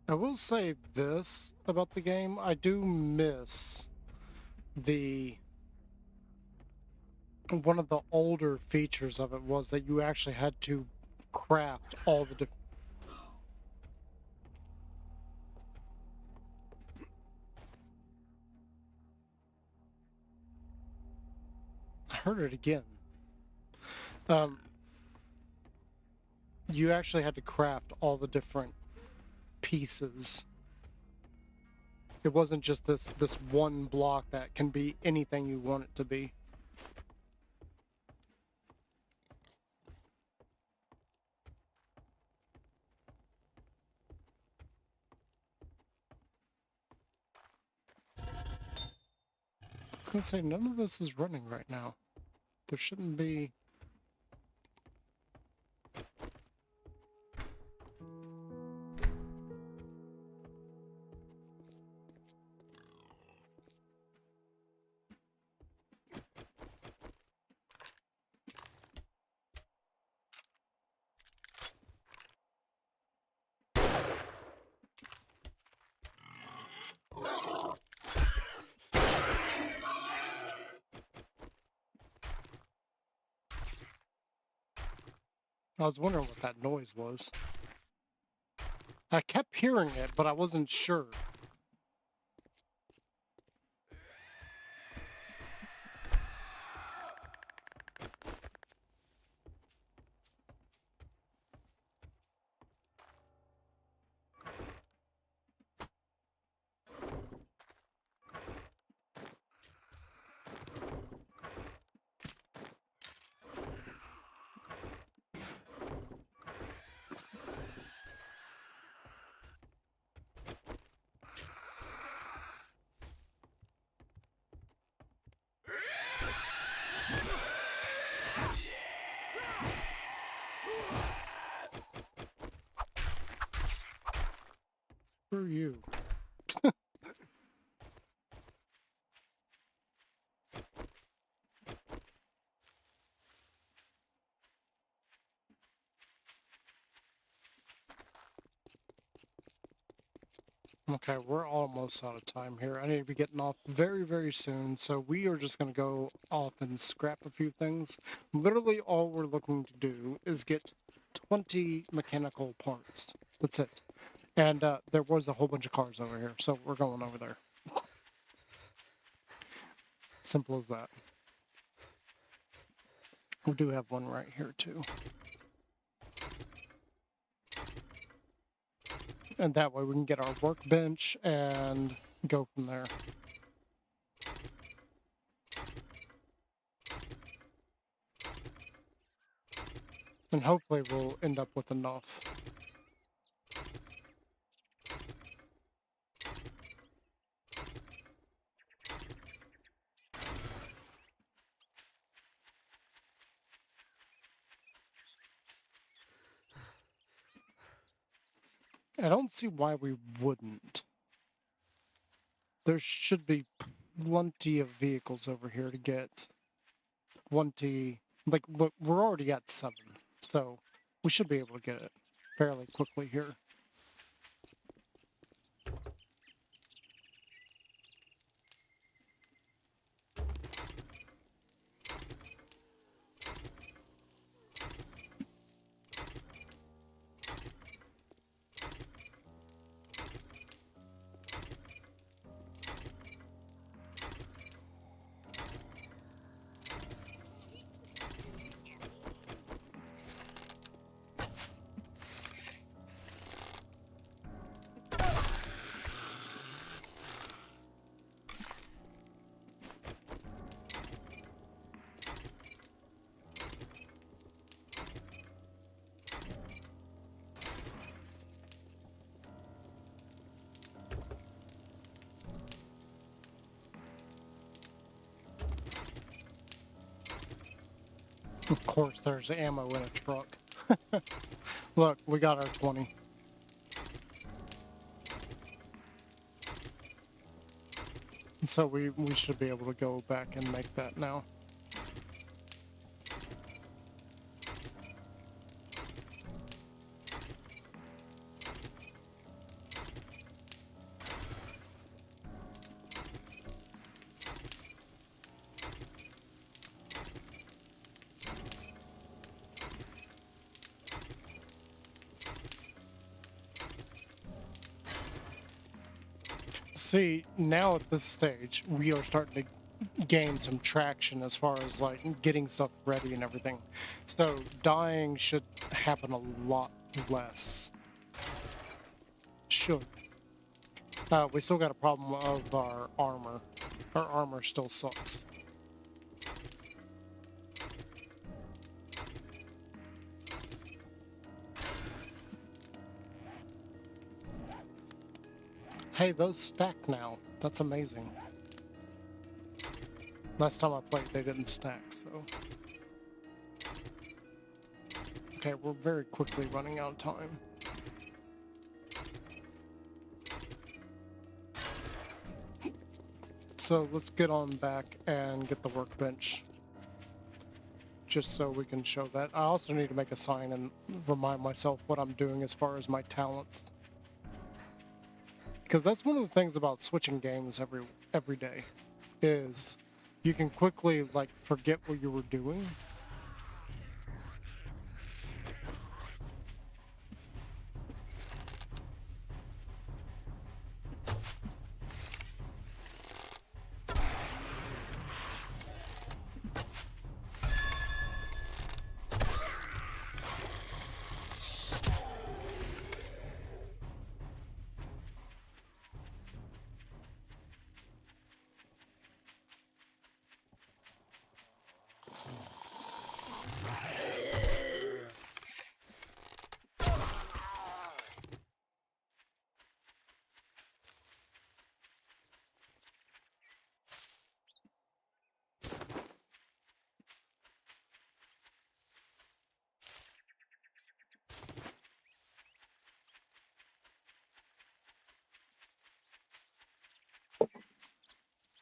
I will say this about the game. I do miss the... One of the older features of it was that you actually had to craft all the different... I heard it again. You actually had to craft all the different pieces. It wasn't just this one block that can be anything you want it to be. I was gonna say, none of this is running right now. There shouldn't be... I was wondering what that noise was. I kept hearing it, but I wasn't sure. Screw you. Okay, we're almost out of time here. I need to be getting off very, very soon, so we are just going to go off and scrap a few things. Literally all we're looking to do is get 20 mechanical parts. That's it. And there was a whole bunch of cars over here, so we're going over there. Simple as that. We do have one right here, too. And that way we can get our workbench and go from there. And hopefully we'll end up with enough. I don't see why we wouldn't. There should be plenty of vehicles over here to get 20. Like, look, we're already at 7, so we should be able to get it fairly quickly here. Of course, there's ammo in a truck. Look, we got our 20. So we should be able to go back and make that now. See, now at this stage, we are starting to gain some traction as far as like getting stuff ready and everything. So dying should happen a lot less. Should. We still got a problem of our armor. Our armor still sucks. Hey, those stack now. That's amazing. Last time I played, they didn't stack, so... Okay, we're very quickly running out of time. So let's get on back and get the workbench. Just so we can show that. I also need to make a sign and remind myself what I'm doing as far as my talents. Because that's one of the things about switching games every day, is you can quickly like forget what you were doing.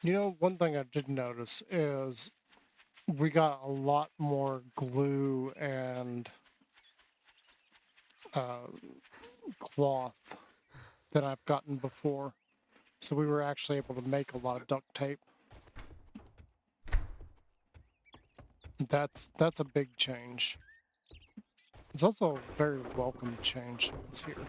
You know, one thing I did notice is we got a lot more glue and cloth than I've gotten before. So we were actually able to make a lot of duct tape. That's a big change. It's also a very welcome change that's here.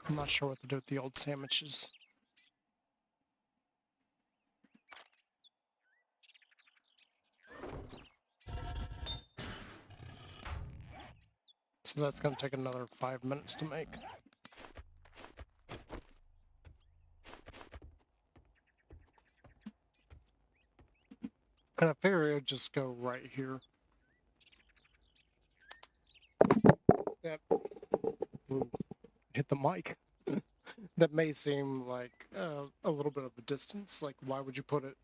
I'm not sure what to do with the old sandwiches. So that's going to take another 5 minutes to make. And I figure it would just go right here. That ooh, hit the mic. That may seem like a little bit of a distance. Like, why would you put it?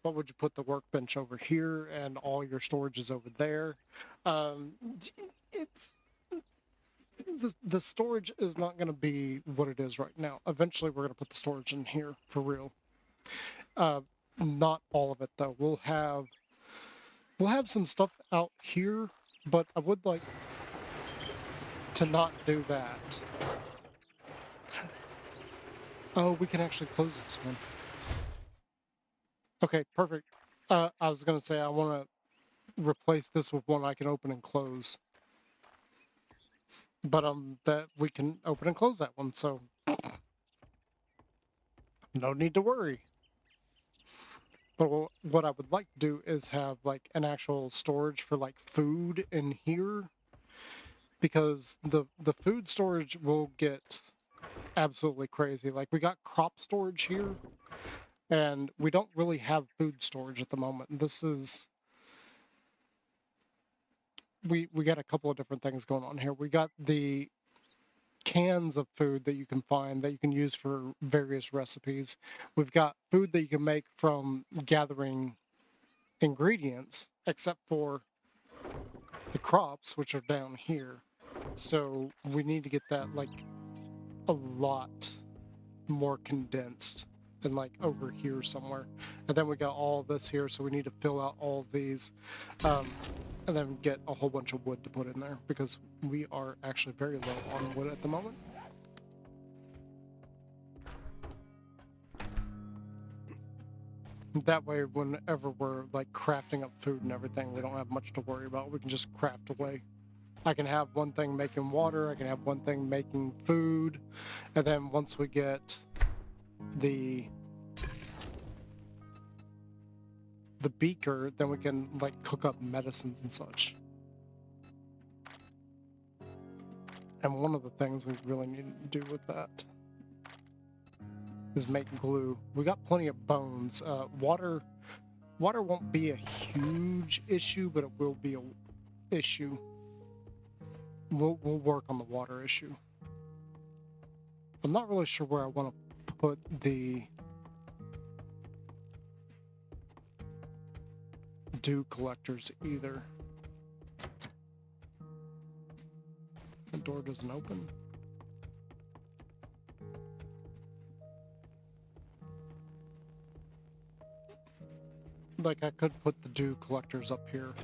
What would you put the workbench over here and all your storage is over there? It's the storage is not going to be what it is right now. Eventually, we're going to put the storage in here for real. Not all of it though. We'll have some stuff out here, but I would like to not do that. Oh, we can actually close this one. Okay, perfect. I was gonna say I want to replace this with one I can open and close, but that we can open and close that one, so no need to worry. But what I would like to do is have like an actual storage for like food in here, because the food storage will get absolutely crazy. Like we got crop storage here, and we don't really have food storage at the moment. This is we got a couple of different things going on here. We got the cans of food that you can find that you can use for various recipes. We've got food that you can make from gathering ingredients, except for the crops, which are down here. So we need to get that like a lot more condensed and like over here somewhere. And then we got all this here, so we need to fill out all of these. And then get a whole bunch of wood to put in there, because we are actually very low on wood at the moment. That way, whenever we're like crafting up food and everything, we don't have much to worry about. We can just craft away. I can have one thing making water, I can have one thing making food, and then once we get the beaker, then we can like cook up medicines and such. And one of the things we really need to do with that is make glue. We got plenty of bones. Water won't be a huge issue, but it will be a issue. We'll work on the water issue. I'm not really sure where I want to put the dew collectors either. The door doesn't open. Like, I could put the dew collectors up here.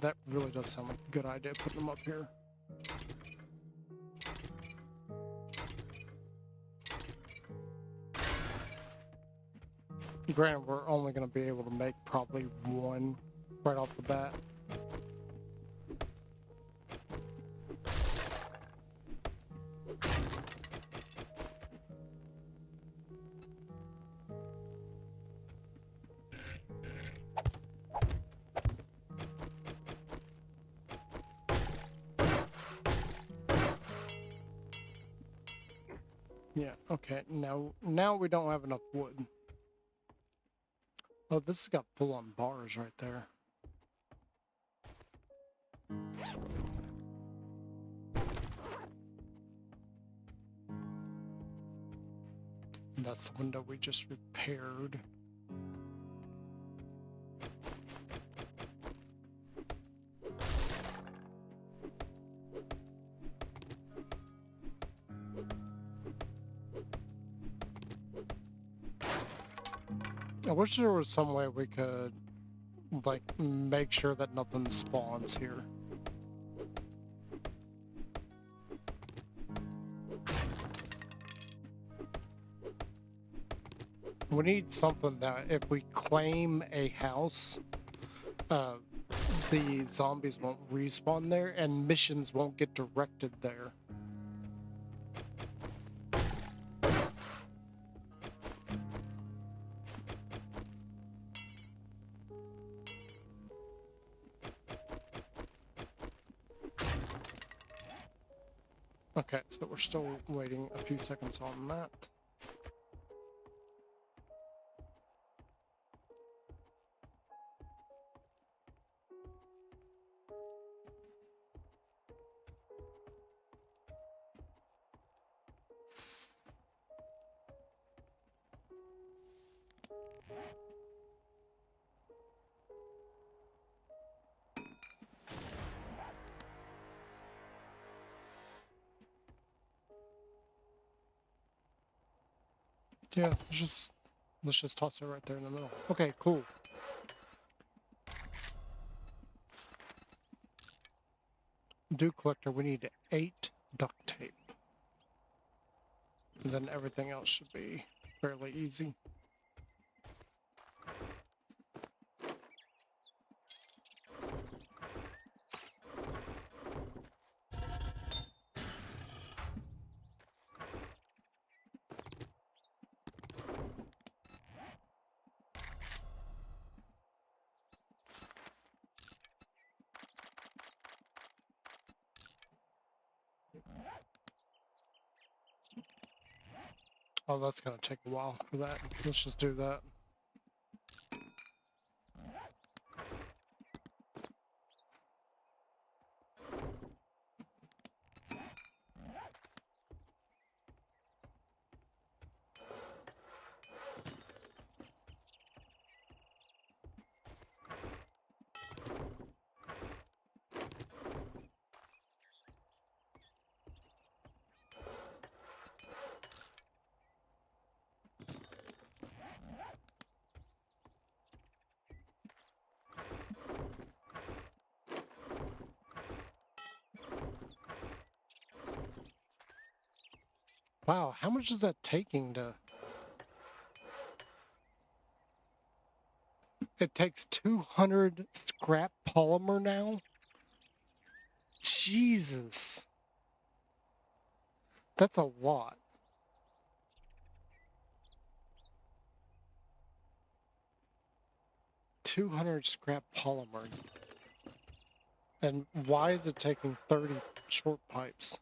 That really does sound like a good idea, putting them up here. Granted, we're only going to be able to make probably one right off the bat. Yeah, okay, now we don't have enough wood. Oh, this has got full-on bars right there. And that's the window we just repaired. I wish there was some way we could, like, make sure that nothing spawns here. We need something that if we claim a house, the zombies won't respawn there and missions won't get directed there. Okay, so we're still waiting a few seconds on that. Yeah, let's just toss it right there in the middle. Okay, cool. Dew collector, we need 8 duct tape. And then everything else should be fairly easy. Oh, that's gonna take a while for that. Let's just do that. Wow, how much is that taking to... It takes 200 scrap polymer now? Jesus. That's a lot. $200 scrap polymer. And why is it taking 30 short pipes?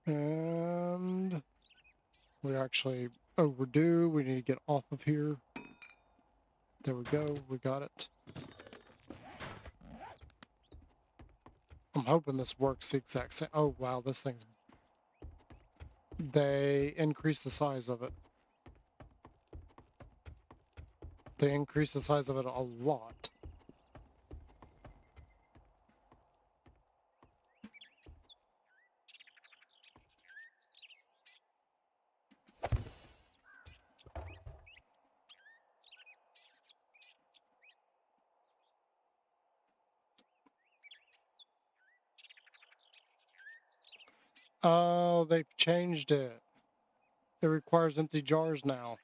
And we're actually overdue. We need to get off of here. There we go. We got it. I'm hoping this works the exact same. Oh, wow. This thing's... They increased the size of it. They increased the size of it a lot. Oh, they've changed it. It requires empty jars now.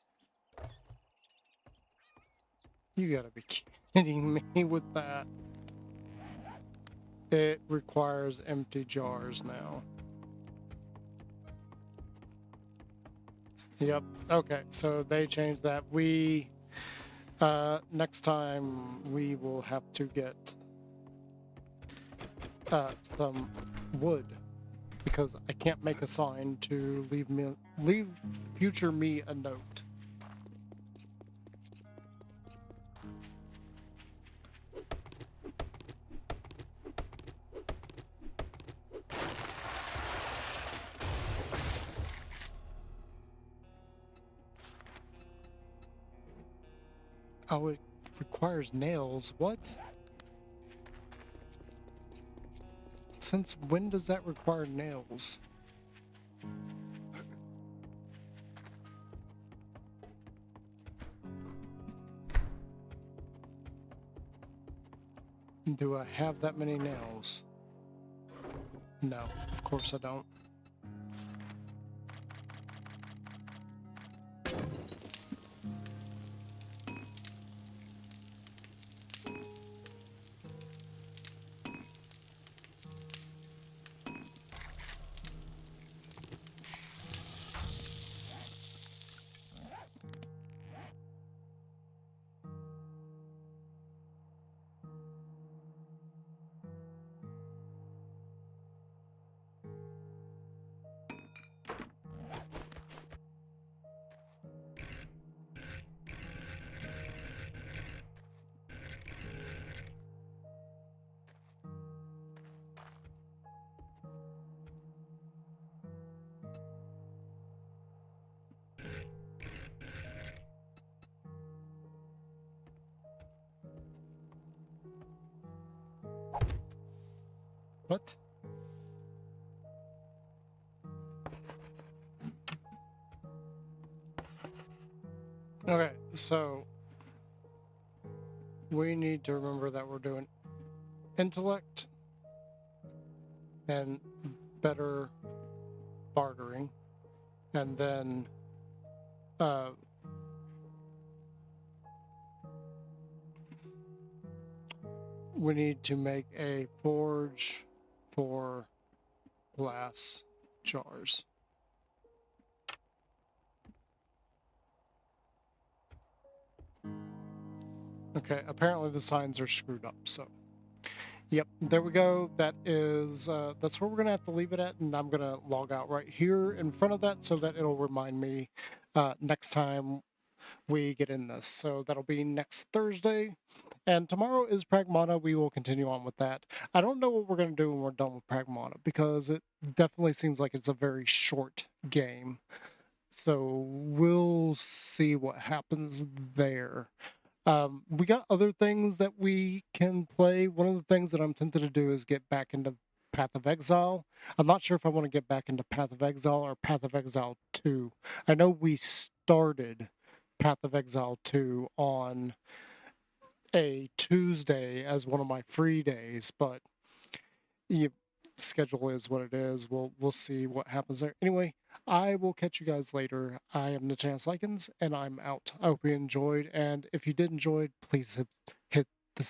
You gotta be kidding me with that. It requires empty jars now. Yep. Okay, so they changed that. Next time we will have to get some wood because I can't make a sign to leave future me a note. Oh, it requires nails. What? Since when does that require nails? Do I have that many nails? No, of course I don't. What? Okay, so we need to remember that we're doing intellect and better bartering. And then we need to make a forge for glass jars. Okay, apparently the signs are screwed up, so. Yep, there we go. That is, that's where we're gonna have to leave it at, and I'm gonna log out right here in front of that so that it'll remind me next time we get in this. So that'll be next Thursday. And tomorrow is Pragmata. We will continue on with that. I don't know what we're going to do when we're done with Pragmata because it definitely seems like it's a very short game. So we'll see what happens there. We got other things that we can play. One of the things that I'm tempted to do is get back into Path of Exile. I'm not sure if I want to get back into Path of Exile or Path of Exile 2. I know we started Path of Exile 2 on a Tuesday as one of my free days, but schedule is what it is. We'll see what happens there. Anyway, I will catch you guys later. I am Nachance Likens, and I'm out. I hope you enjoyed, and if you did enjoy, please hit the